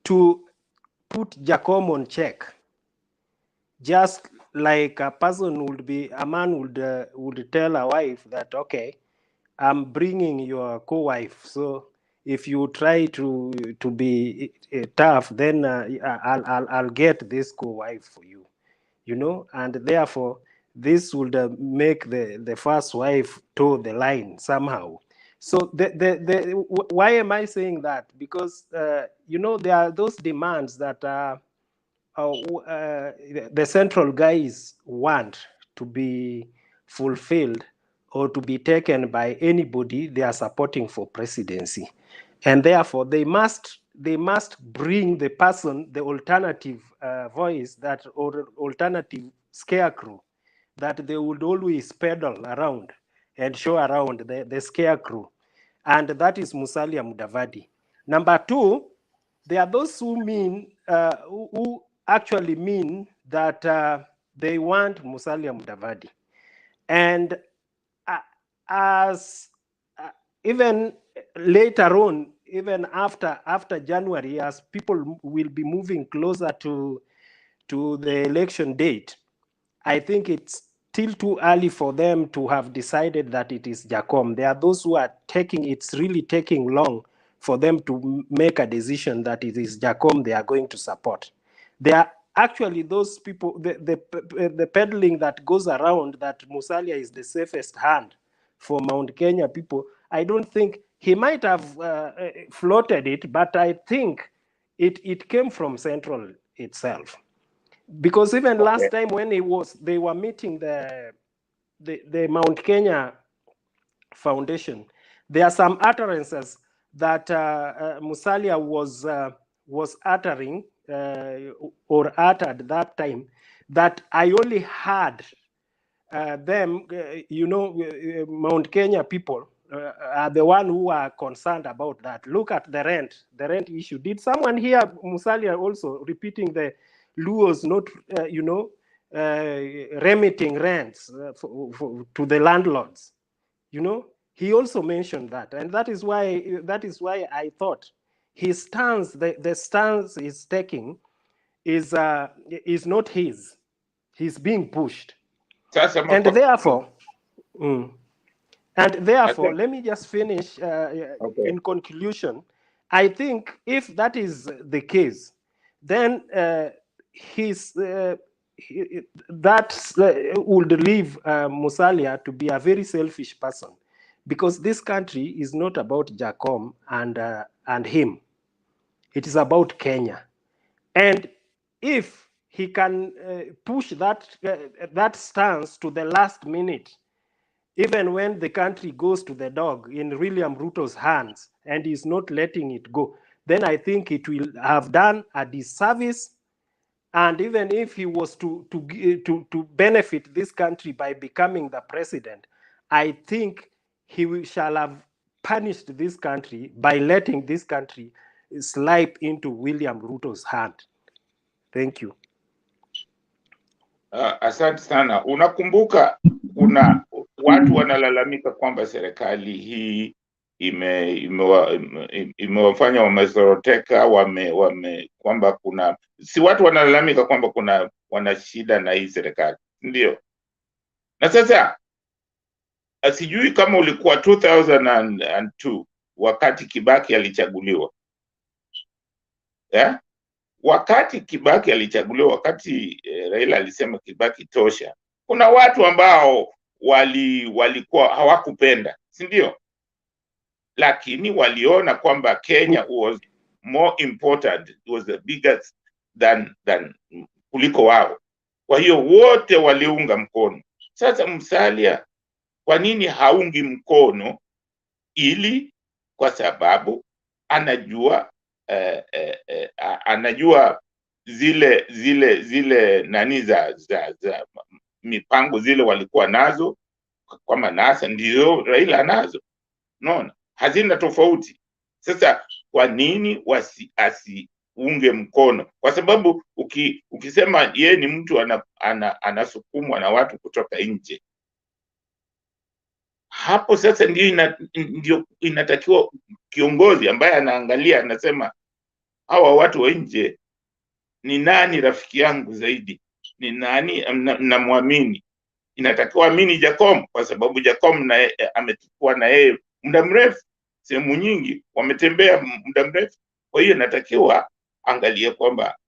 to put Jacom on check, just like a man would tell a wife that, okay, I'm bringing your co-wife, so if you try to be tough, then I'll get this co-wife for you, and therefore this would make the first wife toe the line somehow. So why am I saying that? Because there are those demands that the central guys want to be fulfilled or to be taken by anybody they are supporting for presidency, and therefore they must bring the person, the alternative voice, that or alternative scarecrow that they would always peddle around and show around, the scarecrow, and that is Musalia Mudavadi. Number two, there are those who actually mean that they want Musalia Mudavadi, and as even later on, even after January, as people will be moving closer to the election date, I think it's still too early for them to have decided that it is Jacom. There are those who are it's really taking long for them to make a decision that it is Jacom they are going to support. There are actually those people, the peddling that goes around that Musalia is the safest hand for Mount Kenya people. I don't think he might have floated it, but I think it came from Central itself. Because even last time when they were meeting the Mount Kenya Foundation, there are some utterances that Musalia was uttering or uttered that time that I only heard them, Mount Kenya people are the one who are concerned about that. Look at the rent issue. Did someone hear Musalia also repeating the Luos not, remitting rents to the landlords? He also mentioned that, and that is why I thought his stance, the stance he's taking, is not his. He's being pushed, and therefore, And therefore, let me just finish in conclusion. I think if that is the case, then that would leave Musalia to be a very selfish person, because this country is not about Jacom and him. It is about Kenya. And if he can push that stance to the last minute, even when the country goes to the dog in William Ruto's hands and is not letting it go, then I think it will have done a disservice. And even if he was to benefit this country by becoming the president, I think he shall have punished this country by letting this country slip into William Ruto's hand. Thank you. Asante sana. Unakumbuka kuna watu wanalalamika kwamba serikali hii imewafanya wamezoroteka, kwamba kuna si watu wanalalamika kwamba wana shida na hii serikali, ndio? Na sasa sijui kama ulikuwa 2002 wakati Kibaki alichaguliwa, yeah? Wakati Kibaki alichaguliwa, wakati Raila alisema Kibaki tosha, kuna watu ambao walikuwa hawakupenda, si ndio? Lakini waliona kwamba Kenya was more important, it was the biggest than kuliko wao. Kwa hiyo wote waliunga mkono. Sasa Musalia, kwa nini haungi mkono? Kwa sababu anajua anajua zile nani za mipango zile walikuwa nazo, kwamba NASA ndio Raila nazo, unaona hazina tofauti. Sasa kwa nini asiunge mkono? Kwa sababu ukisema yeye ni mtu anasukumwa na watu kutoka nje, hapo sasa ndio inatakiwa kiongozi ambaye anaangalia, anasema hawa watu wa nje, ni nani rafiki yangu zaidi, ni nani namwamini. Inatakiwa amini Jacom, kwa sababu Jacom amechukua na yeye muda mrefu, sehemu nyingi wametembea muda mrefu. Kwa hiyo inatakiwa angalie kwamba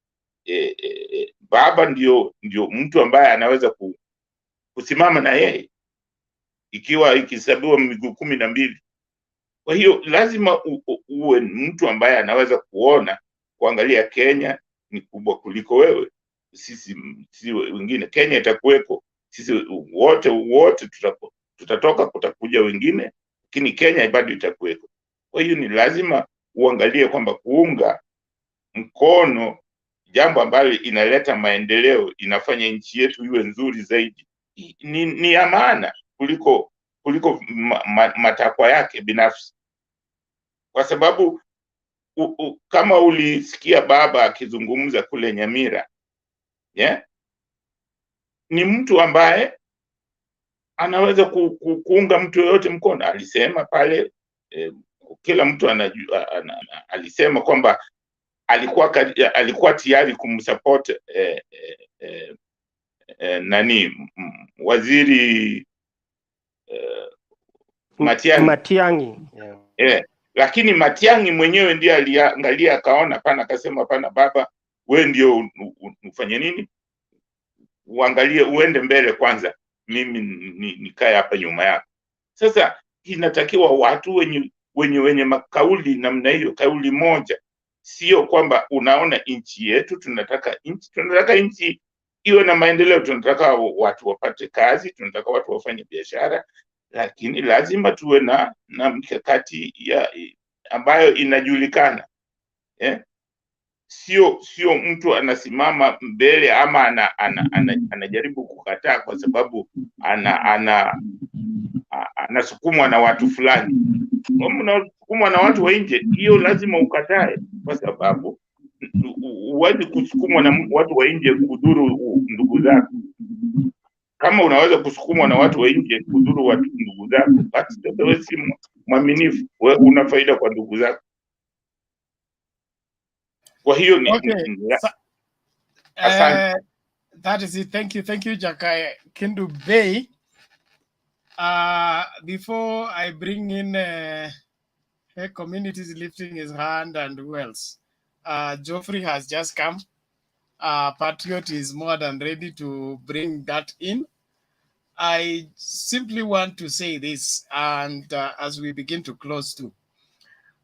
baba ndio mtu ambaye anaweza kusimama na yeye, ikiwa ikisabiwa miguu 12. Kwa hiyo lazima uwe mtu ambaye anaweza kuangalia Kenya ni kubwa kuliko wewe, sisi wengine. Kenya itakuweko, sisi wote tutatoka, kutakuja wengine, lakini Kenya bado itakuweko. Kwa hiyo ni lazima uangalie kwamba kuunga mkono jambo ambalo inaleta maendeleo, inafanya nchi yetu iwe nzuri zaidi, ni ya maana kuliko matakwa yake binafsi. Kwa sababu kama ulisikia baba akizungumza kule Nyamira, yeah? Ni mtu ambaye anaweza kuunga mtu yoyote mkono. Alisema pale kila mtu anajua, alisema kwamba alikuwa tayari kumsupport waziri Matiang'i. Yeah. Lakini Matiang'i mwenyewe ndiye aliangalia akaona pana, akasema pana baba, wewe ndio ufanye nini, uangalie uende mbele kwanza, mimi nikae hapa nyuma yako. Sasa inatakiwa watu wenye makauli namna hiyo, kauli moja. Sio kwamba unaona nchi yetu, tunataka nchi iwe na maendeleo, tunataka watu wapate kazi, tunataka watu wafanye biashara, lakini lazima tuwe na mikakati ambayo inajulikana, yeah? Sio mtu anasimama mbele ama anajaribu kukataa kwa sababu anasukumwa na watu fulani. Kama unasukumwa na watu wa nje, hiyo lazima ukatae, kwa sababu huwezi kusukumwa na watu wa nje kudhuru ndugu zako. Kama unaweza kusukumwa na watu wa nje kudhuru ndugu zako, basi wewe si mwaminifu, wewe una faida kwa ndugu zako. Kwa hiyo that is it. Thank you Jakaya Kindu Bay. Before I bring in communities lifting his hand and who else? Geoffrey has just come. Patriot is more than ready to bring that in. I simply want to say this, and as we begin to close too,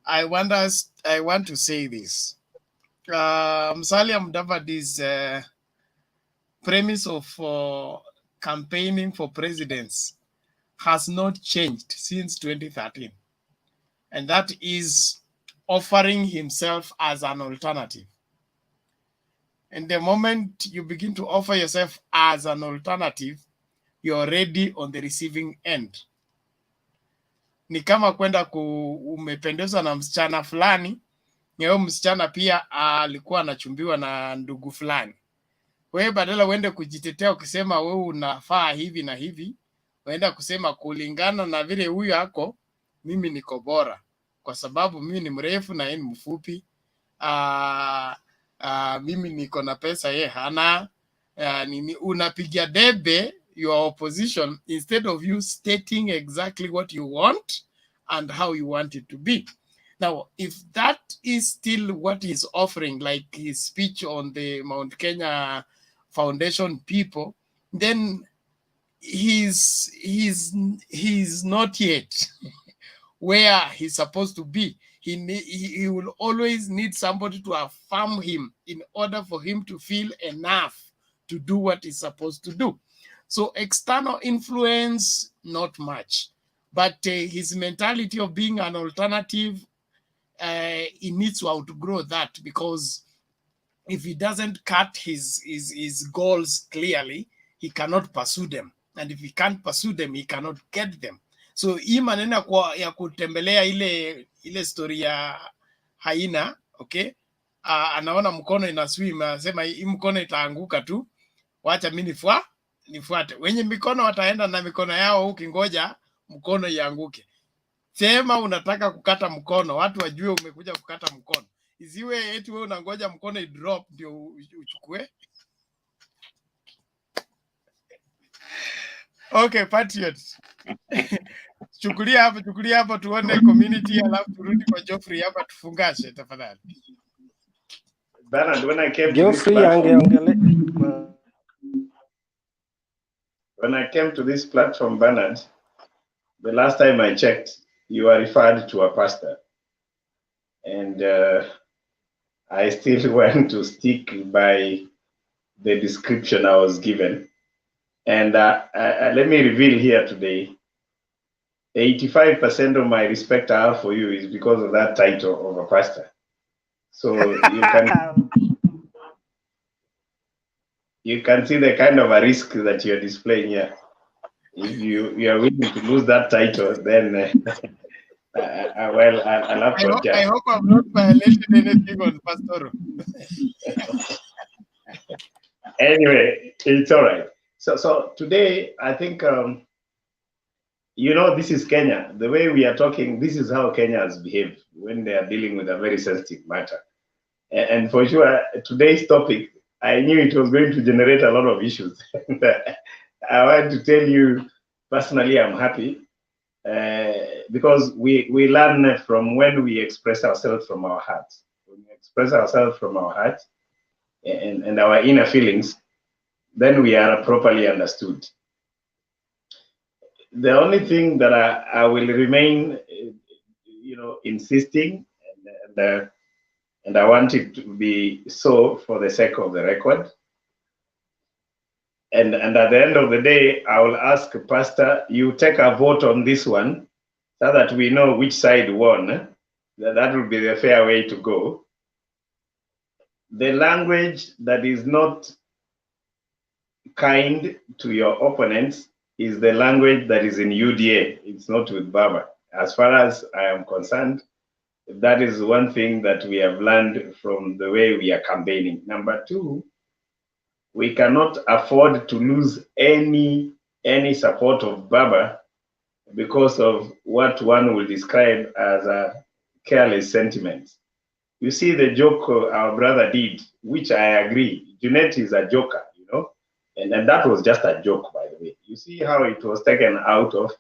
I want to say this. Musalia Mudavadi's premise of campaigning for presidents has not changed since 2013. And that is offering himself as an alternative. And the moment you begin to offer yourself as an alternative, you're already on the receiving end. Ni kama kwenda umependezwa na msichana fulani, na msichana pia alikuwa anachumbiwa na ndugu fulani. Wewe badala uende kujitetea ukisema wewe unafaa hivi na hivi, waenda kusema kulingana na vile huyu ako, mimi niko bora kwa sababu mimi ni mrefu na yeye ni mfupi. Mimi niko na pesa, yeye hana. Nini unapigia debe your opposition instead of you stating exactly what you want and how you want it to be. Now, if that is still what he's offering, like his speech on the Mount Kenya Foundation people, then he's not yet where he's supposed to be. He will always need somebody to affirm him in order for him to feel enough to do what he's supposed to do. So external influence, not much. But his mentality of being an alternative, he needs to outgrow that, because if he doesn't cut his goals clearly, he cannot pursue them. And if he can't pursue them, he cannot get them. So hii maneno ya kutembelea ile story ya haina, okay? Anaona mkono ina swim, anasema hii mkono itaanguka tu, wacha mimi nifuate. Wenye mikono wataenda na mikono yao, ukingoja mkono ianguke. Sema unataka kukata mkono, watu wajue umekuja kukata mkono. Isiwe eti wewe unangoja mkono idrop ndio uchukue. Okay, Patriot. Chukulia hapo tuone community, alafu turudi kwa Geoffrey hapa tufungashe tafadhali. Bernard, when I came Geoffrey when I came to this platform, Bernard, the last time I checked, you were referred to a pastor. And I still want to stick by the description I was given. And let me reveal here today, 85% of my respect I have for you is because of that title of a pastor. So you can see the kind of a risk that you're displaying here. If you are willing to lose that title, then well, I'll have to adjust. I hope I've not violated anything on pastoral. Anyway, it's all right. So today, I think, you know, this is Kenya. The way we are talking, this is how Kenya has behaved when they are dealing with a very sensitive matter. And for sure, today's topic, I knew it was going to generate a lot of issues. I want to tell you, personally, I'm happy because we learn from when we express ourselves from our hearts. When we express ourselves from our hearts and our inner feelings, then we are properly understood. The only thing that I will remain, you know, insisting, and I want it to be so for the sake of the record. And at the end of the day, I will ask Pastor, you take a vote on this one so that we know which side won. That will be the fair way to go. The language that is not kind to your opponents is the language that is in UDA. It's not with Baba. As far as I am concerned, that is one thing that we have learned from the way we are campaigning. Number two, we cannot afford to lose any support of Baba because of what one will describe as a careless sentiment. You see the joke our brother did, which I agree. Junet is a joker, you know, and that was just a joke, by the way. You see how it was taken out of.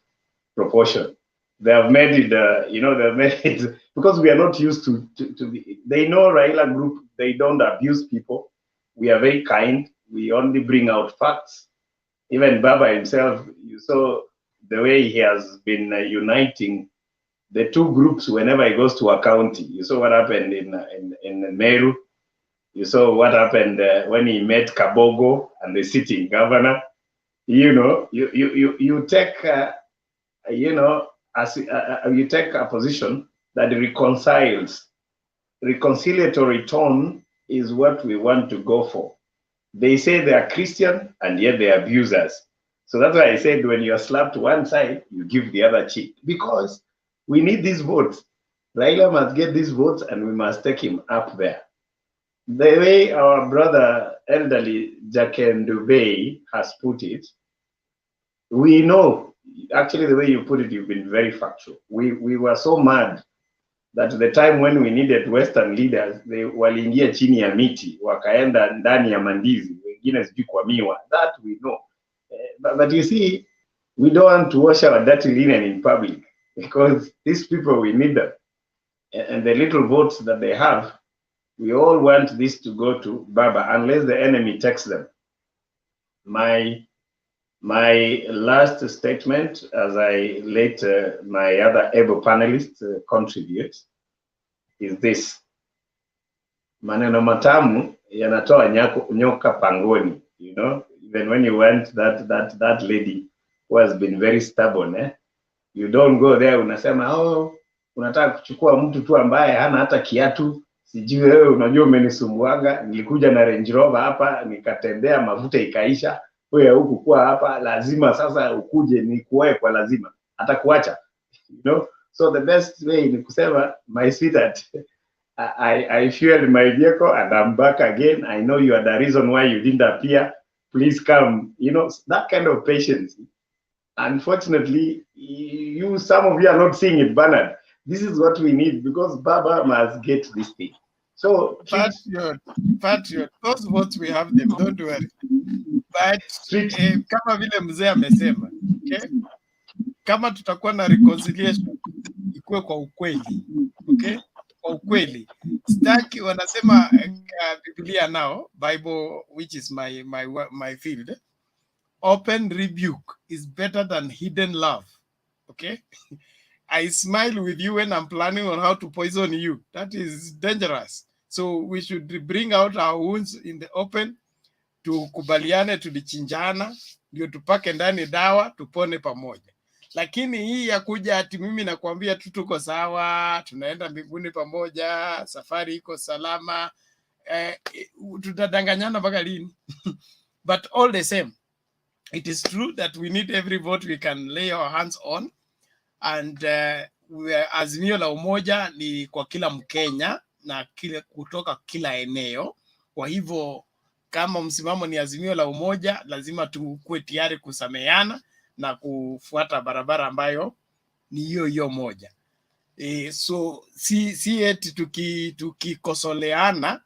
proportion. They have made it, they've made it, because we are not used to they know Raila group, they don't abuse people. We are very kind. We only bring out facts. Even Baba himself, you saw the way he has been uniting the two groups whenever he goes to a county. You saw what happened in Meru. You saw what happened when he met Kabogo and the sitting governor. You take, you take a position that reconciles. Reconciliatory tone is what we want to go for. They say they are Christian and yet they are abusers. So that's why I said when you are slapped one side, you give the other cheek, because we need these votes. Raila must get these votes and we must take him up there. The way our brother elderly Jaken Dubey has put it, we know, actually the way you put it, you've been very factual. We were so mad that the time when we needed Western leaders, they waliingia chini ya miti, wakaenda ndani ya mandizi, wengine sijui kwa miwa. That we know. But you see, we don't want to wash our dirty linen in public, because these people, we need them. And the little votes that they have, we all want this to go to Baba, unless the enemy takes them. My last statement, as I let my other able panelists contribute, is this: maneno matamu yanatoa nyoka pangoni. Even when you went that lady who has been very stubborn, you don't go there unasema unataka kuchukua mtu tu ambaye hana hata kiatu, sijui wewe unajua umenisumbuaga, nilikuja na Range Rover hapa nikatembea mafuta ikaisha, wewe huku kwa hapa, lazima sasa ukuje nikuoe kwa lazima, atakuacha. So the best way ni kusema, my sweetheart, I fueled my vehicle and I'm back again. I know you are the reason why you didn't appear. Please come. That kind of patience. Unfortunately, some of you are not seeing it, Bernard. This is what we need, because Baba must get this thing. So, Patriot, those votes we have them, don't worry. But kama vile mzee amesema, okay? Kama tutakuwa na reconciliation, ikuwe kwa ukweli, okay? Kwa ukweli. Staki wanasema Biblia now, Bible, which is my field. Open rebuke is better than hidden love. Okay? I smile with you when I'm planning on how to poison you. That is dangerous. So we should bring out our wounds in the open, tukubaliane, tulichinjana, ndio tupake ndani dawa, tupone pamoja. Lakini hii ya kuja ati mimi nakwambia tu tuko sawa, tunaenda mbinguni pamoja, safari iko salama, tutadanganyana mpaka lini? But all the same, it is true that we need every vote we can lay our hands on, and Azimio la Umoja ni kwa kila Mkenya na kutoka kila eneo. Kwa hivyo kama msimamo ni Azimio la Umoja, lazima tukue tayari kusameheana na kufuata barabara ambayo ni hiyo moja. So si eti tukikosoleana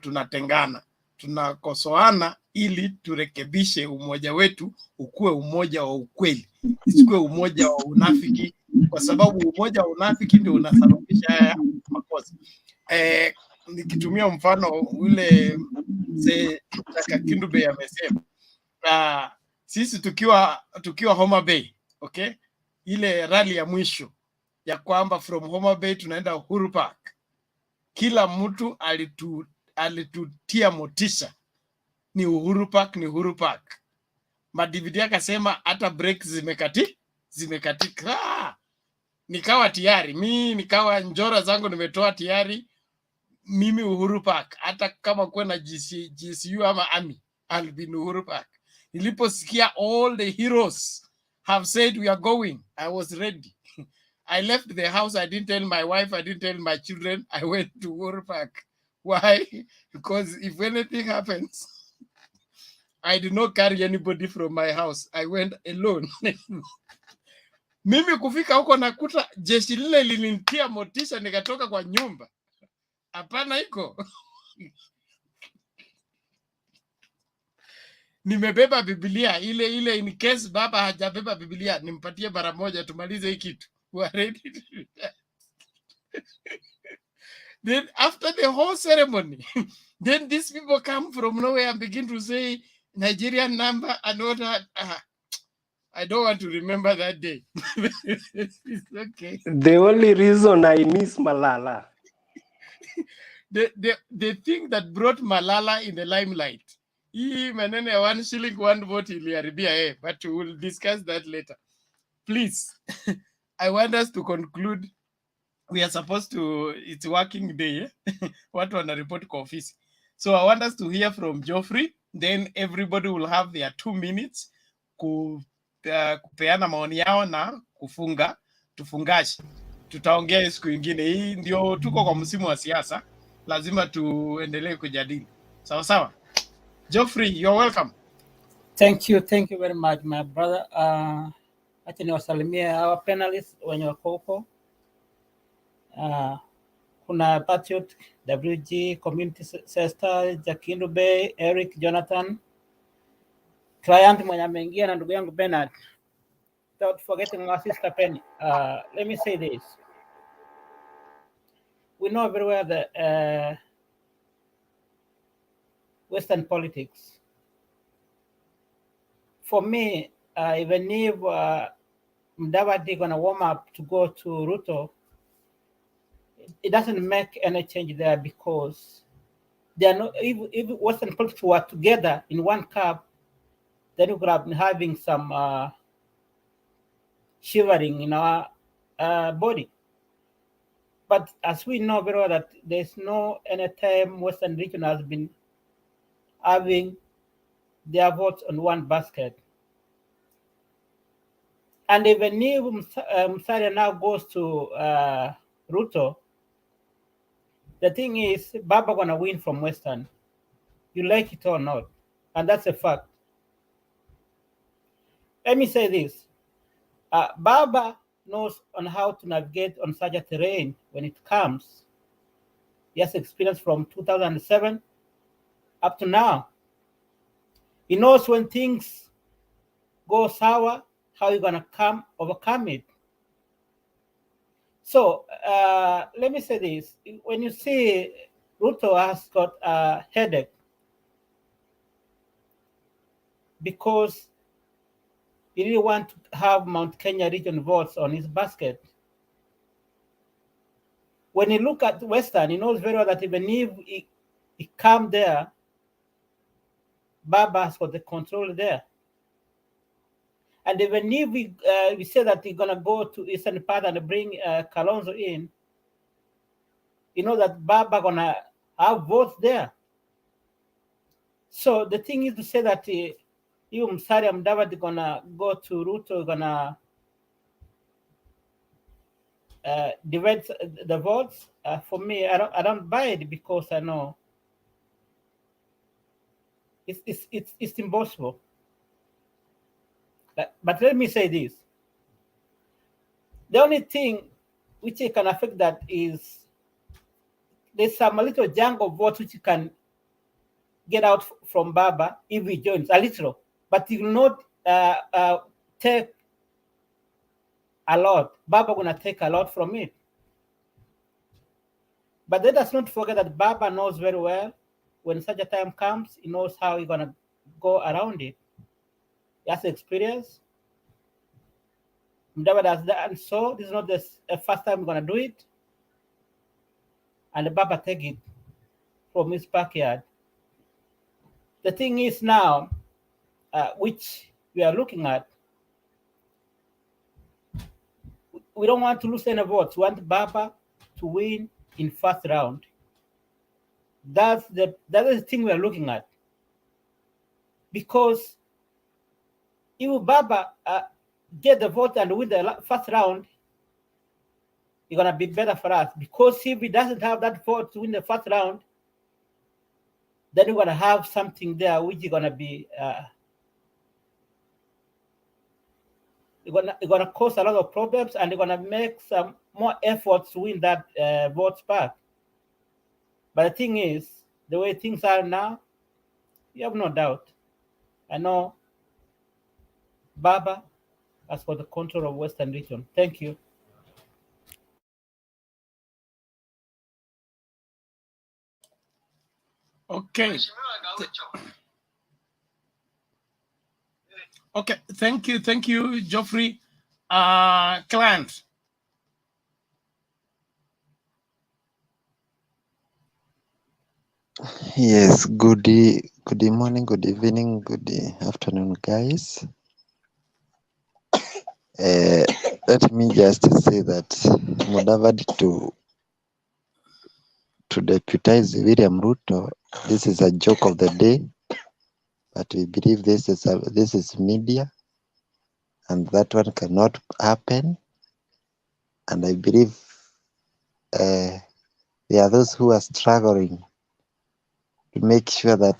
tunatengana. Tunakosoana ili turekebishe umoja wetu ukue umoja wa ukweli, isikue umoja wa unafiki, kwa sababu umoja wa unafiki ndio unasababisha haya makosa. Nikitumia mfano ule mzee Kindube amesema, sisi tukiwa Homa Bay, okay, ile rally ya mwisho ya kwamba from Homa Bay tunaenda Uhuru Park, kila mtu alitutia motisha, ni Uhuru Park, ni Uhuru Park. Madividi akasema hata break zimekatika. Nikawa tayari, nikawa njora zangu nimetoa tayari, mimi Uhuru Park, hata kama kuwe na GCU ama Army, I'll be in Uhuru Park. Niliposikia all the heroes have said we are going, I was ready. I left the house, I didn't tell my wife, I didn't tell my children, I went to Uhuru Park. Why? Because if anything happens, I did not carry anybody from my house. I went alone. Mimi kufika huko nakuta jeshi lile lilinitia motisha, nikatoka kwa nyumba. Hapana iko. nimebeba Biblia ile in case baba hajabeba Biblia nimpatie mara moja tumalize hii kitu. We are ready to do that. Then after the whole ceremony, then these people come from nowhere and begin to say Nigerian number and all that. I don't want to remember that day. It's okay. The only reason I miss Malala. The thing that brought Malala in the limelight. Hii manene ya 1 shilling 1 vote iliharibia but we will discuss that later. Please, I want us to conclude. We are supposed to, it's working day. Watu wanaripoti kwa ofisi. So I want us to hear from Geoffrey. Then everybody will have their 2 minutes kupeana maoni yao na kufunga. Tufungashi. Tutaongea siku ingine. Hii ndio tuko kwa msimu wa siasa. Lazima tuendelee kujadili. Sawa sawa. Geoffrey, you're welcome. Thank you very much, my brother. Acha niwasalimie our panelists wenye wako huko. Kuna Patriot, WG, Community Sister, Jakindu Bay, Eric, Jonathan, client mwenye ameingia na ndugu yangu Bernard. Without forgetting our sister Penny. Let me say this. We know very well that Western politics. For me, even if Mudavadi gonna warm up to go to Ruto, it doesn't make any change there because they are not. If Western politics were together in one cup, then we could have been having some shivering in our body. But as we know very well that there's no any time Western region has been having their votes on one basket. And even if Musalia now goes to Ruto, the thing is, Baba gonna win from Western. You like it or not, and that's a fact. Let me say this: Baba knows on how to navigate on such a terrain when it comes. He has experience from 2007 up to now. He knows when things go sour, how you're gonna overcome it. So let me say this: when you see Ruto has got a headache because he really want to have Mount Kenya region votes on his basket. When he look at Western, he knows very well that even if he come there, Baba has got the control there. And even if we say that he's gonna go to Eastern part and bring Kalonzo in, you know that Baba gonna have votes there. So the thing is to say that you Musalia Mudavadi gonna go to Ruto, gonna divide the votes. For me, I don't buy it because I know it's impossible. But let me say this: the only thing which can affect that is there's some little junk of votes which you can get out from Baba if he joins a little, but he will not take a lot. Baba gonna take a lot from it. But let us not forget that Baba knows very well when such a time comes, he knows how he's gonna go around it. He has experience. Mudavadi has done so. This is not the first time we're gonna do it. And Baba take it from his backyard. The thing is now, which we are looking at, we don't want to lose any votes. We want Baba to win in first round. That is the thing we are looking at. Because if Baba get the vote and win the first round, it's gonna be better for us. Because if he doesn't have that vote to win the first round, then we're gonna have something there which is gonna be it's gonna cause a lot of problems, and they're gonna make some more efforts to win that votes back. But the thing is, the way things are now, you have no doubt I know Baba as for the control of Western region. Thank you. Okay. Okay, thank you, Geoffrey. Client. Yes, good morning, good evening, good afternoon, guys. Let me just say that Mudavadi to deputize William Ruto, this is a joke of the day, but we believe this is media, and that one cannot happen. And I believe there are those who are struggling to make sure that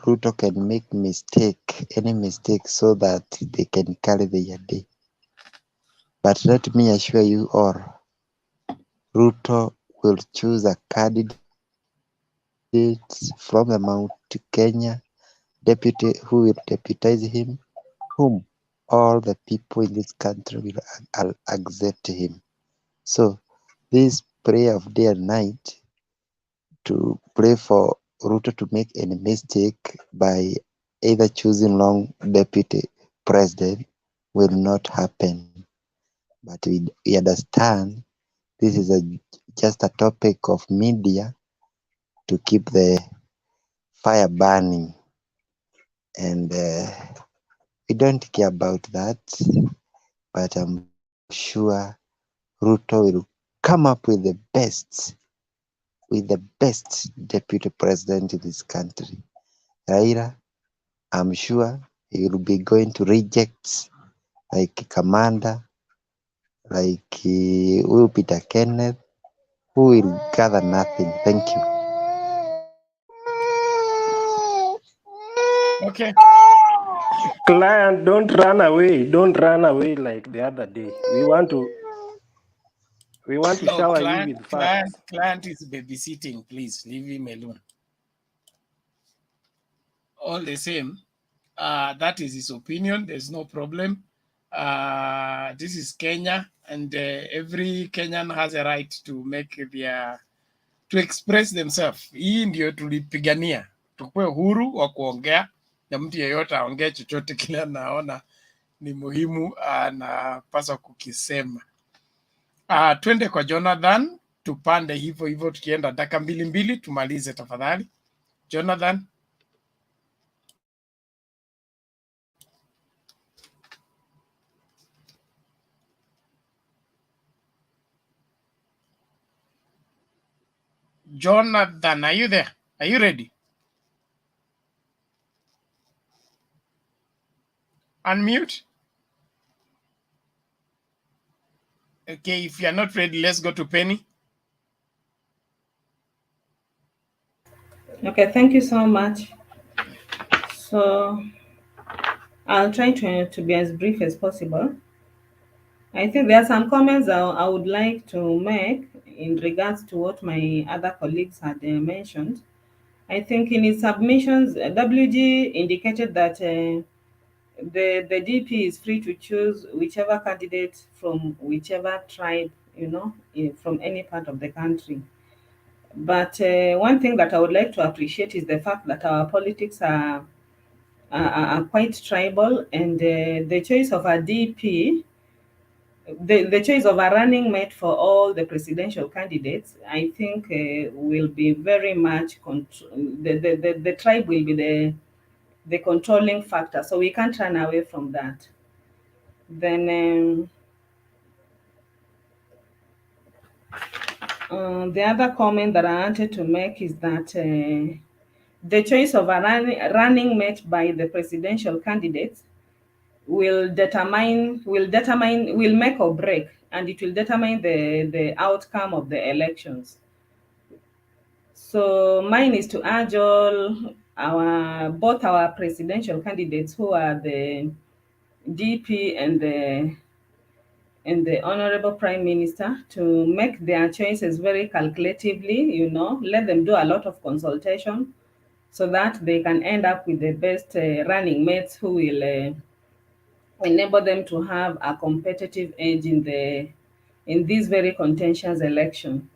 Ruto can make any mistake, so that they can carry their day. But let me assure you all, Ruto will choose a candidate from the Mount Kenya deputy who will deputize him, whom all the people in this country will accept him. So this prayer of day and night to pray for Ruto to make any mistake by either choosing wrong deputy president will not happen. But we understand this is just a topic of media to keep the fire burning, and we don't care about that. But I'm sure Ruto will come up with the best deputy president in this country. Raila, I'm sure he will be going to reject like Commander, like Peter Kenneth, who will gather nothing. Thank you. Okay. Client, don't run away. Don't run away like the other day. We want to shower you with facts. Client is babysitting. Please leave him alone. All the same, that is his opinion. There's no problem. This is Kenya, and every Kenyan has a right to express themselves. Hii ndio tulipigania, tukue huru wa kuongea na mtu yeyote aongee chochote kile anaona ni muhimu, anapaswa kukisema. Twende kwa Jonathan, tupande hivyo hivyo, tukienda dakika mbili tumalize tafadhali. Jonathan. Jonathan, are you there? Are you ready? Unmute. Okay, if you're not ready, let's go to Penny. Okay, thank you so much. So I'll try to be as brief as possible. I think there are some comments I would like to make in regards to what my other colleagues had mentioned. I think in his submissions, WG indicated that the DP is free to choose whichever candidate from whichever tribe, from any part of the country. But one thing that I would like to appreciate is the fact that our politics are quite tribal, and the choice of a DP, the choice of a running mate for all the presidential candidates, I think will be very much, the tribe will be the controlling factor. So we can't run away from that. Then the other comment that I wanted to make is that the choice of a running mate by the presidential candidates will make or break, and it will determine the outcome of the elections. So mine is to urge both our presidential candidates, who are the DP and the Honorable Prime Minister, to make their choices very calculatively, let them do a lot of consultation so that they can end up with the best running mates who will enable them to have a competitive edge in this very contentious election.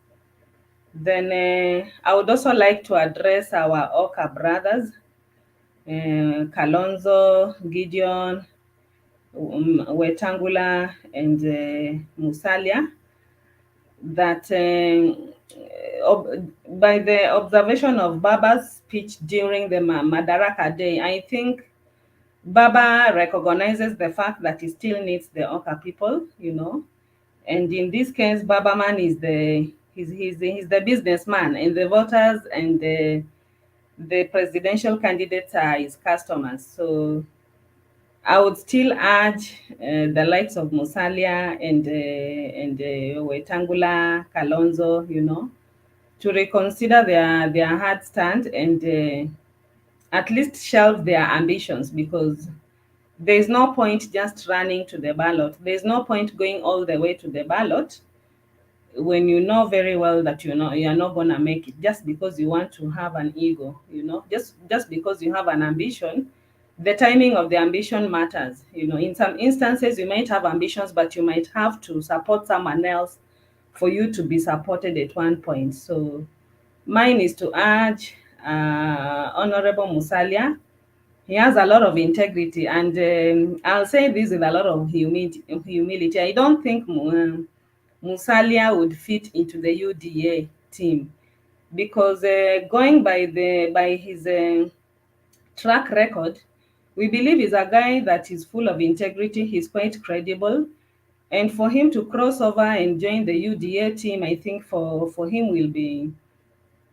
Then I would also like to address our Oka brothers, Kalonzo, Gideon, Wetangula, and Musalia, that by the observation of Baba's speech during the Madaraka Day, I think Baba recognizes the fact that he still needs the Oka people, you know, and in this case, Baba Man is he's the businessman, and the voters and the presidential candidates are his customers. So I would still urge the likes of Musalia and Wetangula, Kalonzo, you know, to reconsider their hard stand and at least shelve their ambitions, because there's no point just running to the ballot. There's no point going all the way to the ballot when you know very well that you're not gonna make it, just because you want to have an ego, you know, just because you have an ambition. The timing of the ambition matters. You know, in some instances you might have ambitions, but you might have to support someone else for you to be supported at one point. So mine is to urge Honorable Musalia. He has a lot of integrity, and I'll say this with a lot of humility. I don't think Musalia would fit into the UDA team, because going by his track record, we believe he's a guy that is full of integrity. He's quite credible, and for him to cross over and join the UDA team, I think for him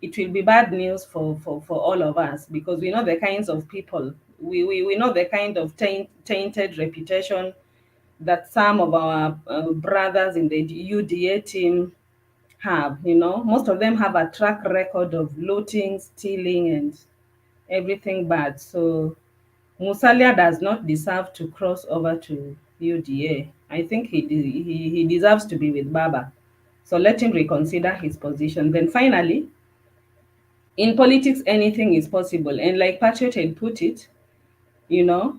it will be bad news for all of us, because we know the kinds of people, we know the kind of tainted reputation that some of our brothers in the UDA team have. You know, most of them have a track record of looting, stealing, and everything bad. So Musalia does not deserve to cross over to UDA. I think he deserves to be with Baba. So let him reconsider his position. Then finally, in politics, anything is possible. And like Patriot had put it, you know,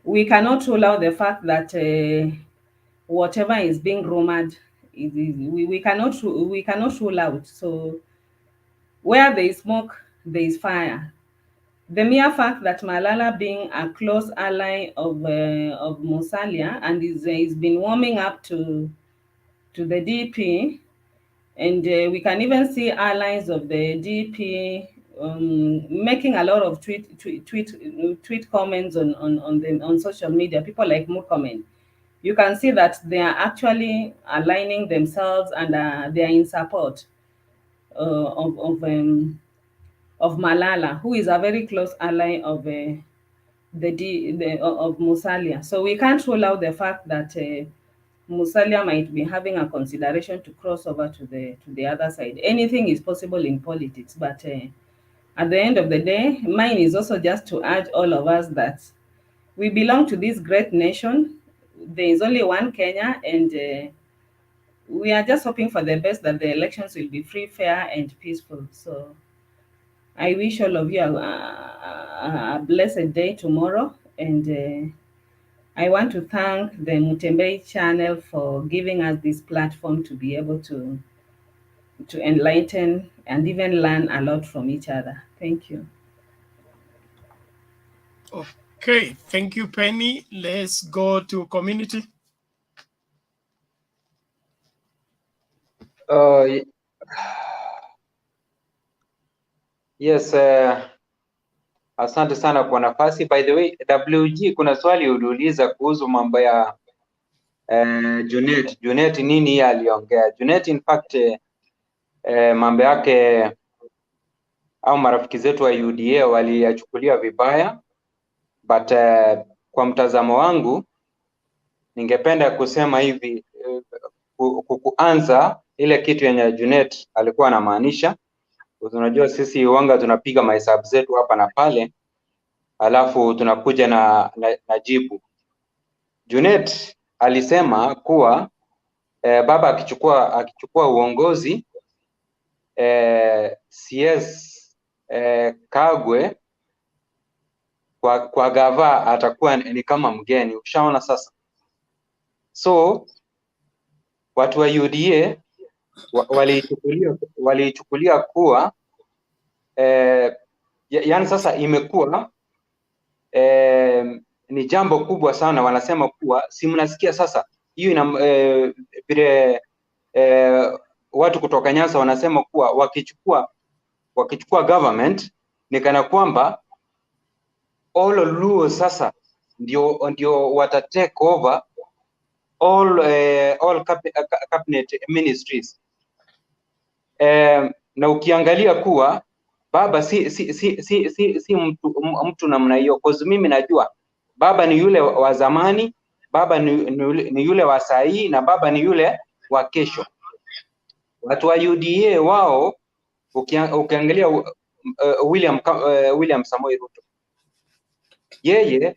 we cannot rule out the fact that whatever is being rumored, we cannot rule out. So where there is smoke, there is fire. The mere fact that Malala, being a close ally of Musalia, and is been warming up to the DP, and we can even see allies of the DP making a lot of tweet comments on social media. People like Murkomen, you can see that they are actually aligning themselves, and they are in support of Malala, who is a very close ally of of Musalia. So we can't rule out the fact that Musalia might be having a consideration to cross over to the other side. Anything is possible in politics, but at the end of the day, mine is also just to urge all of us that we belong to this great nation. There is only one Kenya, and we are just hoping for the best, that the elections will be free, fair, and peaceful. So I wish all of you a blessed day tomorrow, and I want to thank the Mutembei channel for giving us this platform to be able to enlighten and even learn a lot from each other. Thank you. Okay, thank you, Penny. Let's go to community. Yes, asante sana kwa nafasi. By the way, WG, kuna swali uliuliza kuhusu mambo ya Junet. Junet nini yeye aliongea? Junet in fact mambo yake au marafiki zetu wa UDA waliyachukulia vibaya, but kwa mtazamo wangu ningependa kusema hivi, kuanza ile kitu yenye Junet alikuwa anamaanisha. Unajua sisi wanga tunapiga mahesabu zetu hapa na pale, alafu tunakuja na jibu. Junet alisema kuwa baba akichukua uongozi CS Kagwe kwa gava atakuwa ni kama mgeni. Ushaona sasa? So watu wa UDA waliichukulia kuwa yani sasa imekuwa ni jambo kubwa sana. Wanasema kuwa si mnasikia sasa hiyo ina vile watu kutoka Nyanza wanasema kuwa wakichukua government ni kana kwamba all Luo sasa ndio wata take over all cabinet ministries. Na ukiangalia kuwa baba si mtu namna hiyo, cause mimi najua baba ni yule wa zamani, baba ni yule wa sahi, na baba ni yule wa kesho. Watu wa UDA wao ukiangalia William Samoei Ruto, yeye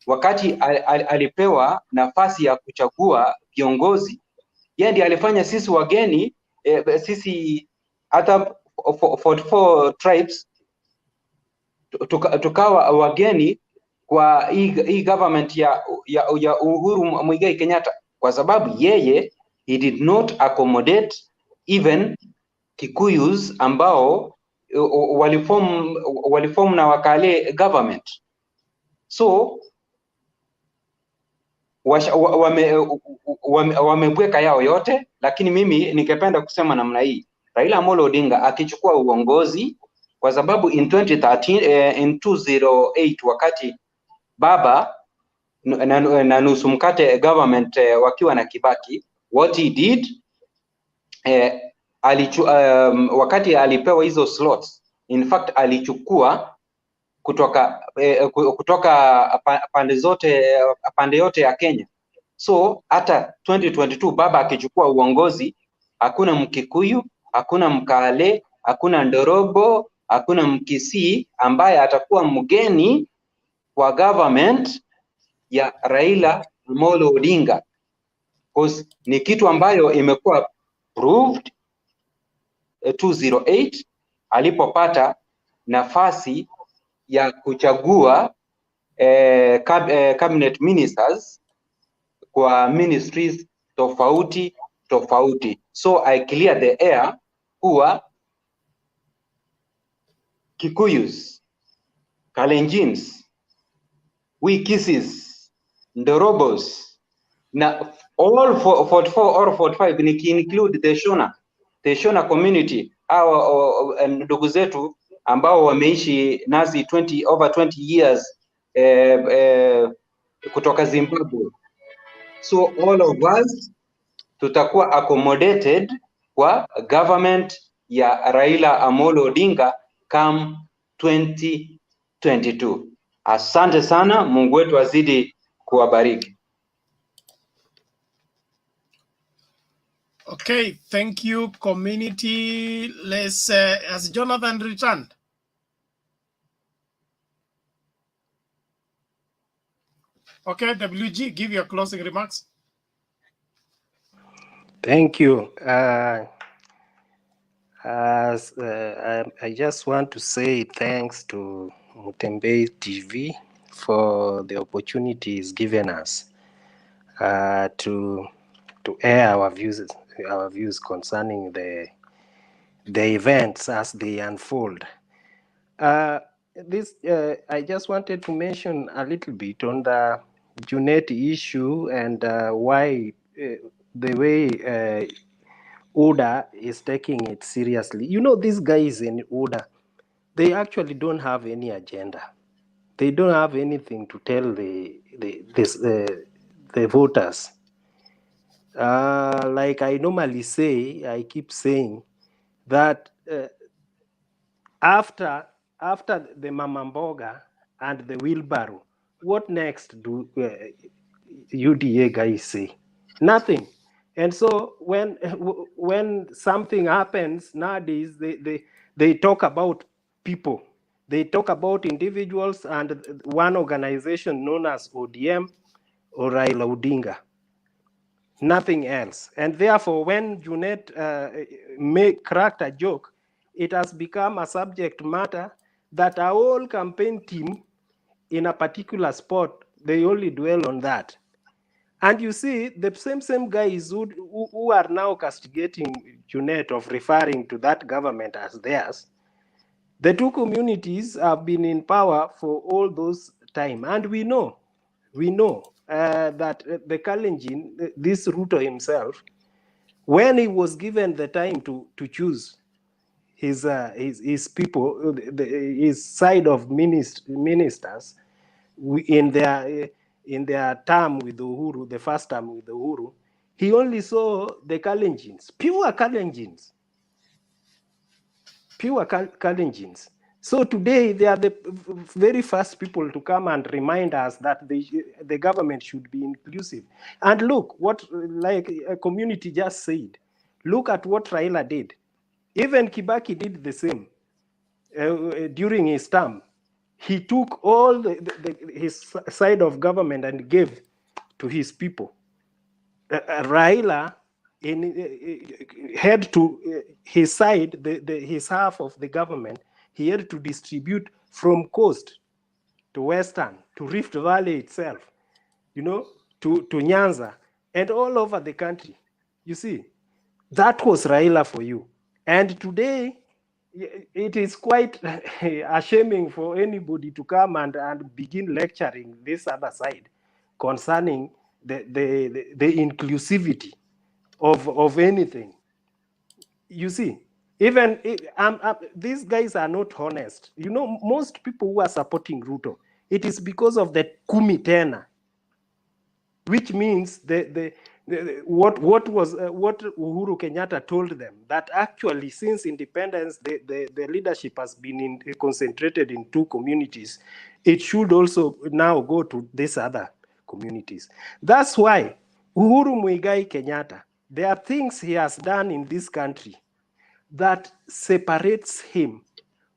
wakati alipewa nafasi ya kuchagua viongozi, yeye ndiye alifanya sisi wageni sisi hata 44 tribes tukawa wageni kwa hii government ya Uhuru Muigai Kenyatta, kwa sababu yeye he did not accommodate even Kikuyus ambao waliform na wakale government. So wamebweka yao yote, lakini mimi ningependa kusema namna hii, Raila Amolo Odinga akichukua uongozi, kwa sababu in 2013 in 2008 wakati baba na nusu mkate government wakiwa na Kibaki, what he did wakati alipewa hizo slots, in fact alichukua kutoka pande yote ya Kenya. So hata 2022 baba akichukua uongozi, hakuna Mkikuyu, hakuna Mkale, hakuna Ndorobo, hakuna Mkisii ambaye atakuwa mgeni kwa government ya Raila Amolo Odinga, because ni kitu ambayo imekuwa proved 208 alipopata nafasi ya kuchagua cabinet ministers kwa ministries tofauti. So I clear the air kuwa Kikuyus, Kalenjins, Wikisis, Ndorobos na all 44 or 45 include the Shona community, au ndugu zetu ambao wameishi nasi over 20 years kutoka Zimbabwe. So all of us tutakuwa accommodated kwa government ya Raila Amolo Odinga come 2022. Asante sana, Mungu wetu azidi kuwabariki. Okay, thank you community. Let's has Jonathan returned? Okay, WG, give your closing remarks. Thank you. I just want to say thanks to Mutembei TV for the opportunities given us to air our views concerning the events as they unfold. I just wanted to mention a little bit on the Junet issue and why the way UDA is taking it seriously. You know, these guys in UDA, they actually don't have any agenda. They don't have anything to tell the voters. Like I normally say, I keep saying that after the Mama Mboga and the wheelbarrow, what next do UDA guys say? Nothing. And so when something happens nowadays, they talk about people. They talk about individuals and one organization known as ODM or Raila Odinga. Nothing else. And therefore, when Junet cracked a joke, it has become a subject matter that our whole campaign team in a particular spot, they only dwell on that. And you see, the same guys who are now castigating Junet of referring to that government as theirs, the two communities have been in power for all those time. And we know that the Kalenjin, this Ruto himself, when he was given the time to choose his people, his side of ministers, in their term with Uhuru, the first term with Uhuru, he only saw the Kalenjins, pure Kalenjins. So today they are the very first people to come and remind us that the government should be inclusive. And look what, like a community just said, look at what Raila did. Even Kibaki did the same during his term. He took all his side of government and gave to his people. Raila had to his side, his half of the government, he had to distribute from coast to western, to Rift Valley itself, to Nyanza, and all over the country. You see, that was Raila for you. And today, it is quite ashaming for anybody to come and begin lecturing this other side concerning the inclusivity of anything. You see, even these guys are not honest. Most people who are supporting Ruto, it is because of the kumi tena, which means what Uhuru Kenyatta told them, that actually since independence the leadership has been concentrated in two communities, it should also now go to these other communities. That's why Uhuru Muigai Kenyatta, there are things he has done in this country that separates him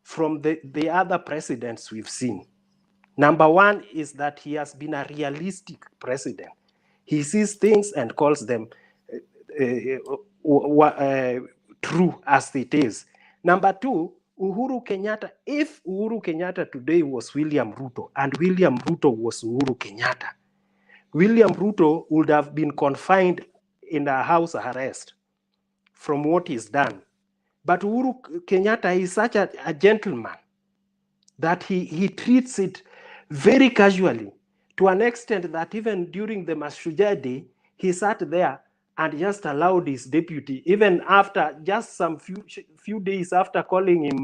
from the other presidents we've seen. Number one is that he has been a realistic president. He sees things and calls them true as it is. Number two, Uhuru Kenyatta, if Uhuru Kenyatta today was William Ruto and William Ruto was Uhuru Kenyatta, William Ruto would have been confined in a house arrest from what he's done. But Uhuru Kenyatta is such a gentleman that he treats it very casually, to an extent that even during the Mashujaa Day, he sat there and just allowed his deputy, even after just some few days after calling him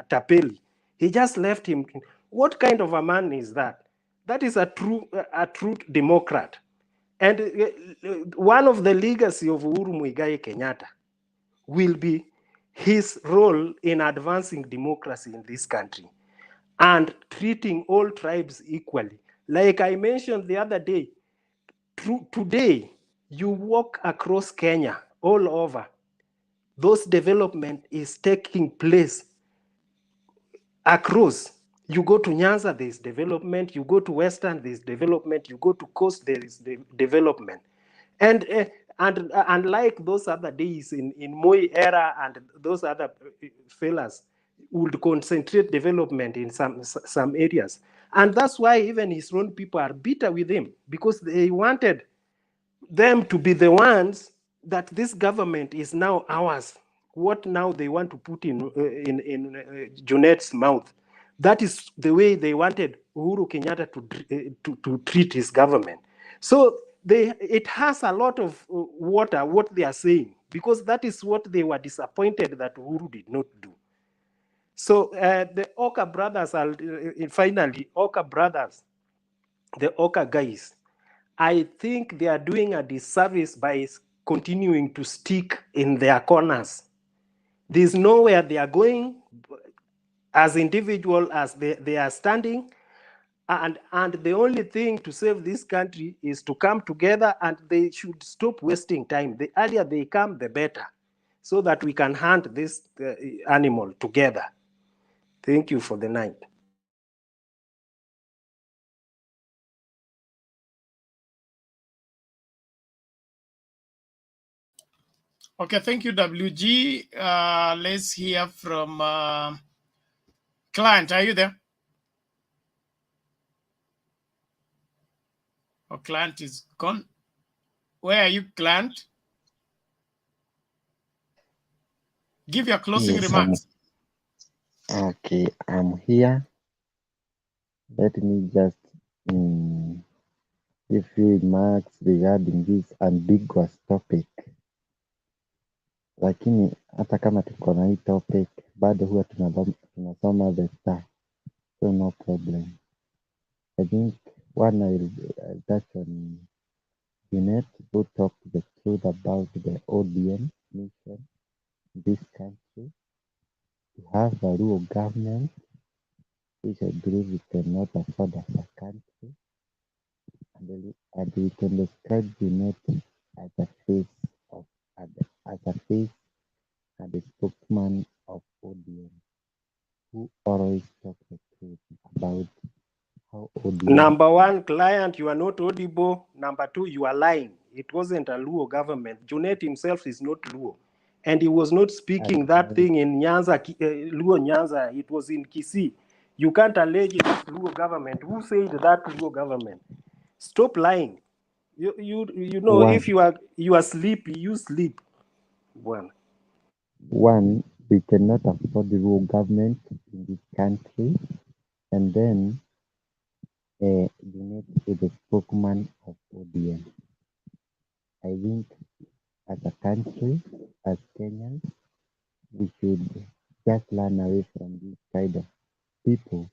Tapeli, he just left him. What kind of a man is that? That is a true Democrat. And one of the legacy of Uhuru Muigai Kenyatta will be his role in advancing democracy in this country and treating all tribes equally. Like I mentioned the other day, today you walk across Kenya, all over, those development is taking place across. You go to Nyanza, there is development. You go to Western, there is development. You go to Coast, there is development. And unlike those other days in Moi era and those other fellas would concentrate development in some areas. And that's why even his own people are bitter with him, because they wanted them to be the ones that this government is now ours. What now they want to put in Junet's mouth. That is the way they wanted Uhuru Kenyatta to treat his government. So it has a lot of water, what they are saying, because that is what they were disappointed that Uhuru did not do. So the Oka brothers are finally, Oka brothers, the Oka guys, I think they are doing a disservice by continuing to stick in their corners. There's nowhere they are going as individual as they are standing. And the only thing to save this country is to come together, and they should stop wasting time. The earlier they come, the better, so that we can hunt this animal together. Thank you for the night. Okay, thank you, WG. Let's hear from Client. Are you there? Or Client is gone. Where are you, Client? Give your closing Yes, remarks. okay, I'm here. Let me just give few remarks regarding this ambiguous topic. Lakini hata kama tuko na hii topic bado huwa tunasoma the star, so no problem. I think one I will touch on Junet, who talked the truth about the ODM mission in this country, to have a rural government, which I believe we cannot afford as a country, and we can describe Junet as a face of as a face and a spokesman of ODM, who always talk the truth about how ODM. Number one, Client, you are not audible. Number two, you are lying. It wasn't a Luo government. Junet himself is not Luo. And he was not speaking that thing in Nyanza, Luo Nyanza. It was in Kisii. You can't allege it is Luo government. Who said that Luo government? Stop lying. You know, One. if you are sleepy, you sleep. Well, One, we cannot afford the rural government in this country, and then Junet is the spokesman of ODM. I think as a country, as Kenyans, we should just learn away from this kind of people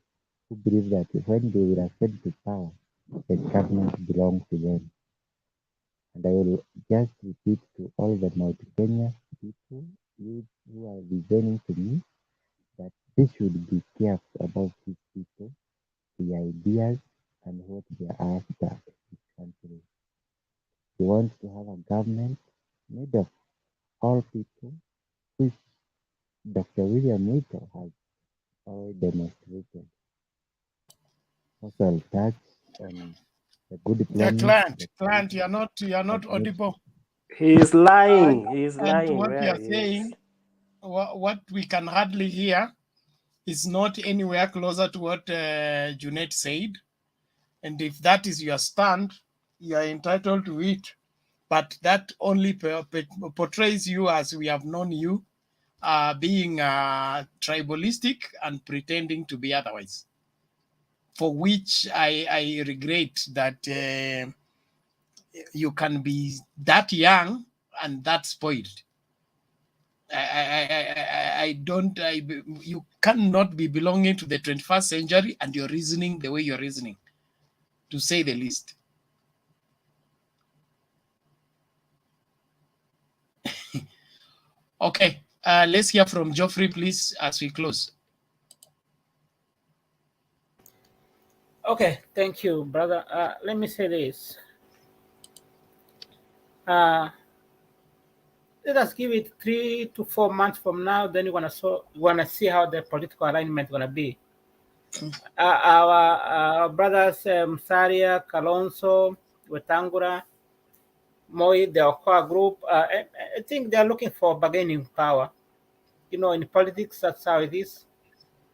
who believe that when they will ascend to power, the government belongs to them. And I will just repeat to all the Mount Kenya people, youth who are listening to me, that they should be careful about these people, the ideas, and what they are after in this country. They want to have a government made of all people, which Dr. William Ruto has already demonstrated. Also, I'll touch on the good planning. Client, you are not audible. he is lying. He is And lying. what Where you are he saying, is. what we can hardly hear is not anywhere closer to what Junet said. And if that is your stand, you are entitled to it. But that only portrays you as we have known you, being tribalistic and pretending to be otherwise. For which I regret that you can be that young and that spoiled. You cannot be belonging to the 21st century and you're reasoning the way you're reasoning, to say the least. Okay, let's hear from Geoffrey, please, as we close. Okay, thank you, brother. Let me say this. Let us give it 3 to 4 months from now. Then you're gonna see how the political alignment is gonna be. Our brothers Musalia, Kalonzo, Wetangula, Moi, the Okoa group. I think they are looking for bargaining power. You know, in politics, that's how it is.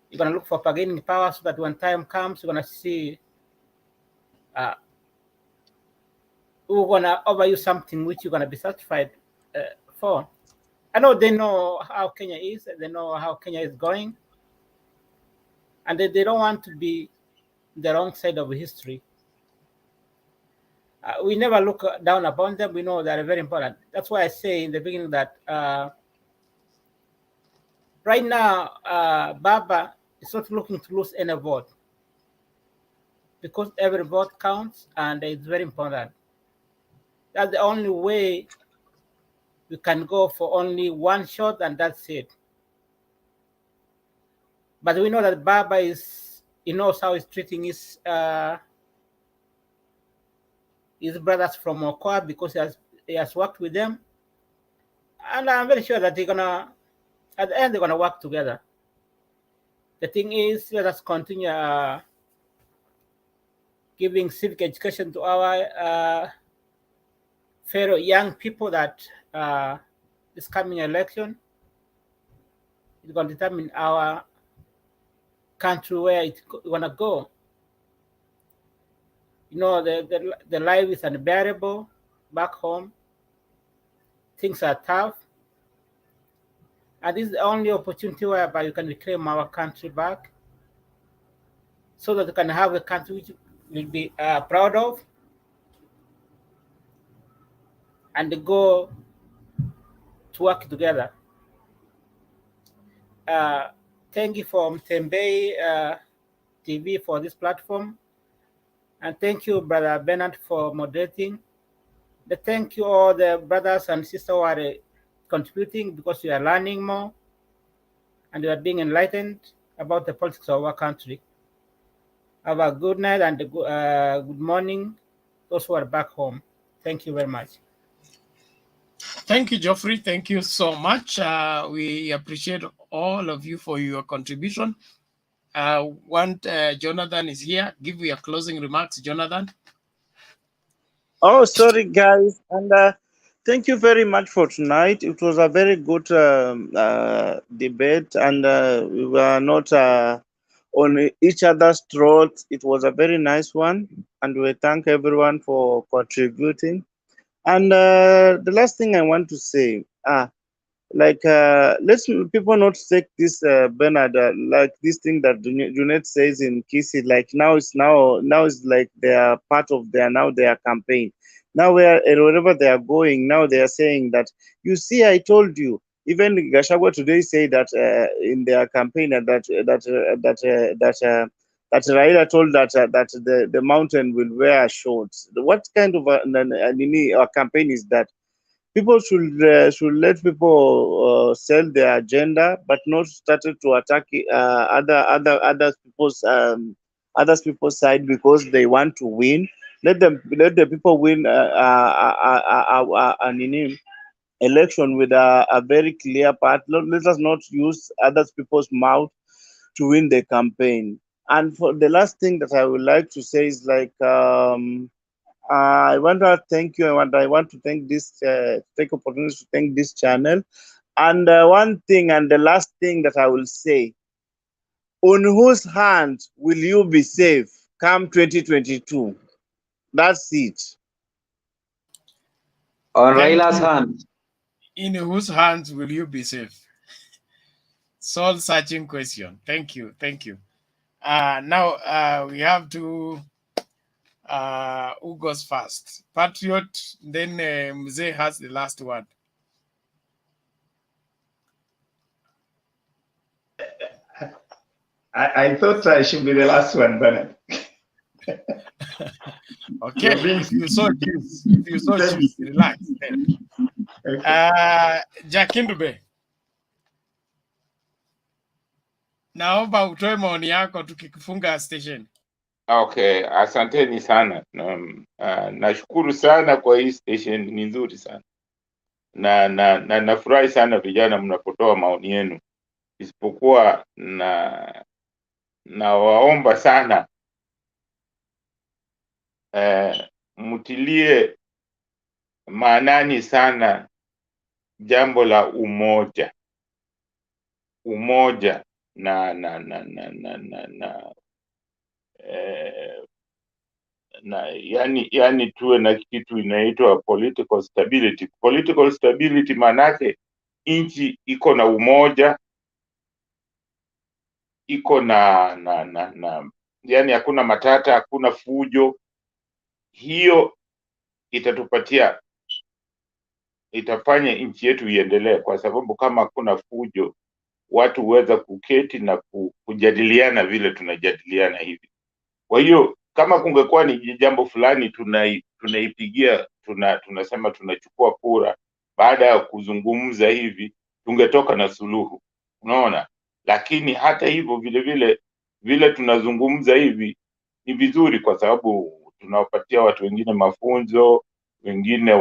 You're gonna look for bargaining power so that when time comes, you're gonna see who's gonna offer you something which you're gonna be satisfied for. I know they know how Kenya is. They know how Kenya is going, and they don't want to be the wrong side of history. We never look down upon them. We know they are very important. That's why I say in the beginning that right now, Baba is not looking to lose any vote because every vote counts and it's very important. That's the only way we can go for only one shot and that's it. But we know that Baba he knows how he's treating his brothers from Okoa because he has worked with them. And I'm very sure that at the end, they're going to work together. The thing is, let us continue giving civic education to our fellow young people that this coming election is going to determine our country where it's going to go. You know, the life is unbearable back home. Things are tough. And this is the only opportunity whereby you can reclaim our country back so that you can have a country which will be proud of and go to work together. Thank you for Mtembei TV for this platform. And thank you, Brother Bernard, for moderating. Thank you all the brothers and sisters who are contributing, because we are learning more and we are being enlightened about the politics of our country. Have a good night and good morning, those who are back home. Thank you very much. Thank you, Geoffrey. Thank you so much. We appreciate all of you for your contribution. Jonathan is here. Give your closing remarks, Jonathan. Oh, sorry, guys. And thank you very much for tonight. It was a very good debate, and we were not on each other's throats. It was a very nice one, and we thank everyone for contributing. And the last thing I want to say, let's people not take this Bernard like this thing that Junet says in Kisi, like now it's like they are part of their campaign. Now wherever they are going, now they are saying that, you see, I told you. Even Gachagua today say that in their campaign that Raila told that the mountain will wear shorts. What kind of a campaign is that? People should let people sell their agenda, but not started to attack other people's side because they want to win. Let the people win an election with a very clear path. Let us not use other people's mouth to win the campaign. And for the last thing that I would like to say is like, I want to thank you, and I want to thank this take opportunity to thank this channel. And one thing, and the last thing that I will say: on whose hand will you be safe come 2022? That's it. On Raila's hand. In whose hands will you be safe? Soul-searching question. Thank you. Now we have to. Who goes first? Patriot, then Mzee has the last word. I thought I should be the last one, Bernard. Okay, if you so choose, relax. Okay. Jakindube, naomba utoe maoni yako tukifunga station. Okay, asanteni sana. Nashukuru sana kwa hii station, ni nzuri sana. Na nafurahi sana vijana mnapotoa maoni yenu. Isipokuwa nawaomba sana mtilie maanani sana jambo la umoja yani tuwe na kitu inaitwa political stability. Political stability manake nchi iko na umoja, iko na yani hakuna matata, hakuna fujo. Hiyo itafanya nchi yetu iendelee, kwa sababu kama hakuna fujo, watu huweza kuketi na kujadiliana vile tunajadiliana hivi. Kwa hiyo kama kungekuwa ni jambo fulani tunaipigia tunasema tunachukua kura, baada ya kuzungumza hivi tungetoka na suluhu, unaona. Lakini hata hivyo vile tunazungumza hivi ni vizuri, kwa sababu tunawapatia watu wengine mafunzo, wengine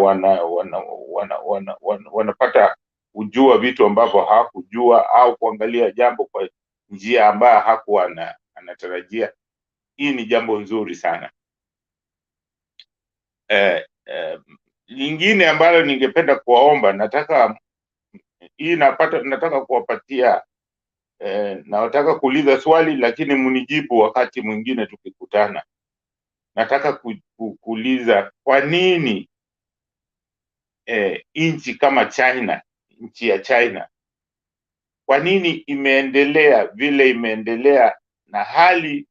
wanapata kujua vitu ambavyo hawakujua, au kuangalia jambo kwa njia ambayo hakuwa anatarajia. Hii ni jambo nzuri sana. Lingine ambalo ningependa kuwaomba, nataka kuwapatia nataka kuuliza swali, lakini mnijibu wakati mwingine tukikutana. nataka kuuliza kwa nini nchi kama China, nchi ya China, kwa nini imeendelea vile imeendelea, na hali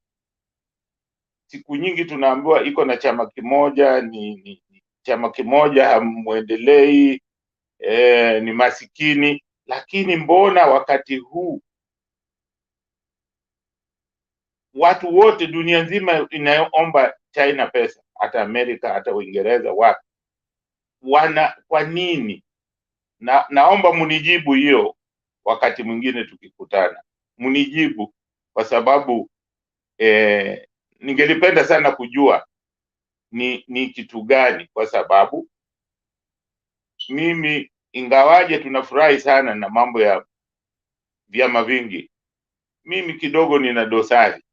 siku nyingi tunaambiwa iko na chama kimoja, ni chama kimoja, hamuendelei, ni masikini, lakini mbona wakati huu watu wote dunia nzima inaomba China pesa, hata Amerika, hata Uingereza, watu kwa nini? Naomba munijibu hiyo wakati mwingine tukikutana, munijibu, kwa sababu ningelipenda sana kujua ni kitu gani, kwa sababu mimi ingawaje tunafurahi sana na mambo ya vyama vingi, mimi kidogo nina dosari.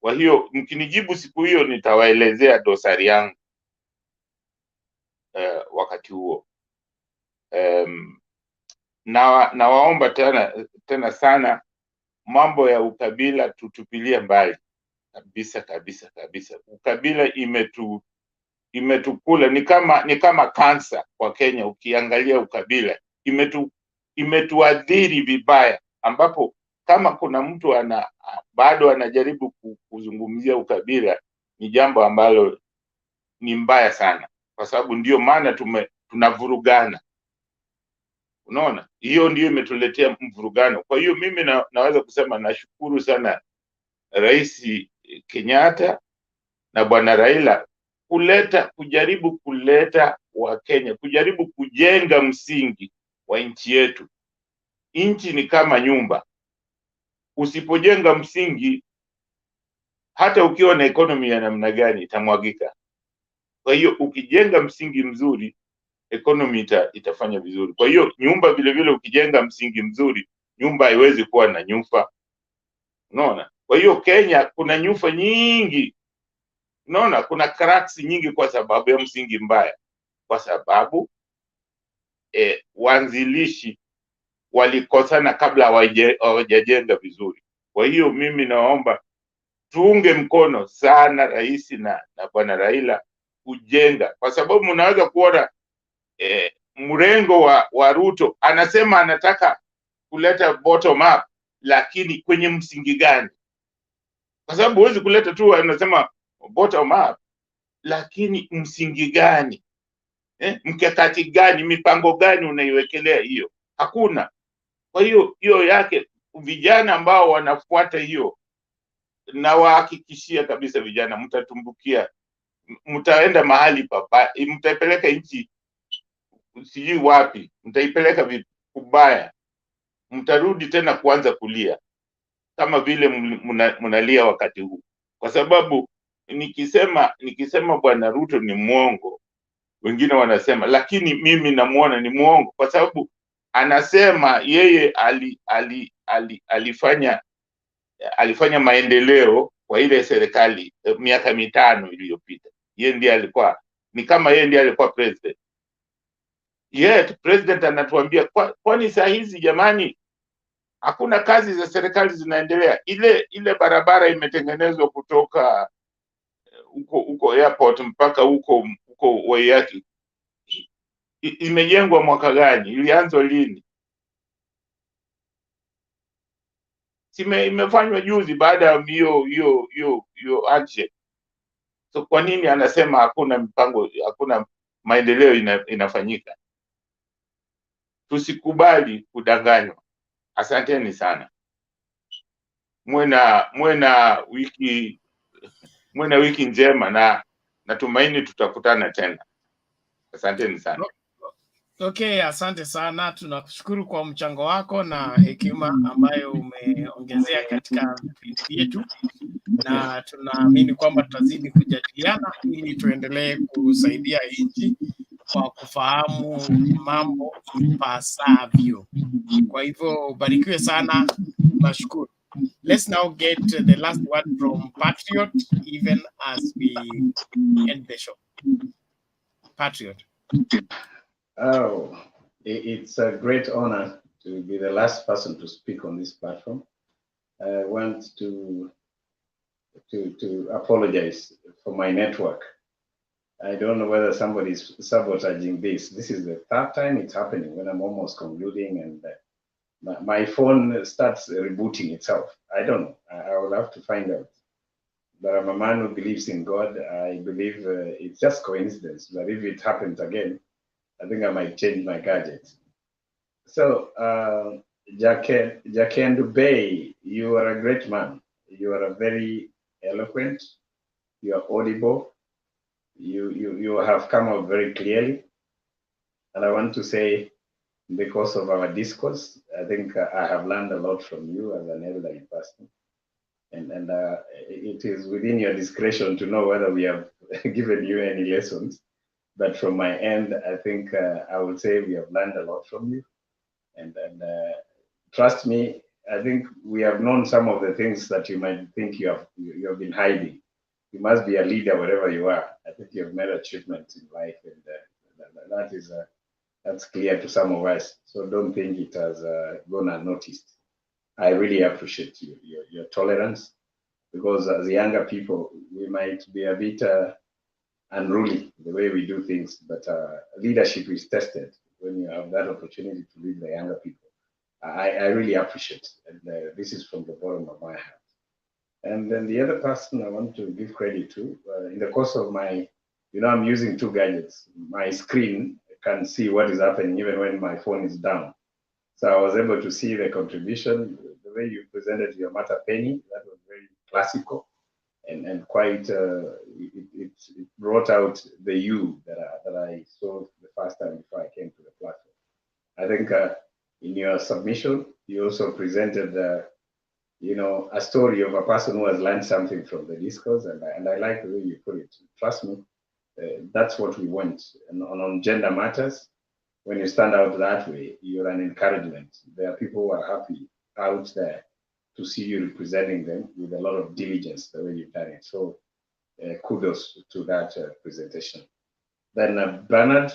Kwa hiyo mkinijibu siku hiyo nitawaelezea dosari yangu wakati huo. Nawaomba tena sana, mambo ya ukabila tutupilie mbali kabisa kabisa kabisa. Ukabila imetukula, ni kama kansa kwa Kenya. Ukiangalia ukabila imetuadhiri vibaya, ambapo kama kuna mtu bado anajaribu kuzungumzia ukabila, ni jambo ambalo ni mbaya sana, kwa sababu ndio maana tunavurugana. Unaona, hiyo ndio imetuletea mvurugano. Kwa hiyo mimi naweza kusema nashukuru sana Rais Kenyatta na Bwana Raila kujaribu kuleta Wakenya, kujaribu kujenga msingi wa nchi yetu. Nchi ni kama nyumba, usipojenga msingi, hata ukiwa na economy ya namna gani itamwagika. Kwa hiyo ukijenga msingi mzuri, economy itafanya vizuri. Kwa hiyo nyumba vile vile, ukijenga msingi mzuri, nyumba haiwezi kuwa na nyufa. Unaona? Kwa hiyo Kenya kuna nyufa nyingi. Unaona, kuna cracks nyingi kwa sababu ya msingi mbaya, kwa sababu waanzilishi walikosana kabla hawajajenga vizuri. Kwa hiyo mimi naomba tuunge mkono sana rais na Bwana Raila kujenga, kwa sababu mnaweza kuona mrengo wa Ruto anasema anataka kuleta bottom up, lakini kwenye msingi gani? Kwa sababu huwezi kuleta tu anasema bottom up, lakini msingi gani? Mkakati gani? Mipango gani unaiwekelea hiyo? Hakuna. Kwa hiyo yake vijana ambao wanafuata hiyo, na wahakikishia kabisa vijana, mtatumbukia, mtaenda mahali pabaya, mtaipeleka nchi sijui wapi, mtaipeleka vibaya, mtarudi tena kuanza kulia kama vile mnalia wakati huu. Kwa sababu nikisema Bwana Ruto ni mwongo, wengine wanasema, lakini mimi namuona ni mwongo, kwa sababu anasema yeye alifanya maendeleo kwa ile serikali miaka mitano iliyopita. Yeye ndiye alikuwa, ni kama yeye ndiye alikuwa president. Yet president anatuambia kwani saa hizi jamani hakuna kazi za serikali zinaendelea? Ile barabara imetengenezwa kutoka huko airport mpaka huko Waiyaki, imejengwa mwaka gani? Ilianzwa lini? Imefanywa juzi baada ya hiyo action. So kwa nini anasema hakuna mpango, hakuna maendeleo inafanyika? Tusikubali kudanganywa. Asanteni sana. Mwe na wiki njema, na natumaini tutakutana tena. Asanteni sana. Okay, asante sana. Tunakushukuru kwa mchango wako na hekima ambayo umeongezea katika vipindi vyetu, na tunaamini kwamba tutazidi kujadiliana ili tuendelee kusaidia nchi kwa kufahamu mambo ipasavyo. Kwa hivyo ubarikiwe sana. Nashukuru. Let's now get the last word from Patriot, even as we end the show. Patriot. Oh, it's a great honor to be the last person to speak on this platform. I want to to apologize for my network. I don't know whether somebody's sabotaging this. This is the third time it's happening when I'm almost concluding and my phone starts rebooting itself. I don't know. I will have to find out. But I'm a man who believes in God. I believe it's just coincidence. But if it happens again, I think I might change my gadget. So, Jakendu Bay, you are a great man. You are a very eloquent. You are audible. You have come out very clearly. And I want to say, because of our discourse, I think I have learned a lot from you as an elderly person. And it is within your discretion to know whether we have given you any lessons. But from my end, I think I would say we have learned a lot from you. And trust me, I think we have known some of the things that you might think you have been hiding. You must be a leader wherever you are. I think you have made achievements in life, and that's clear to some of us. So don't think it has gone unnoticed. I really appreciate your tolerance, because as younger people, we might be a bit unruly the way we do things, but leadership is tested when you have that opportunity to lead the younger people. I really appreciate, and this is from the bottom of my heart. And then the other person I want to give credit to, in the course of my, I'm using two gadgets. My screen can see what is happening even when my phone is down. So I was able to see the contribution, the way you presented your matter, Penny, that was very classical and quite, it brought out the you that I saw the first time before I came to the platform. I think in your submission, you also presented, a story of a person who has learned something from the discourse, and I like the way you put it. Trust me, that's what we want. And on gender matters, when you stand out that way, you're an encouragement. There are people who are happy out there to see you representing them with a lot of diligence the way you've done it. So kudos to that presentation. Then Bernard,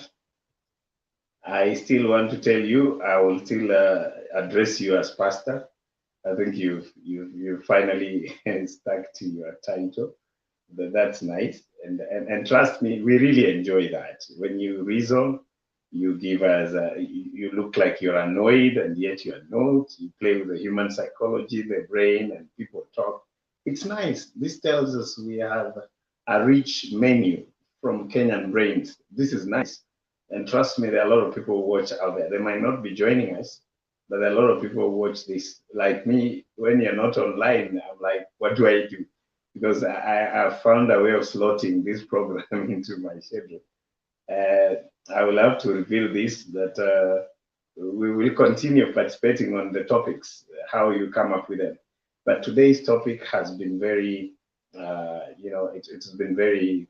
I still want to tell you, I will still address you as pastor. I think you've finally stuck to your title. That's nice. And trust me, we really enjoy that. When you reason, you give us, you look like you're annoyed and yet you're not. You play with the human psychology, the brain, and people talk. It's nice. This tells us we have a rich menu from Kenyan brains. This is nice. And trust me, there are a lot of people who watch out there. They might not be joining us, but there are a lot of people who watch this. Like me, when you're not online, I'm like, what do I do? Because I have found a way of slotting this program into my schedule. I will have to reveal this, that we will continue participating on the topics, how you come up with them. But today's topic has been very, it's been very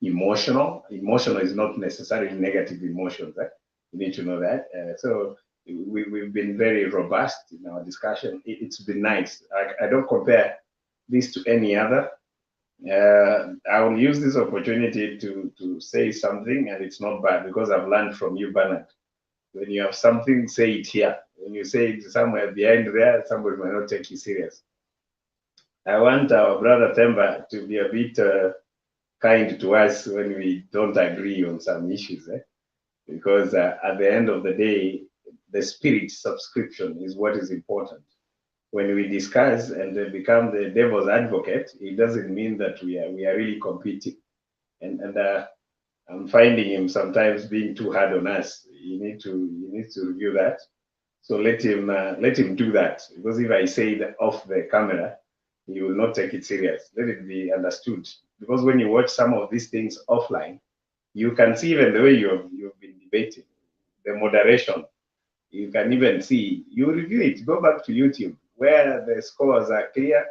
emotional. Emotional is not necessarily negative emotions. You need to know that. So we've been very robust in our discussion. It's been nice. I don't compare this to any other. I will use this opportunity to say something, and it's not bad because I've learned from you, Bernard. When you have something, say it here. When you say it somewhere behind there, somebody might not take you serious. I want our brother Themba to be a bit kind to us when we don't agree on some issues, because at the end of the day, the spirit subscription is what is important. When we discuss and become the devil's advocate, it doesn't mean that we are really competing. And I'm finding him sometimes being too hard on us. You need to review that. So let him do that, because if I say that off the camera, he will not take it serious. Let it be understood. Because when you watch some of these things offline, you can see even the way you've been debating, the moderation. You can even see, you review it, go back to YouTube, where the scores are clear,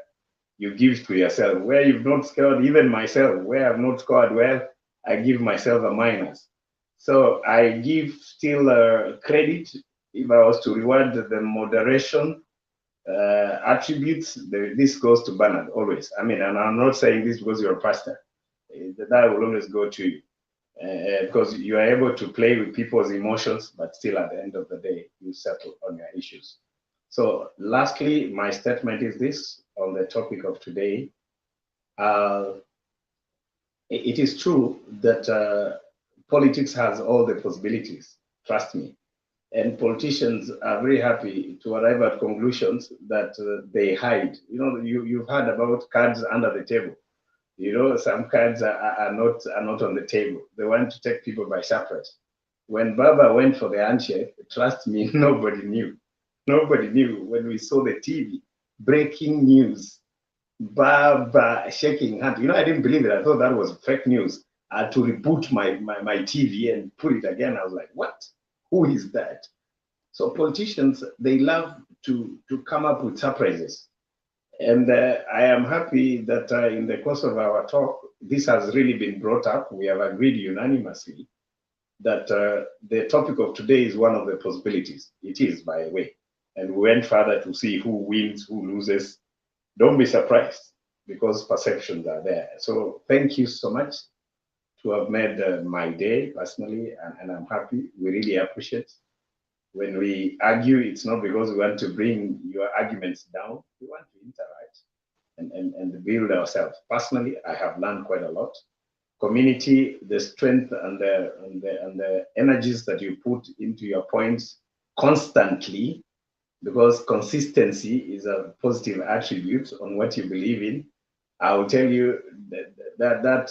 you give to yourself. Where you've not scored, even myself, where I've not scored well, I give myself a minus. So I give still credit. If I was to reward the moderation attributes, this goes to Bernard always. I mean, and I'm not saying this because you're a pastor. That will always go to you. Because you are able to play with people's emotions, but still at the end of the day, you settle on your issues. So lastly, my statement is this on the topic of today. It is true that politics has all the possibilities, trust me. And politicians are very happy to arrive at conclusions that they hide. You know, you've heard about cards under the table. You know, some cards are not on the table. They want to take people by surprise. When Baba went for the handshake, trust me, nobody knew. Nobody knew. When we saw the TV, breaking news, Baba shaking hand. You know, I didn't believe it. I thought that was fake news. I had to reboot my TV and put it again. I was like, what? Who is that? So politicians, they love to come up with surprises. And I am happy that in the course of our talk, this has really been brought up. We have agreed unanimously that the topic of today is one of the possibilities. It is, by the way. And we went further to see who wins, who loses. Don't be surprised, because perceptions are there. So thank you so much to have made my day personally, and I'm happy. We really appreciate. When we argue, it's not because we want to bring your arguments down. We want to interact and build ourselves. Personally, I have learned quite a lot. Community, the strength and the energies that you put into your points constantly, because consistency is a positive attribute on what you believe in. I will tell you that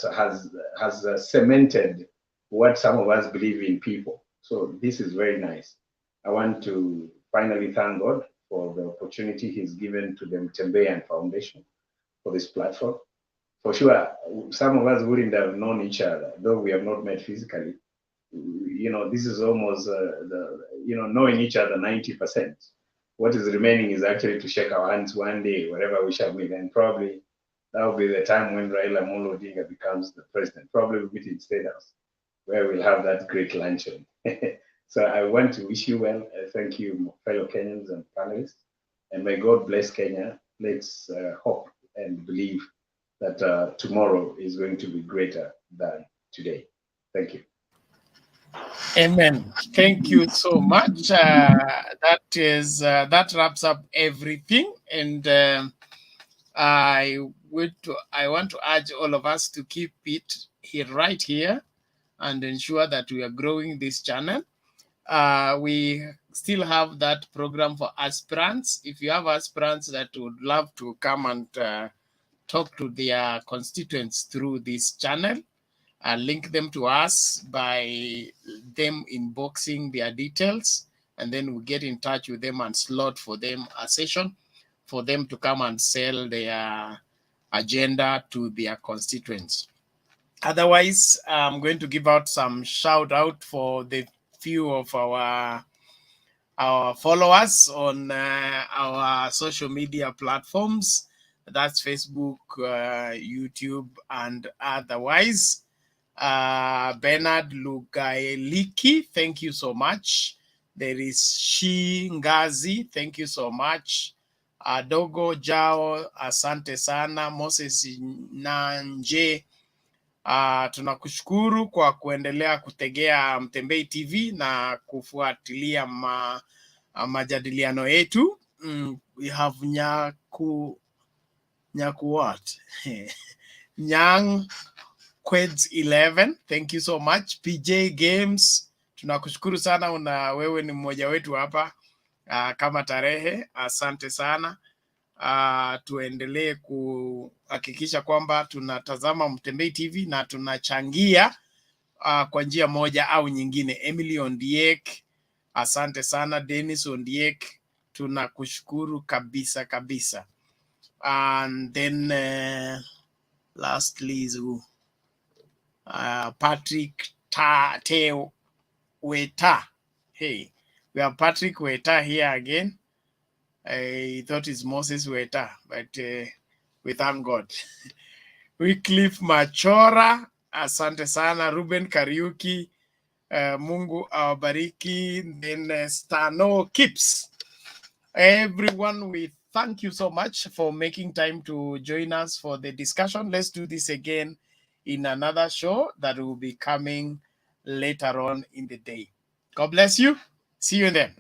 has cemented what some of us believe in people. So this is very nice. I want to finally thank God for the opportunity He's given to the Mtembean Foundation for this platform. For sure, some of us wouldn't have known each other, though we have not met physically. You know, this is almost knowing each other 90%. What is remaining is actually to shake our hands one day, wherever we shall meet, and probably that will be the time when Raila Odinga becomes the president. Probably we'll meet in State House, where we'll have that great luncheon. So I want to wish you well. Thank you, fellow Kenyans and panelists, and may God bless Kenya. Let's hope and believe that tomorrow is going to be greater than today. Thank you. Amen. Thank you so much. That wraps up everything, and I want to urge all of us to keep it here, right here, and ensure that we are growing this channel. We still have that program for aspirants. If you have aspirants that would love to come and talk to their constituents through this channel, link them to us by them inboxing their details, and then we get in touch with them and slot for them a session for them to come and sell their agenda to their constituents. Otherwise, I'm going to give out some shout out for the few of our followers on our social media platforms. That's Facebook, YouTube, and otherwise. Bernard Lugaeliki, thank you so much. There is Shi Ngazi, thank you so much. Dogo Jao, asante sana. Moses Nanje, tunakushukuru kwa kuendelea kutegea Mtembei TV na kufuatilia majadiliano yetu. We have Nyaku what? Nyang Queds 11, thank you so much. PJ Games, tunakushukuru sana, wewe ni mmoja wetu hapa kama tarehe, asante sana. Tuendelee kuhakikisha kwamba tunatazama Mtembei TV na tunachangia kwa njia moja au nyingine. Emily Ondiek, asante sana. Dennis Ondiek, tunakushukuru kabisa kabisa. And then lastly is Patrick Weta. Hey, we have Patrick Weta here again. I thought it's Moses Weta, but we thank God. Wycliffe Machora, asante sana. Ruben Kariuki, Mungu awabariki. Then Stano Kips. Everyone, we thank you so much for making time to join us for the discussion. Let's do this again in another show that will be coming later on in the day. God bless you. See you then.